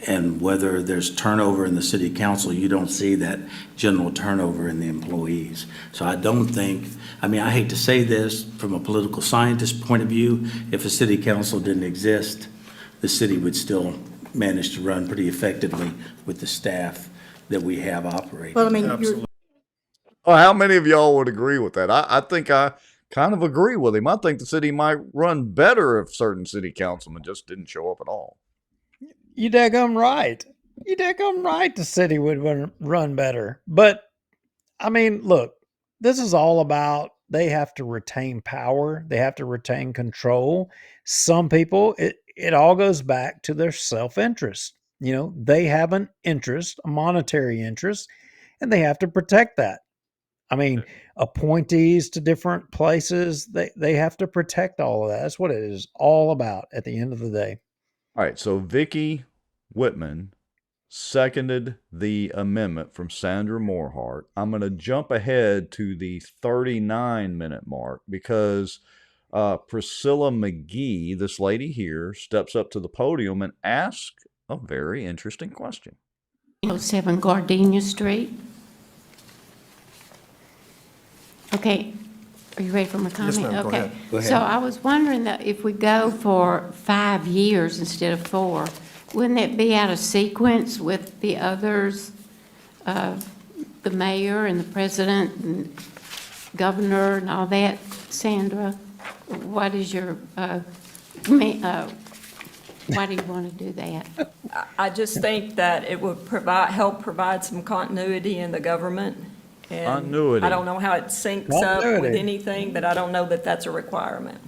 And whether there's turnover in the city council, you don't see that general turnover in the employees. So I don't think, I hate to say this from a political scientist point of view, if a city council didn't exist, the city would still manage to run pretty effectively with the staff that we have operating. Well, Well, how many of y'all would agree with that? I think I kind of agree with him. I think the city might run better if certain city councilmen just didn't show up at all. You daggum right. You daggum right. The city would run better. But I mean, look, this is all about they have to retain power. They have to retain control. Some people, it all goes back to their self-interest. You know, they have an interest, a monetary interest, and they have to protect that. I mean, appointees to different places, they have to protect all of that. That's what it is all about at the end of the day. All right, so Vicky Whitman seconded the amendment from Sandra Morehart. I'm going to jump ahead to the 39-minute mark because Priscilla McGee, this lady here, steps up to the podium and asks a very interesting question. 7 Gardenia Street. Okay, are you ready for my comment? Yes, ma'am. Okay. Go ahead. So I was wondering that if we go for 5 years instead of 4, wouldn't it be out of sequence with the others, the mayor and the president and governor and all that? Sandra, what is your, why do you want to do that? I just think that it would help provide some continuity in the government. And Continuity. I don't know how it syncs up with anything, but I don't know that that's a requirement.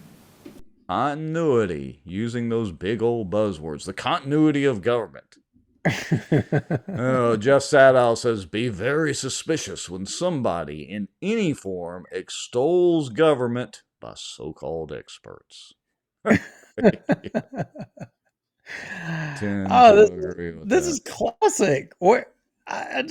Continuity, using those big old buzzwords, the continuity of government. Jeff Sadow says, be very suspicious when somebody in any form extols government by so-called experts. This is classic. I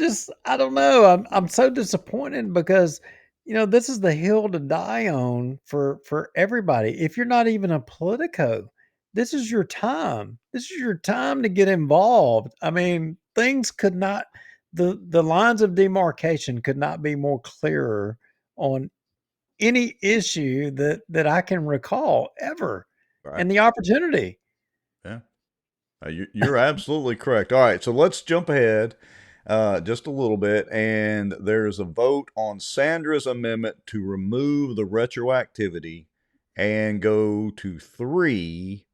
don't know. I'm so disappointed because, you know, this is the hill to die on for everybody. If you're not even a Politico, this is your time. This is your time to get involved. I mean, things could not, the lines of demarcation could not be more clearer on any issue that I can recall ever. Right. And the opportunity. Yeah. You're absolutely correct. All right, so let's jump ahead just a little bit, and there's a vote on Sandra's amendment to remove the retroactivity and go to 3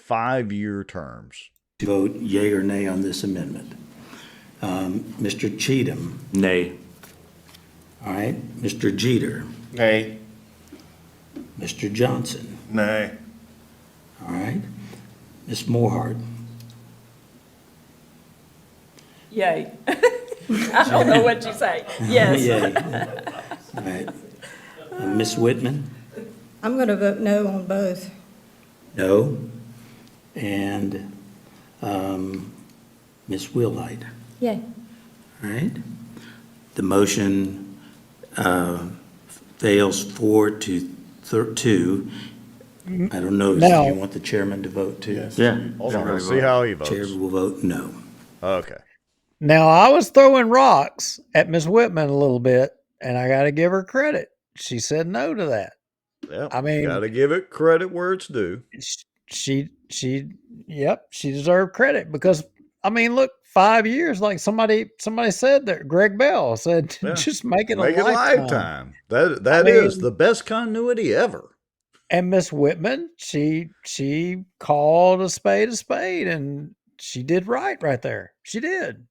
5-year terms. Vote yea or nay on this amendment. Mr. Cheatham. Nay. All right. Mr. Jeter. Nay. Mr. Johnson. Nay. All right. Ms. Morehart. Yay. I don't know what you say. Yes. Yay. All right. Ms. Whitman. I'm going to vote no on both. No. And Ms. Wheelwright. Yay. All right. The motion fails 4-2. I don't know. Do you want the chairman to vote too? Yes. Yeah. Hold on, let's see how he votes. Chair will vote no. Okay. Now, I was throwing rocks at Miss Whitman a little bit, and I got to give her credit. She said no to that. Yep. I mean, got to give it credit where it's due. She deserved credit because, I mean, look, 5 years, like somebody said there, Greg Bell said, just make it a lifetime. That is the best continuity ever. And Miss Whitman, she called a spade, and she did right there. She did.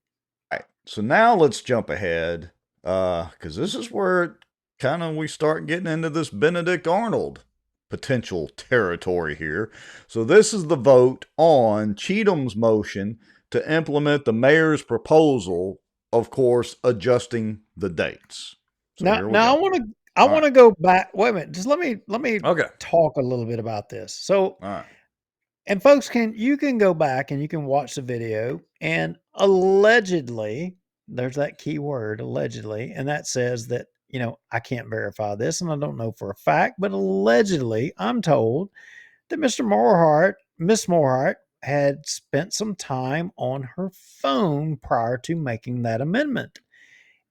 All right. So now let's jump ahead, because this is where kind of we start getting into this Benedict Arnold potential territory here. So this is the vote on Cheatham's motion to implement the mayor's proposal, of course, adjusting the dates. So now I want to go back. Wait a minute. Just let me talk a little bit about this. So, all right. And folks you can go back and you can watch the video, and allegedly, there's that key word, allegedly, and that says that, you know, I can't verify this and I don't know for a fact, but allegedly I'm told that Miss Morehart had spent some time on her phone prior to making that amendment.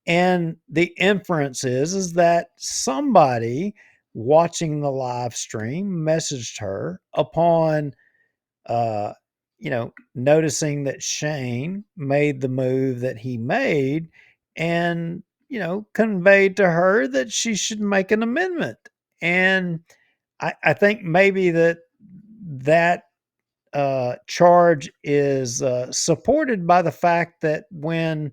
And the inference is that somebody watching the live stream messaged her upon, noticing that Shane made the move that he made and, conveyed to her that she should make an amendment. And I think maybe that charge is supported by the fact that when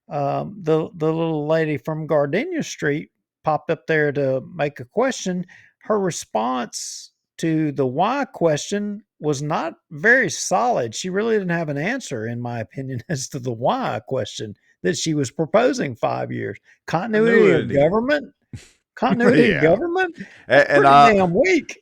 the little lady from Gardenia Street popped up there to make a question, her response to the why question was not very solid. She really didn't have an answer, in my opinion, as to the why question that she was proposing 5 years. Continuity of government? Continuity of Yeah. government? That's And pretty damn weak.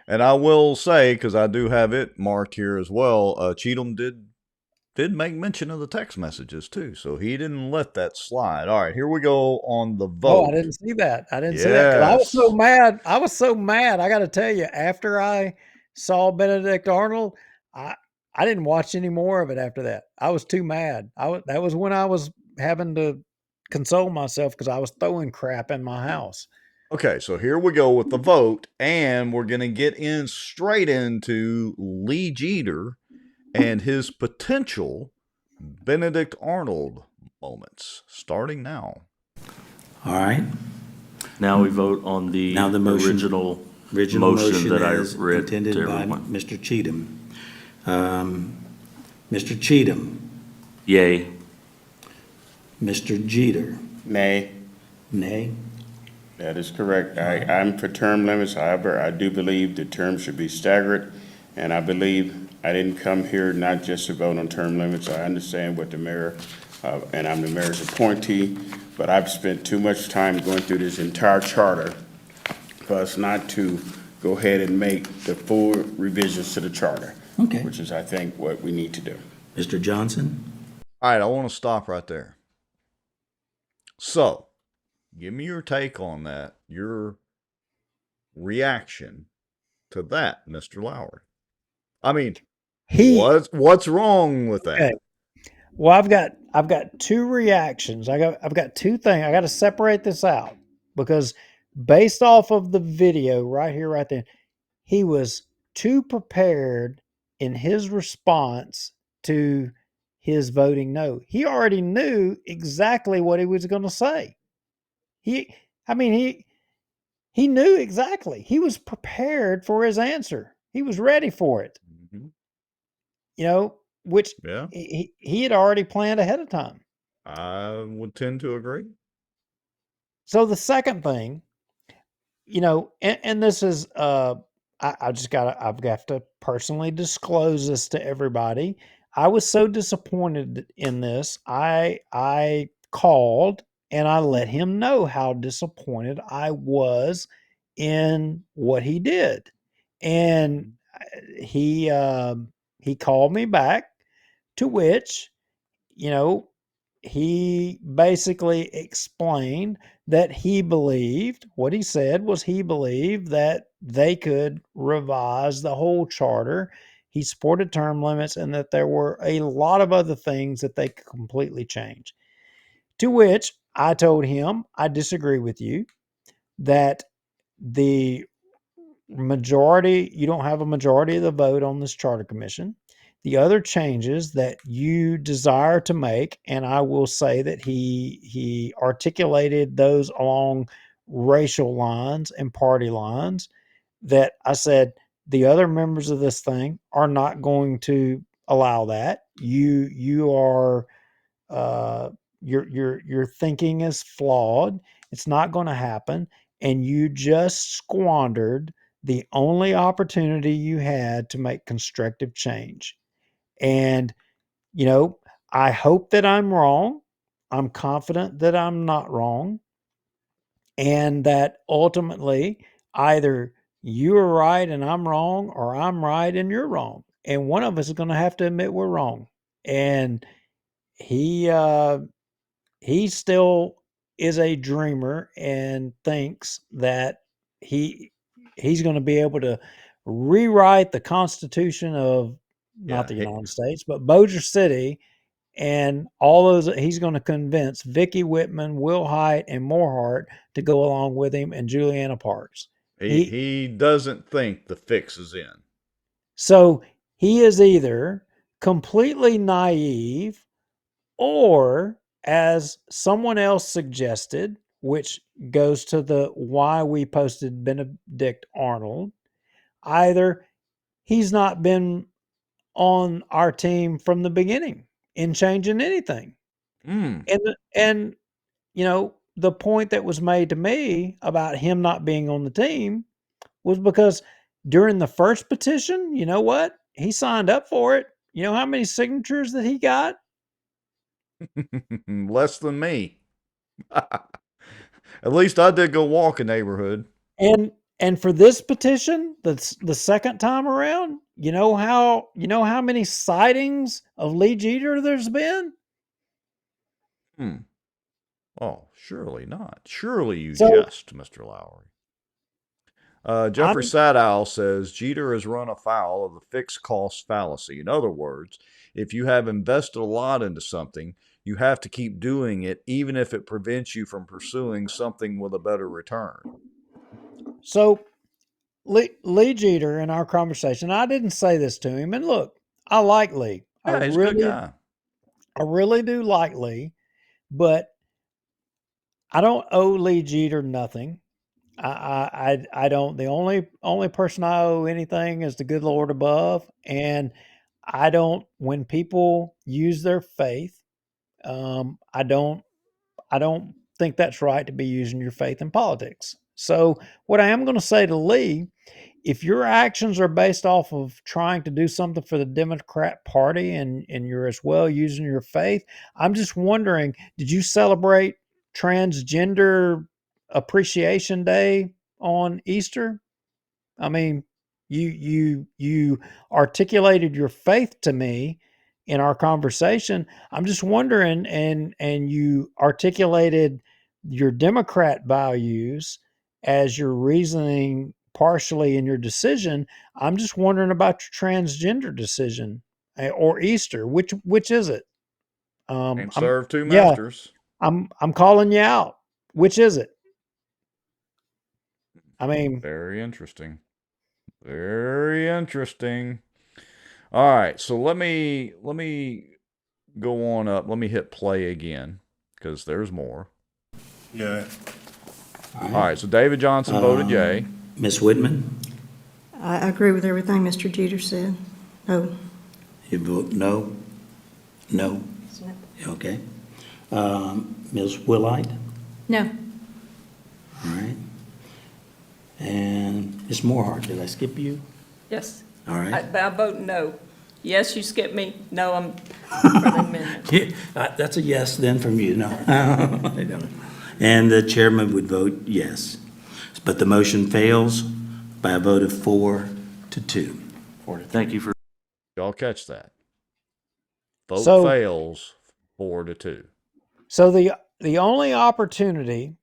And I will say, because I do have it marked here as well, Cheatham did make mention of the text messages too, so he didn't let that slide. All right, here we go on the vote. Oh, I didn't see that. I didn't see that. 'Cause I was so mad. I was so mad. I got to tell you, after I saw Benedict Arnold, I didn't watch any more of it after that. I was too mad. That was when I was having to console myself because I was throwing crap in my house. Okay, so here we go with the vote, and we're going to get in straight into Lee Jeter and his potential Benedict Arnold moments, starting now. All right. Now we vote on the motion, original motion that I as read intended to by everyone. Mr. Cheatham. Mr. Cheatham. Yay. Mr. Jeter. Nay. Nay. That is correct. I'm for term limits. However, I do believe the terms should be staggered. And I believe I didn't come here not just to vote on term limits. I understand what the mayor, and I'm the mayor's appointee, but I've spent too much time going through this entire charter for us not to go ahead and make the full revisions to the charter. Okay. Which is, I think, what we need to do. Mr. Johnson? All right, I want to stop right there. So, give me your take on that, your reaction to that, Mr. Lowry. I mean, what's wrong with that? Okay. Well, I've got two reactions. I've got two things. I got to separate this out because based off of the video right here, right there, he was too prepared in his response to his voting no. He already knew exactly what he was going to say. He knew exactly. He was prepared for his answer. He was ready for it. Mm-hmm. You know, which he had already planned ahead of time. I would tend to agree. So the second thing, you know, and this is, I've got to personally disclose this to everybody. I was so disappointed in this. I called and I let him know how disappointed I was in what he did. And he called me back, to which, you know, he basically explained that he believed, what he said was he believed that they could revise the whole charter. He supported term limits and that there were a lot of other things that they could completely change. To which I told him, I disagree with you, that the majority, you don't have a majority of the vote on this charter commission. The other changes that you desire to make, and I will say that he articulated those along racial lines and party lines, that I said the other members of this thing are not going to allow that. You are your thinking is flawed. It's not going to happen, and you just squandered the only opportunity you had to make constructive change. And, you know, I hope that I'm wrong. I'm confident that I'm not wrong. And that ultimately either you are right and I'm wrong, or I'm right and you're wrong. And one of us is going to have to admit we're wrong. And he still is a dreamer and thinks that he's going to be able to rewrite the Constitution of not the United States, but Bossier City, and all those. He's going to convince Vicky Whitman, Will Hite, and Morehart to go along with him, and Juliana Parks. He doesn't think the fix is in. So he is either completely naive, or, as someone else suggested, which goes to the why we posted Benedict Arnold. Either he's not been on our team from the beginning in changing anything. And the point that was made to me about him not being on the team was because during the first petition, you know what? He signed up for it. You know how many signatures that he got? Less than me. At least I did go walk a neighborhood. And for this petition, that's the second time around, you know how many sightings of Lee Jeter there's been? Oh, surely not. Surely you So- jest, Mr. Lowry. Jeffrey Sadow says Jeter has run afoul of the fixed cost fallacy. In other words, if you have invested a lot into something, you have to keep doing it, even if it prevents you from pursuing something with a better return. So Lee Jeter, in our conversation, I didn't say this to him, and look, I like Lee. Yeah, he's a good guy. I really do like Lee, but I don't owe Lee Jeter nothing. I don't. The only person I owe anything is the good Lord above, and I don't. When people use their faith, I don't think that's right to be using your faith in politics. So what I am going to say to Lee, if your actions are based off of trying to do something for the Democrat Party and you're as well using your faith, I'm just wondering, did you celebrate Transgender Appreciation Day on Easter? I mean, you articulated your faith to me in our conversation. I'm just wondering, and you articulated your Democrat values as your reasoning partially in your decision. I'm just wondering about your transgender decision or Easter. Which is it? And serve two Yeah, masters. I'm calling you out. Which is it? I mean, very interesting. Very interesting. All right, so let me go on up. Let me hit play again because there's more. Yeah. All right, so David Johnson voted yay. Ms. Whitman, I agree with everything Mr. Jeter said. No. you vote no? No? Okay. Ms. Willite? No. All right. And Ms. Moorhart, did I skip you? Yes. All right. I vote no. Yes, you skipped me. No, I'm for the amendment. Yeah, that's a yes then from you, no. I don't. And the chairman would vote yes. But the motion fails by a vote of 4-2. Thank you for. Y'all catch that? Vote So- fails 4-2. So the only opportunity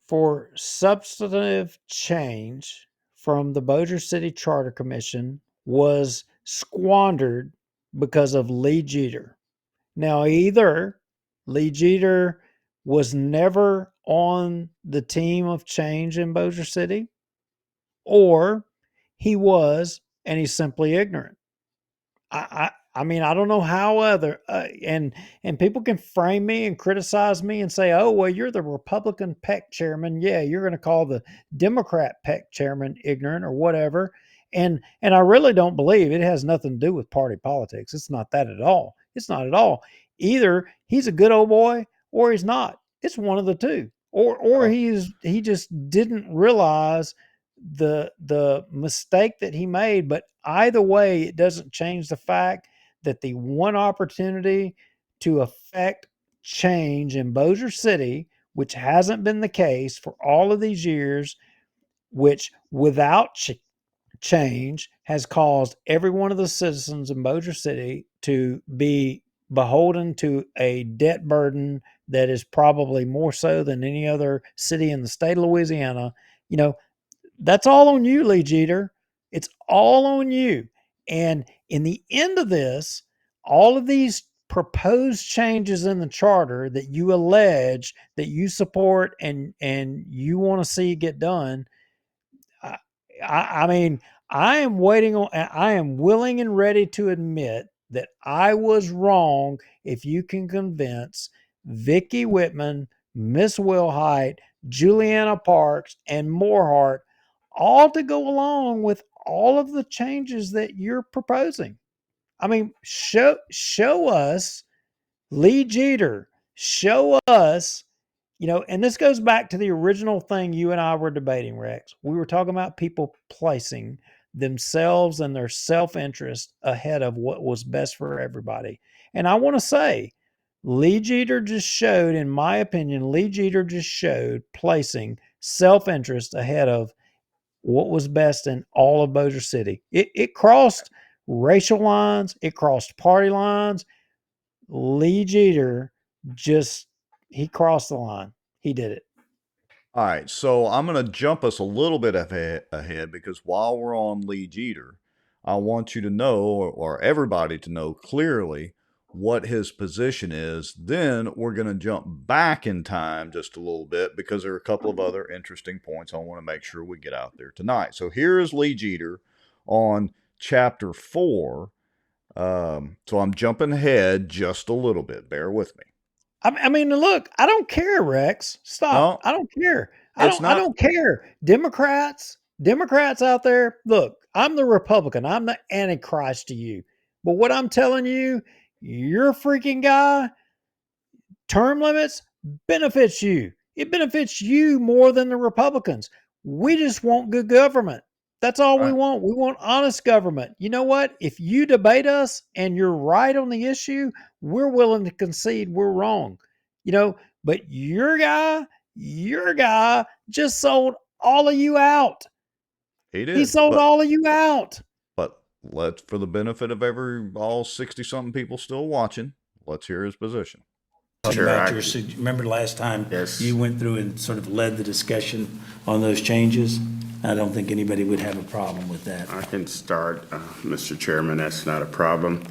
for substantive change from the Bossier City Charter Commission was squandered because of Lee Jeter. Now, either Lee Jeter was never on the team of change in Bossier City, or he was, and he's simply ignorant. I mean, I don't know how other and people can frame me and criticize me and say, "Oh, well, you're the Republican PEC chairman. Yeah, you're going to call the Democrat PEC chairman ignorant or whatever." And I really don't believe it has nothing to do with party politics. It's not that at all. It's not at all. Either he's a good old boy or he's not. It's one of the two. Or he just didn't realize the mistake that he made. But either way, it doesn't change the fact that the one opportunity to affect change in Bossier City, which hasn't been the case for all of these years, which without change has caused every one of the citizens in Bossier City to be beholden to a debt burden that is probably more so than any other city in the state of Louisiana. That's all on you, Lee Jeter. It's all on you. And in the end of this, all of these proposed changes in the charter that you allege that you support and you want to see get done, I mean, I am willing and ready to admit that I was wrong if you can convince Vicki Whitman, Miss Wilhite, Juliana Parks, and Moorhart, all to go along with all of the changes that you're proposing. I mean, show us Lee Jeter, show us, and this goes back to the original thing you and I were debating, Rex. We were talking about people placing themselves and their self-interest ahead of what was best for everybody. And I want to say, Lee Jeter just showed, in my opinion, placing self-interest ahead of what was best in all of Bossier City. It crossed racial lines. It crossed party lines. Lee Jeter he crossed the line. He did it. All right, so I'm going to jump us a little bit ahead because while we're on Lee Jeter, I want you to know, or everybody to know clearly what his position is. Then we're going to jump back in time just a little bit because there are a couple of other interesting points I want to make sure we get out there tonight. So here is Lee Jeter on chapter 4. So I'm jumping ahead just a little bit. Bear with me. I mean, look, I don't care, Rex. Stop. No, I don't care. I don't care. Democrats out there, look, I'm the Republican. I'm the Antichrist to you. But what I'm telling you, your freaking guy, term limits benefits you. It benefits you more than the Republicans. We just want good government. That's all we want. We want honest government. You know what? If you debate us and you're right on the issue, we're willing to concede we're wrong. But your guy just sold all of you out. He did. He sold all of you out. But for the benefit of all 60-something people still watching, let's hear his position. Remember last time you went through and sort of led the discussion on those changes? I don't think anybody would have a problem with that. I can start, Mr. Chairman. That's not a problem.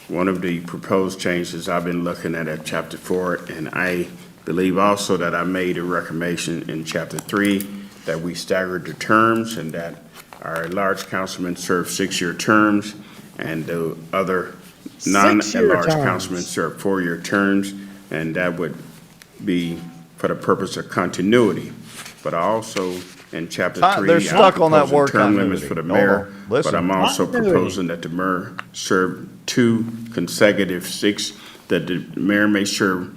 One of the proposed changes I've been looking at Chapter 4, and I believe also that I made a recommendation in Chapter 3 that we staggered the terms and that our large councilmen serve 6-year terms and the other non-large councilmen serve 4-year terms, and that would be for the purpose of continuity. But I also, in Chapter 3, they're stuck on that word term limits for the mayor, but I'm also proposing that the mayor serve 2 consecutive that the mayor may serve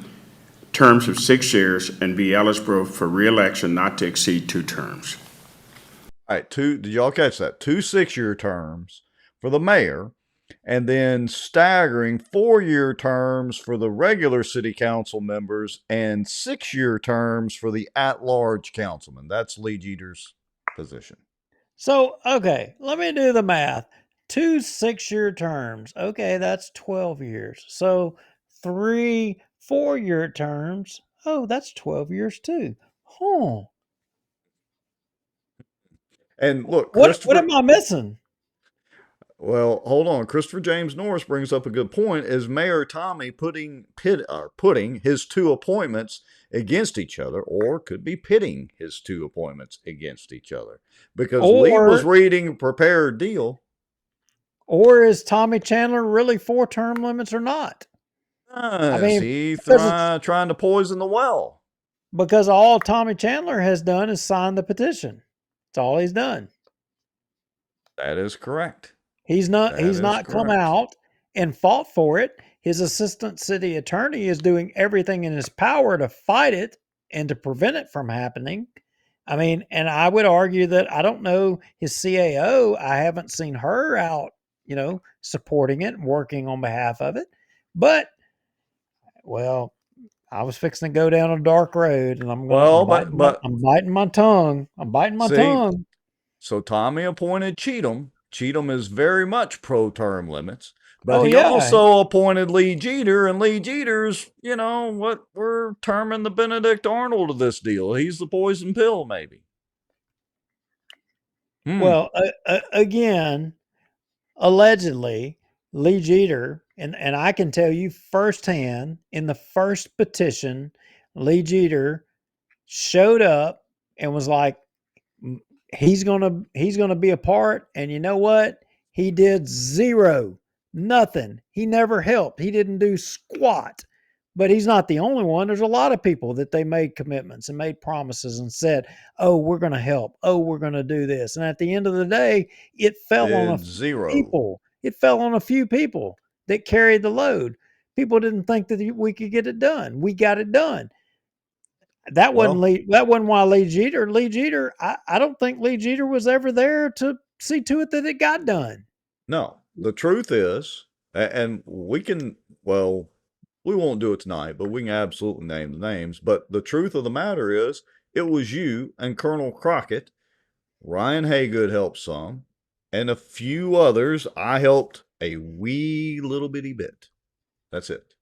terms of 6 years and be eligible for re-election not to exceed 2 terms. All right, did y'all catch that? 2 6-year terms for the mayor, and then staggering 4-year terms for the regular city council members and 6-year terms for the at-large councilman. That's Lee Jeter's position. So, okay, let me do the math. 2 6-year terms. Okay, that's 12 years. So 3 4-year terms. Oh, that's 12 years too. Huh. And look, what am I missing? Well, hold on. Christopher James Norris brings up a good point. Is Mayor Tommy putting his 2 appointments against each other, or could be pitting his 2 appointments against each other? Because Lee was reading a prepared deal. Or is Tommy Chandler really for term limits or not? Is he trying to poison the well? Because all Tommy Chandler has done is sign the petition. That's all he's done. That is correct. He's not come out and fought for it. His assistant city attorney is doing everything in his power to fight it and to prevent it from happening. I mean, and I would argue that I don't know his CAO. I haven't seen her out, supporting it and working on behalf of it. But, well, I was fixing to go down a dark road, and I'm biting my tongue. I'm biting my tongue. So Tommy appointed Cheatham. Cheatham is very much pro-term limits, but he also appointed Lee Jeter, and Lee Jeter's, what we're terming the Benedict Arnold of this deal. He's the poison pill, maybe. Well, again, allegedly, Lee Jeter, and I can tell you firsthand, in the first petition, Lee Jeter showed up and was like, he's gonna be a part, and you know what? He did nothing. He never helped. He didn't do squat. But he's not the only one. There's a lot of people that they made commitments and made promises and said, oh, we're going to help. Oh, we're going to do this. And at the end of the day, it fell on a few people. It fell on a few people that carried the load. People didn't think that we could get it done. We got it done. That wasn't why Lee Jeter, I don't think Lee Jeter was ever there to see to it that it got done. No, the truth is, and we can, well, we won't do it tonight, but we can absolutely name the names. But the truth of the matter is, it was you and Colonel Crockett. Ryan Haygood helped some, and a few others. I helped a wee little bitty bit. That's it.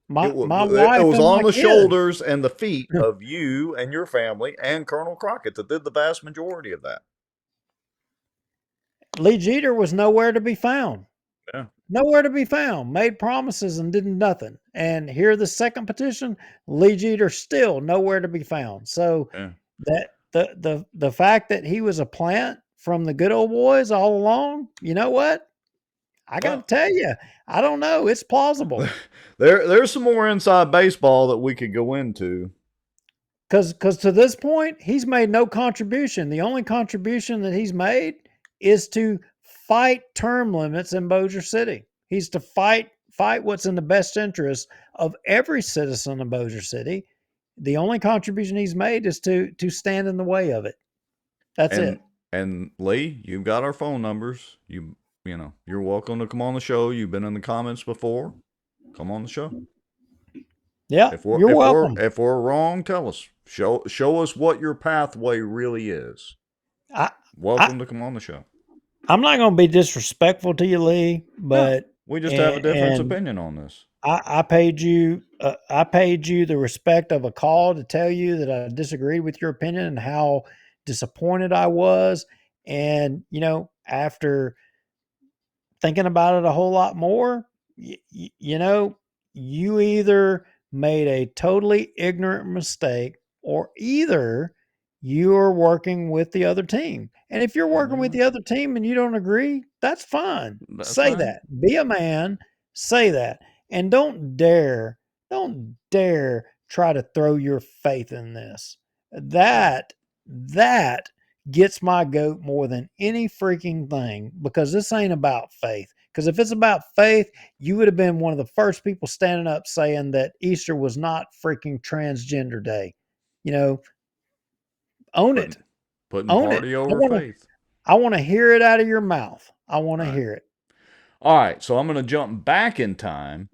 My It wife was and on my the kid. shoulders and the feet of you and your family and Colonel Crockett that did the vast majority of that. Lee Jeter was nowhere to be found. Yeah. Nowhere to be found. Made promises and did nothing. And here, the second petition, Lee Jeter still nowhere to be found. So that the fact that he was a plant from the good old boys all along, you know what? I got to tell you, I don't know. It's plausible. There's some more inside baseball that we could go into. Because to this point, he's made no contribution. The only contribution that he's made is to fight term limits in Bossier City. He's to fight what's in the best interest of every citizen of Bossier City. The only contribution he's made is to stand in the way of it. That's it. And Lee, you've got our phone numbers. You know, you're welcome to come on the show. You've been in the comments before. Come on the show. Yeah, you're welcome. If we're wrong, tell us. Show us what your pathway really is. Welcome to come on the show. I'm not going to be disrespectful to you, Lee, but we just have a different opinion on this. I paid you the respect of a call to tell you that I disagreed with your opinion and how disappointed I was. And, you know, after thinking about it a whole lot more, you know, you either made a totally ignorant mistake or either you're working with the other team. And if you're working with the other team and you don't agree, that's fine. Say that. Be a man. Say that. And don't dare try to throw your faith in this. That gets my goat more than any freaking thing, because this ain't about faith. Because if it's about faith, you would have been one of the first people standing up saying that Easter was not freaking transgender day. You know, own it. Putting party over faith. I want to hear it out of your mouth. I want to hear it. All right, so I'm going to jump back in time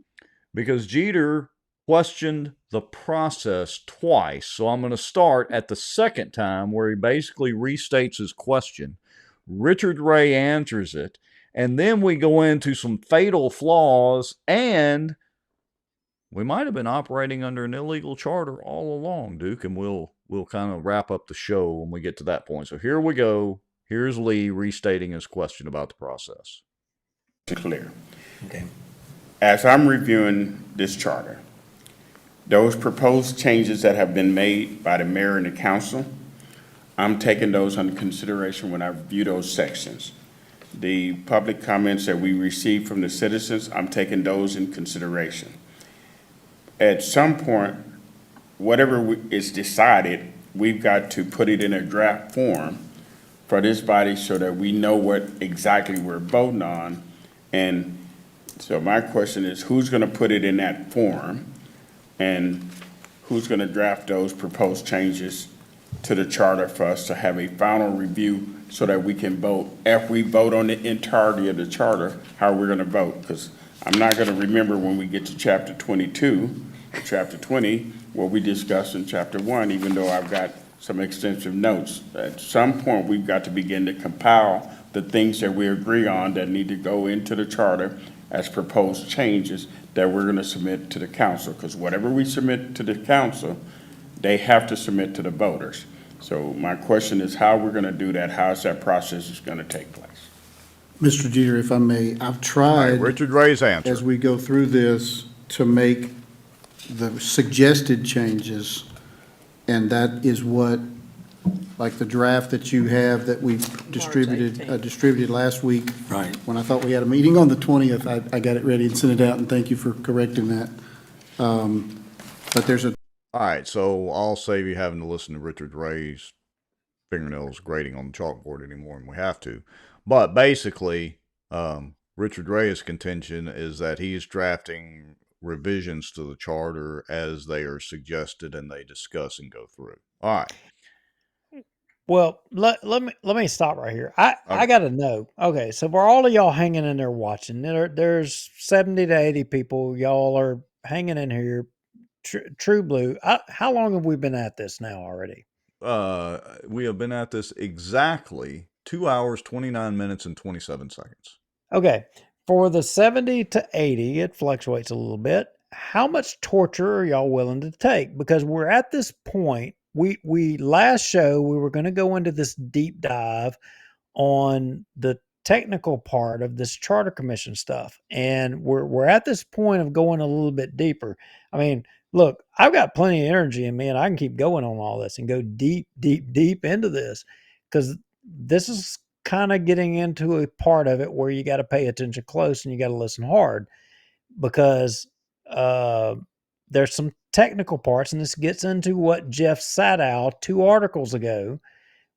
because Jeter questioned the process twice. So I'm going to start at the second time where he basically restates his question. Richard Ray answers it, and then we go into some fatal flaws, and we might have been operating under an illegal charter all along, Duke, and we'll kind of wrap up the show when we get to that point. So here we go. Here's Lee restating his question about the process. Clear. Okay. As I'm reviewing this charter, those proposed changes that have been made by the mayor and the council, I'm taking those under consideration when I review those sections. The public comments that we received from the citizens, I'm taking those in consideration. At some point, whatever is decided, we've got to put it in a draft form for this body so that we know what exactly we're voting on. And so my question is, who's going to put it in that form, and who's going to draft those proposed changes to the charter for us to have a final review so that we can vote? If we vote on the entirety of the charter, how we're going to vote? Because I'm not going to remember when we get to chapter 22, or chapter 20, what we discussed in chapter 1, even though I've got some extensive notes. At some point, we've got to begin to compile the things that we agree on that need to go into the charter as proposed changes that we're going to submit to the council. Because whatever we submit to the council, they have to submit to the voters. So my question is how we're going to do that, how is that process going to take place? Mr. Jeter, if I may, I've tried, Richard Ray's answer, as we go through this, to make the suggested changes, and that is what, like the draft that you have that we distributed last week. Right. When I thought we had a meeting on the 20th, I got it ready and sent it out, and thank you for correcting that. But there's a All right, so I'll save you having to listen to Richard Ray's fingernails grating on the chalkboard anymore than we have to. But basically, Richard Ray's contention is that he's drafting revisions to the charter as they are suggested and they discuss and go through. All right. Well, let me stop right here. I got to know. Okay, so for all of y'all hanging in there watching, there's 70 to 80 people. Y'all are hanging in here. True Blue. How long have we been at this now already? We have been at this exactly 2 hours, 29 minutes, and 27 seconds. Okay, for the 70 to 80, it fluctuates a little bit. How much torture are y'all willing to take? Because we're at this point. We last show we were going to go into this deep dive on the technical part of this charter commission stuff, and we're at this point of going a little bit deeper. I mean, look, I've got plenty of energy in me, and I can keep going on all this and go deep into this, because this is kind of getting into a part of it where you got to pay attention close and you got to listen hard, because there's some technical parts, and this gets into what Jeff Sadow 2 articles ago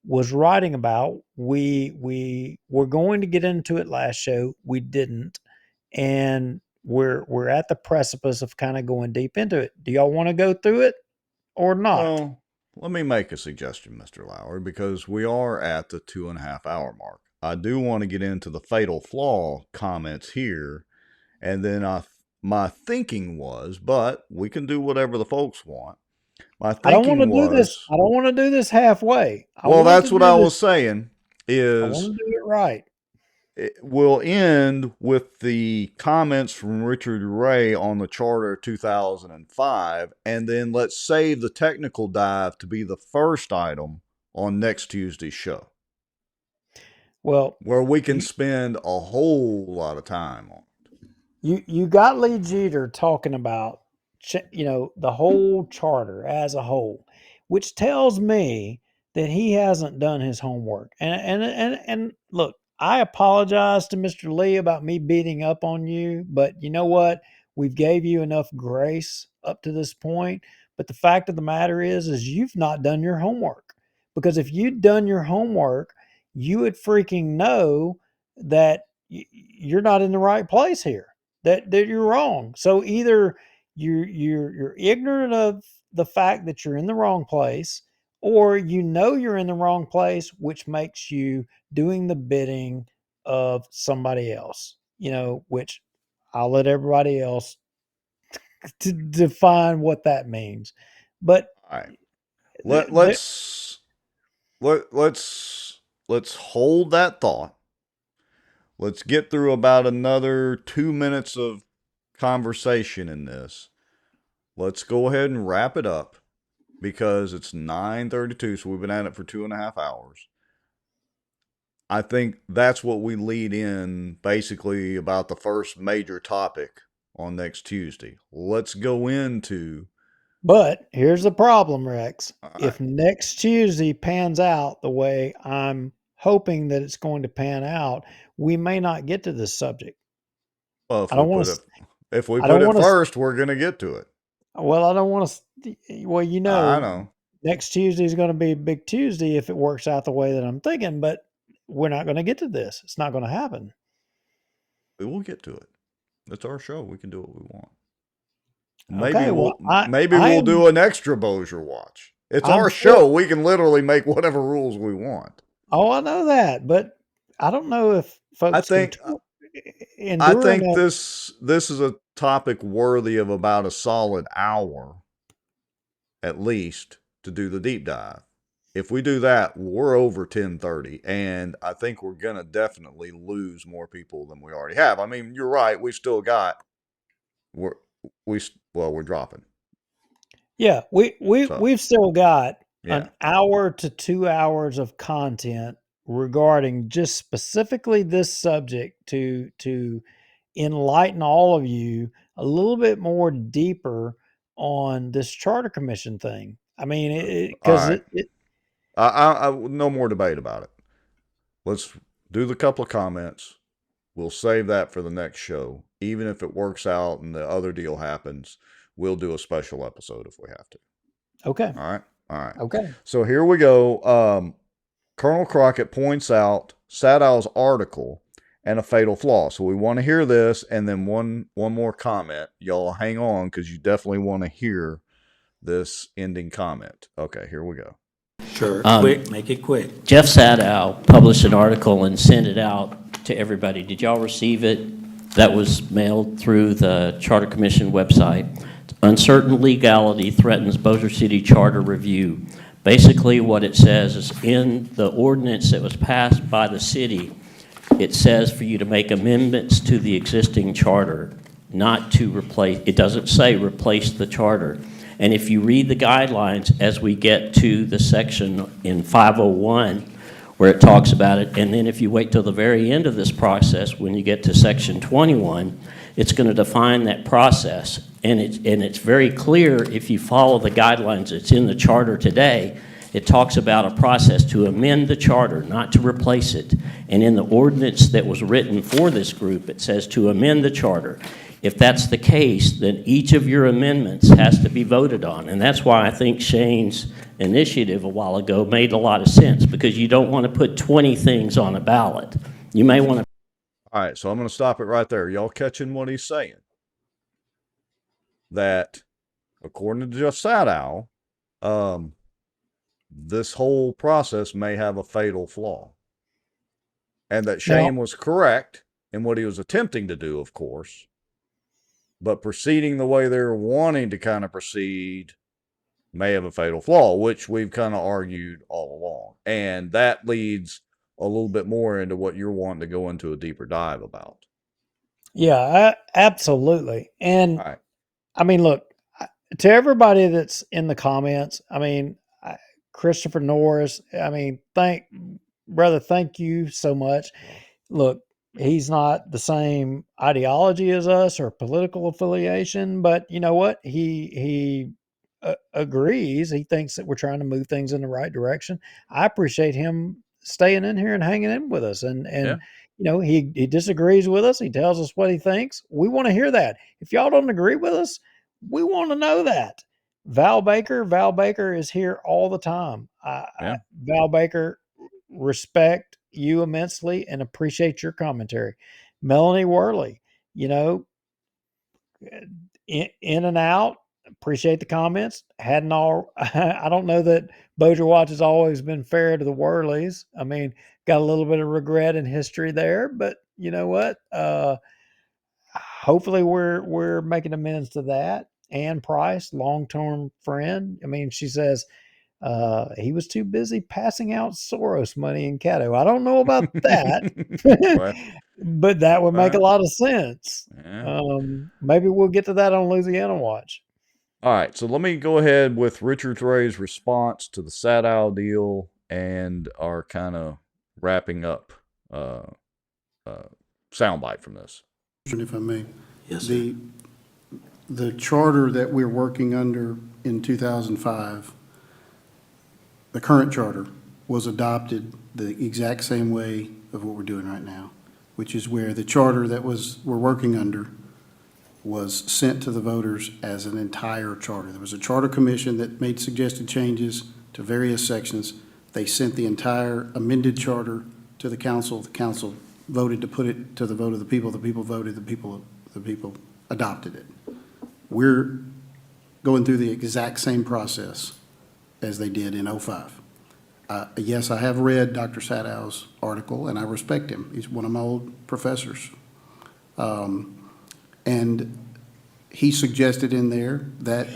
was writing about. We were going to get into it last show. We didn't. And we're at the precipice of kind of going deep into it. Do y'all want to go through it or not? Well, let me make a suggestion, Mr. Lowry, because we are at the 2.5 hour mark. I do want to get into the fatal flaw comments here, and then my thinking was, but we can do whatever the folks want. My thinking I don't want to do this halfway. Well, that's what I was saying. Is I want to do it right. We'll end with the comments from Richard Ray on the Charter 2005, and then let's save the technical dive to be the first item on next Tuesday's show. Well, where we can spend a whole lot of time on it. You got Lee Jeter talking about, the whole charter as a whole, which tells me that he hasn't done his homework. And look, I apologize to Mr. Lee about me beating up on you, but you know what? We've gave you enough grace up to this point. But the fact of the matter is you've not done your homework. Because if you'd done your homework, you would freaking know that you're not in the right place here, that you're wrong. So either you're ignorant of the fact that you're in the wrong place, or you're in the wrong place, which makes you doing the bidding of somebody else, which I'll let everybody else to define what that means. But all right. Let's hold that thought. Let's get through about another 2 minutes of conversation in this. Let's go ahead and wrap it up, because it's 9:32, so we've been at it for 2.5 hours. I think that's what we lead in basically about the first major topic on next Tuesday. Let's go into... But here's the problem, Rex. If next Tuesday pans out the way I'm hoping that it's going to pan out, we may not get to this subject. Well, if we put it first, we're going to get to it. Well, I don't want to. Well, I know. Next Tuesday is going to be a big Tuesday if it works out the way that I'm thinking, but we're not going to get to this. It's not going to happen. We will get to it. It's our show. We can do what we want. Maybe we'll do an extra Bossier Watch. It's our show. We can literally make whatever rules we want. Oh, I know that, but I don't know if folks. I think this is a topic worthy of about a solid hour, at least, to do the deep dive. If we do that, we're over 10:30, and I think we're gonna definitely lose more people than we already have. I mean, you're right. We still got. We're dropping. Yeah, we've still got an hour to 2 hours of content regarding just specifically this subject to enlighten all of you a little bit more deeper on this charter commission thing. I mean, because I no more debate about it. Let's do the couple of comments. We'll save that for the next show. Even if it works out and the other deal happens, we'll do a special episode if we have to. Okay. All right. Okay. So here we go. Colonel Crockett points out Sadow's article and a fatal flaw. So we want to hear this, and then one more comment. Y'all hang on, because you definitely want to hear this ending comment. Okay, here we go. Sure. Quick, make it quick. Jeff Sadow published an article and sent it out to everybody. Did y'all receive it? That was mailed through the Charter Commission website. Uncertain legality threatens Bossier City Charter review. Basically, what it says is in the ordinance that was passed by the city, it says for you to make amendments to the existing charter, not to replace. It doesn't say replace the charter. And if you read the guidelines as we get to the section in 501 where it talks about it, and then if you wait till the very end of this process, when you get to section 21, it's going to define that process. And it's very clear if you follow the guidelines that's in the charter today. It talks about a process to amend the charter, not to replace it. And in the ordinance that was written for this group, it says to amend the charter. If that's the case, then each of your amendments has to be voted on. And that's why I think Shane's initiative a while ago made a lot of sense, because you don't want to put 20 things on a ballot. You may want to. All right, so I'm going to stop it right there. Y'all catching what he's saying? That, according to Jeff Sadow, this whole process may have a fatal flaw. And that Shane was correct in what he was attempting to do, of course. But proceeding the way they're wanting to kind of proceed may have a fatal flaw, which we've kind of argued all along. And that leads a little bit more into what you're wanting to go into a deeper dive about. Yeah, absolutely. And right. I mean, look, to everybody that's in the comments, I mean, Christopher Norris, I mean, thank you so much. Look, he's not the same ideology as us or political affiliation, but you know what? He agrees. He thinks that we're trying to move things in the right direction. I appreciate him staying in here and hanging in with us. And you know, he disagrees with us. He tells us what he thinks. We want to hear that. If y'all don't agree with us, we want to know that. Val Baker is here all the time. Val Baker, respect you immensely and appreciate your commentary. Melanie Worley, you know, in and out, appreciate the comments. I don't know that Bossier Watch has always been fair to the Worleys. I mean, got a little bit of regret in history there, but you know what? Hopefully we're making amends to that. Ann Price, long-term friend. I mean, she says, he was too busy passing out Soros money in Caddo. I don't know about that, but that would make a lot of sense. Yeah. Maybe we'll get to that on Louisiana Watch. All right, so let me go ahead with Richard Ray's response to the Sadow deal and our kind of wrapping up soundbite from this. If I may. Yes, The charter that we're working under in 2005, the current charter, was adopted the exact same way of what we're doing right now, which is where the charter that we're working under was sent to the voters as an entire charter. There was a charter commission that made suggested changes to various sections. They sent the entire amended charter to the council. The council voted to put it to the vote of the people. The people voted. The people adopted it. We're going through the exact same process as they did in 2005. Yes, I have read Dr. Sadow's article, and I respect him. He's one of my old professors. And he suggested in there that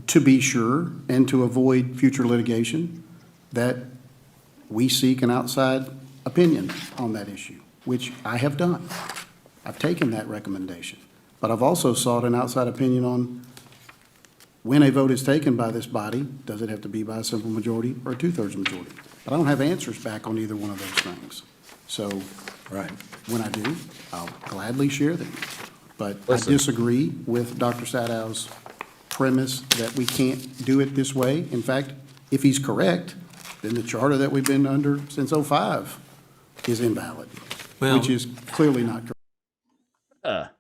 to be sure and to avoid future litigation, that we seek an outside opinion on that issue, which I have done. I've taken that recommendation. But I've also sought an outside opinion on when a vote is taken by this body, does it have to be by a simple majority or a 2/3 majority? But I don't have answers back on either one of those things. So when I do, I'll gladly share them. But I disagree with Dr. Sadow's premise that we can't do it this way. In fact, if he's correct, then the charter that we've been under since 2005 is invalid, which is clearly not correct.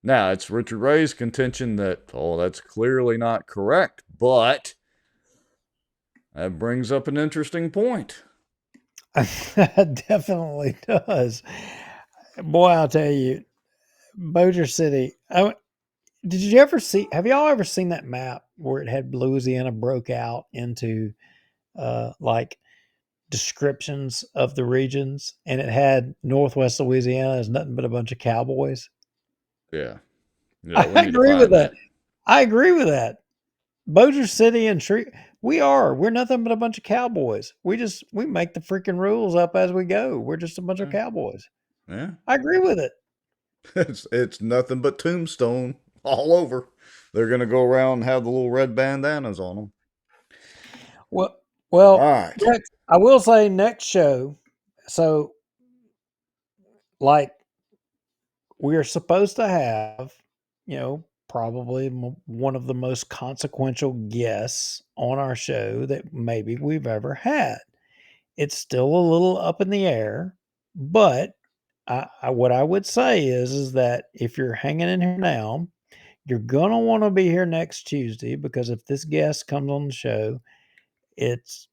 Now, it's Richard Ray's contention that, that's clearly not correct, but that brings up an interesting point. It definitely does. Boy, I'll tell you, Bossier City. Did you ever see? Have y'all ever seen that map where it had Louisiana broke out into like descriptions of the regions, and it had Northwest Louisiana as nothing but a bunch of cowboys? Yeah. I agree with that. I agree with that. Bossier City and we're nothing but a bunch of cowboys. We make the freaking rules up as we go. We're just a bunch of cowboys. Yeah. I agree with it. It's nothing but tombstone all over. They're going to go around and have the little red bandanas on them. Well, all right. I will say next show. So, like, we're supposed to have, probably one of the most consequential guests on our show that maybe we've ever had. It's still a little up in the air, but what I would say is that if you're hanging in here now, you're gonna want to be here next Tuesday, because if this guest comes on the show, it's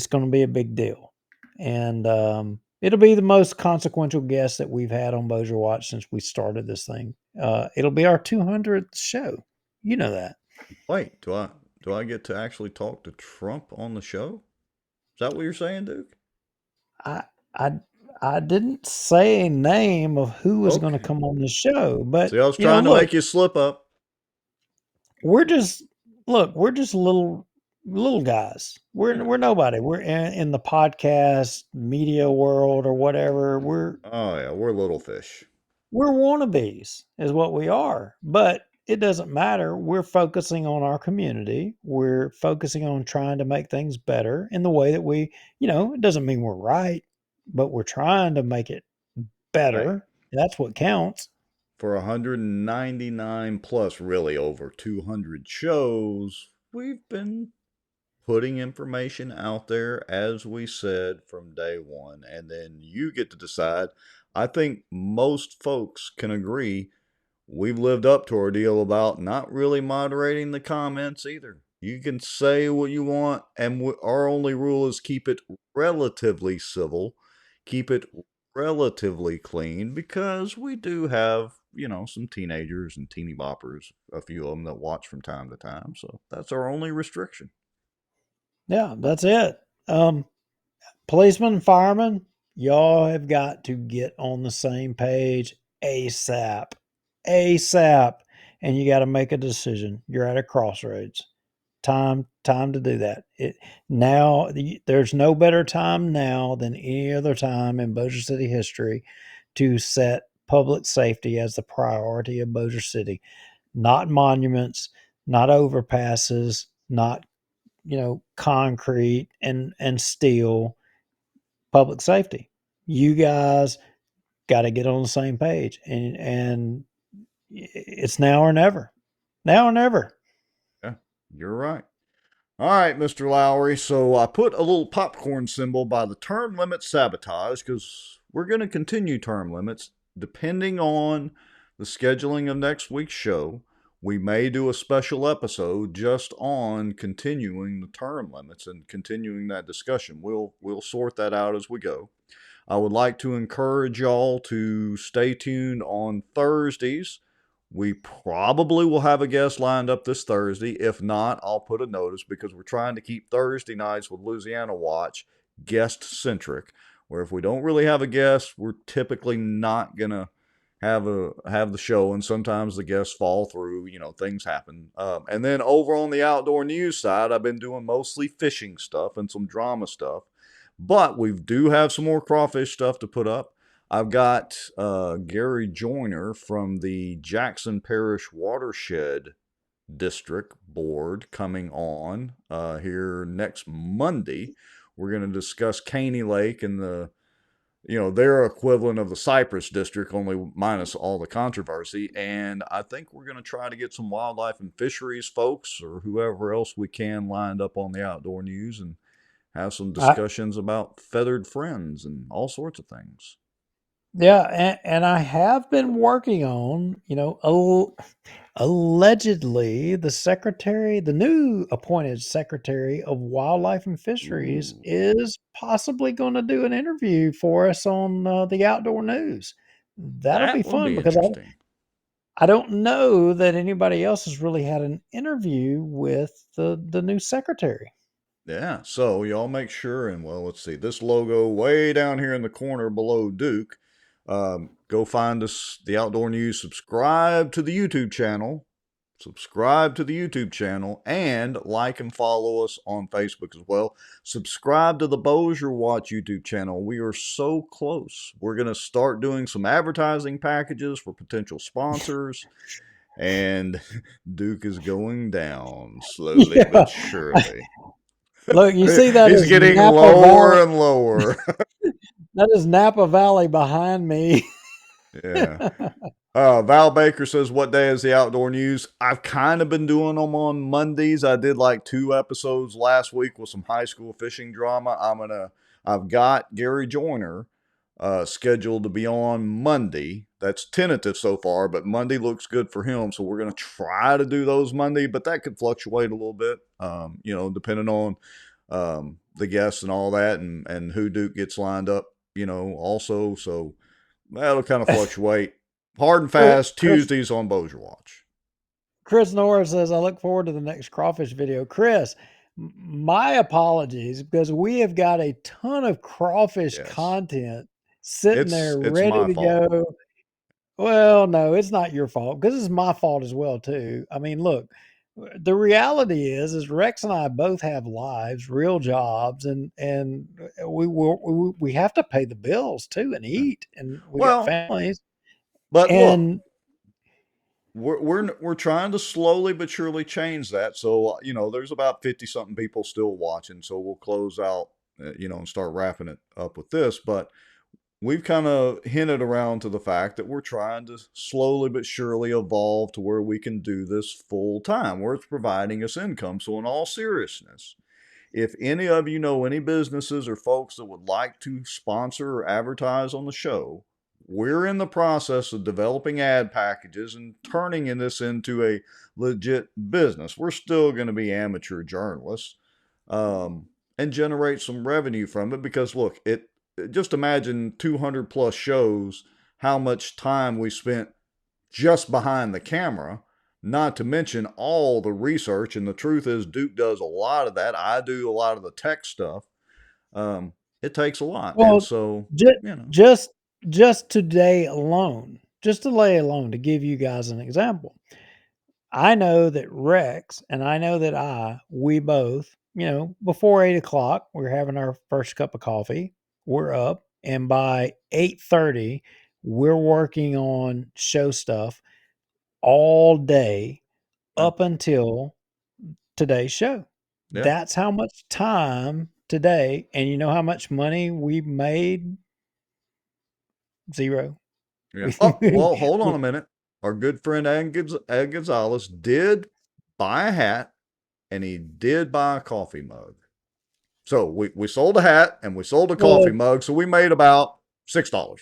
going to be a big deal, and it'll be the most consequential guest that we've had on Bossier Watch since we started this thing. It'll be our 200th show. You know that. Wait, do I get to actually talk to Trump on the show? Is that what you're saying, Duke? I didn't say a name of who was going to come on the show, but see, I was trying to make you slip up. We're just little guys. We're nobody. We're in the podcast media world or whatever. We're little fish. We're wannabes is what we are. But it doesn't matter. We're focusing on our community. We're focusing on trying to make things better in the way that it doesn't mean we're right, but we're trying to make it better. Right. That's what counts. For 199 plus, really over 200 shows, we've been putting information out there, as we said, from day one, and then you get to decide. I think most folks can agree we've lived up to our deal about not really moderating the comments either. You can say what you want, and our only rule is keep it relatively civil, keep it relatively clean, because we do have, some teenagers and teeny boppers, a few of them that watch from time to time. So that's our only restriction. Yeah, that's it. Policemen, firemen, y'all have got to get on the same page ASAP. ASAP. And you got to make a decision. You're at a crossroads. Time to do that. There's no better time now than any other time in Bossier City history to set public safety as the priority of Bossier City. Not monuments, not overpasses, not concrete and steel. Public safety. You guys got to get on the same page, and it's now or never. Now or never. Yeah, you're right. All right, Mr. Lowry. So I put a little popcorn symbol by the term limit Sabotage, because we're going to continue term limits depending on the scheduling of next week's show. We may do a special episode just on continuing the term limits and continuing that discussion. We'll sort that out as we go. I would like to encourage y'all to stay tuned on Thursdays. We probably will have a guest lined up this Thursday. If not, I'll put a notice, because we're trying to keep Thursday nights with Louisiana Watch guest-centric, where if we don't really have a guest, we're typically not going to have the show, and sometimes the guests fall through, things happen. And then over on the outdoor news side, I've been doing mostly fishing stuff and some drama stuff, but we do have some more crawfish stuff to put up. I've got Gary Joyner from the Jackson Parish Watershed District Board coming on here next Monday. We're going to discuss Caney Lake and their equivalent of the Cypress District, only minus all the controversy. And I think we're going to try to get some wildlife and fisheries folks or whoever else we can lined up on the outdoor news and have some discussions about feathered friends and all sorts of things. Yeah, and I have been working on, allegedly the new appointed Secretary of Wildlife and Fisheries Ooh, is possibly going to do an interview for us on the outdoor news. That'll be that would fun be because interesting. I don't know that anybody else has really had an interview with the new secretary. Yeah, so y'all make sure, and well, let's see, this logo way down here in the corner below Duke. Go find us, the Outdoor News, subscribe to the YouTube channel, and like and follow us on Facebook as well. Subscribe to the Bossier Watch YouTube channel. We are so close. We're going to start doing some advertising packages for potential sponsors. And Duke is going down slowly but surely. Look, you see that He's is getting Napa lower Valley. and lower. That is Napa Valley behind me. Yeah. Val Baker says, what day is the outdoor news? I've kind of been doing them on Mondays. I did like 2 episodes last week with some high school fishing drama. I've got Gary Joyner scheduled to be on Monday. That's tentative so far, but Monday looks good for him. So we're going to try to do those Monday, but that could fluctuate a little bit, depending on the guests and all that, and who Duke gets lined up, also. So that'll kind of fluctuate. Hard and fast Tuesdays on Bossier Watch. Chris Norris says, I look forward to the next crawfish video. Chris, my apologies, because we have got a ton of crawfish content sitting there It's ready my to fault. go. Well, no, it's not your fault, because it's my fault as well too. I mean, look, the reality is Rex and I both have lives, real jobs, and we have to pay the bills too and eat, and we got Well, families. but look, And we're trying to slowly but surely change that. So there's about 50 something people still watching. So we'll close out, and start wrapping it up with this. But we've kind of hinted around to the fact that we're trying to slowly but surely evolve to where we can do this full time, where it's providing us income. So in all seriousness, if any of you know any businesses or folks that would like to sponsor or advertise on the show, we're in the process of developing ad packages and turning this into a legit business. We're still going to be amateur journalists, and generate some revenue from it, because look, just imagine 200 plus shows, how much time we spent just behind the camera, not to mention all the research. And the truth is, Duke does a lot of that. I do a lot of the tech stuff. It takes a lot. And well, so, just today alone, just today alone, to give you guys an example, I know that Rex and I know that we both, before 8 o'clock, we're having our first cup of coffee. We're up, and by 8:30, we're working on show stuff all day up until today's show. Yeah. That's how much time today, and you know how much money we made? Zero. Yeah. Oh, well, hold on a minute. Our good friend Ed Gonzalez did buy a hat, and he did buy a coffee mug. So we sold a hat and we sold a coffee mug. So we made about $6.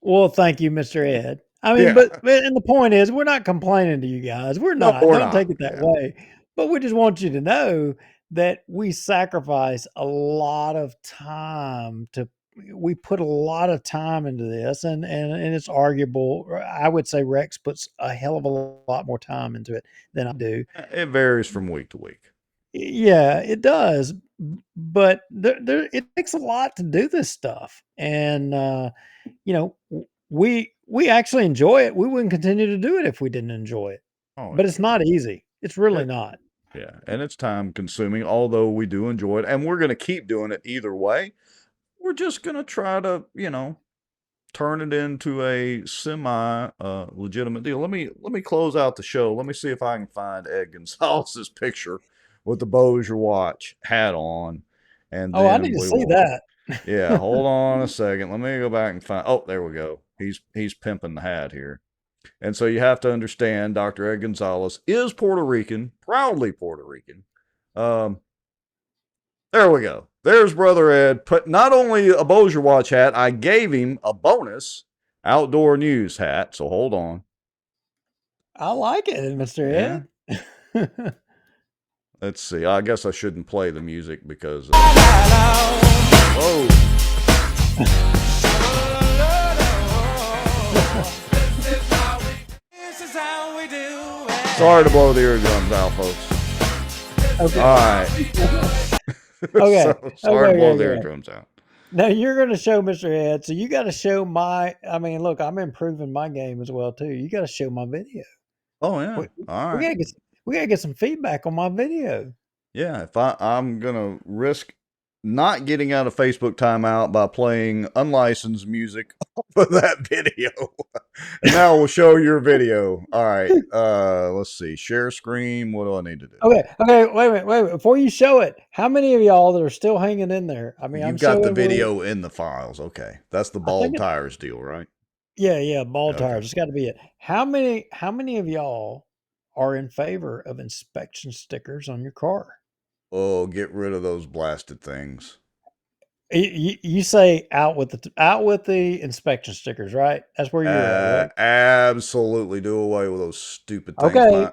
Well, thank you, Mr. Ed. I mean, and the point is, we're not complaining to you guys. We're No, not. we're Don't not. take it that way. But we just want you to know that we sacrifice a lot of time we put a lot of time into this, and it's arguable. I would say Rex puts a hell of a lot more time into it than I do. It varies from week to week. Yeah, it does. But it takes a lot to do this stuff. And, we actually enjoy it. We wouldn't continue to do it if we didn't enjoy it. But it's not easy. It's really not. Yeah, and it's time consuming, although we do enjoy it, and we're going to keep doing it either way. We're just going to try to, turn it into a semi legitimate deal. Let me close out the show. Let me see if I can find Ed Gonzalez's picture with the Bossier Watch hat on, and then I need to see that. Yeah, hold on a second. Let me go back and find. Oh, there we go. He's pimping the hat here. And so you have to understand, Dr. Ed Gonzalez is Puerto Rican, proudly Puerto Rican. There we go. There's Brother Ed. Put not only a Bossier Watch hat, I gave him a bonus outdoor news hat. So hold on. I like it, Mr. Ed. Let's see. I guess I shouldn't play the music because. Whoa. Sorry to blow the eardrums out, folks. Okay. All right. Okay. Sorry to blow the okay. eardrums out. Now you're going to show Mr. Ed, so you got to show look, I'm improving my game as well too. You got to show my video. Oh yeah. All right. We gotta get some feedback on my video. Yeah, if I'm gonna risk not getting out of Facebook timeout by playing unlicensed music for that video. And now we'll show your video. All right. Let's see. Share screen. What do I need to do? Okay. Wait a minute. Before you show it, how many of y'all that are still hanging in there? I mean, You've got the video in the files. Okay, that's the bald tires deal, right? Yeah, bald tires. It's got to be it. How many of y'all are in favor of inspection stickers on your car? Oh, get rid of those blasted things. You say out with the inspection stickers, right? That's where you're at, right? Absolutely, do away with those stupid things. Okay.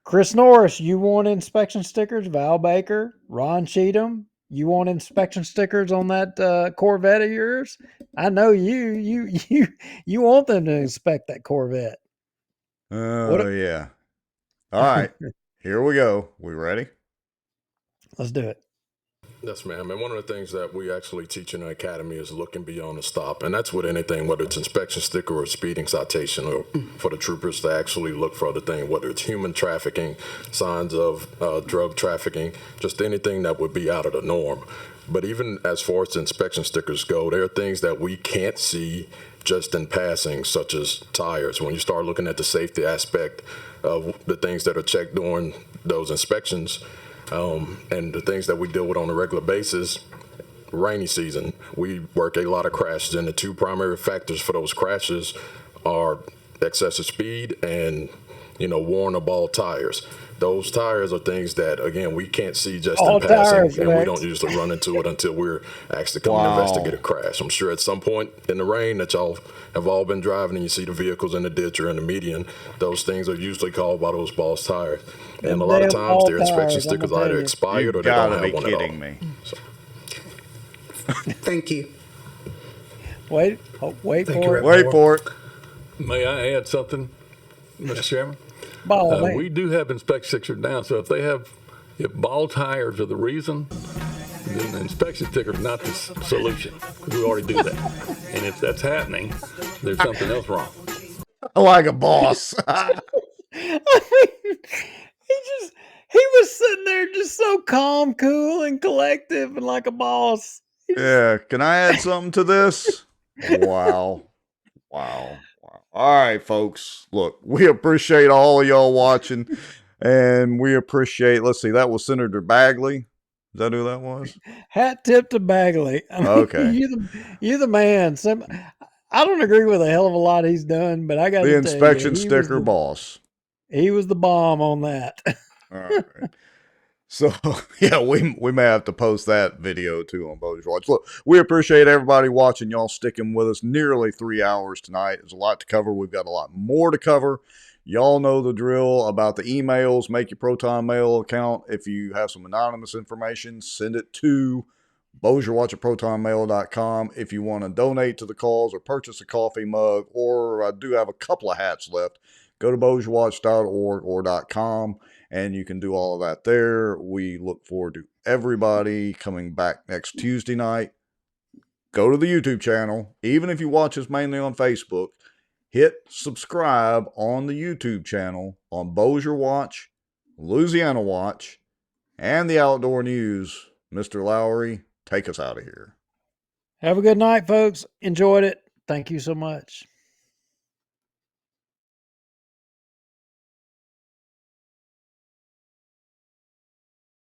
Chris Norris, you want inspection stickers? Val Baker, Ron Cheatham, you want inspection stickers on that Corvette of yours? I know you want them to inspect that Corvette. Oh yeah. All right, here we go. We ready? Let's do it. Yes, ma'am. And one of the things that we actually teach in the academy is looking beyond the stop. And that's with anything, whether it's inspection sticker or speeding citation, or for the troopers to actually look for other things, whether it's human trafficking, signs of drug trafficking, just anything that would be out of the norm. But even as far as the inspection stickers go, there are things that we can't see just in passing, such as tires. When you start looking at the safety aspect of the things that are checked during those inspections, and the things that we deal with on a regular basis, rainy season, we work a lot of crashes, and the two primary factors for those crashes are excessive speed and, worn or bald tires. Those tires are things that, again, we can't see just in passing, and we don't usually run into it until we're actually coming to investigate a crash. I'm sure at some point in the rain that y'all have all been driving and you see the vehicles in the ditch or in the median, those things are usually called by those bald tires. And a lot of times their inspection stickers are either expired or they don't have one at all. Me. So. Thank you. Wait for it. Wait for it. May I add something, Mr. Chairman? We do have inspection stickers now, so if bald tires are the reason, then the inspection sticker is not the solution, because we already do that. And if that's happening, there's something else wrong. Like a boss. He was sitting there just so calm, cool, and collective, and like a boss. Yeah, can I add something to this? Wow. All right, folks. Look, we appreciate all of y'all watching, and we appreciate, let's see, that was Senator Bagley. Is that who that was? Hat tip to Bagley. Okay. You're the man. I don't agree with a hell of a lot he's done, but I got to tell you, the inspection sticker boss. He was the bomb on that. All right. So, yeah, we may have to post that video, too, on Bossier's Watch. Look, we appreciate everybody watching, y'all sticking with us nearly 3 hours tonight. There's a lot to cover. We've got a lot more to cover. Y'all know the drill about the emails. Make your Proton Mail account. If you have some anonymous information, send it to bossierwatch@protonmail.com. If you want to donate to the cause or purchase a coffee mug, or I do have a couple of hats left, go to bossierwatch.org or .com. And you can do all of that there. We look forward to everybody coming back next Tuesday night. Go to the YouTube channel. Even if you watch us mainly on Facebook, hit subscribe on the YouTube channel on Bossier Watch, Louisiana Watch, and the Outdoor News. Mr. Lowry, take us out of here. Have a good night, folks. Enjoyed it. Thank you so much.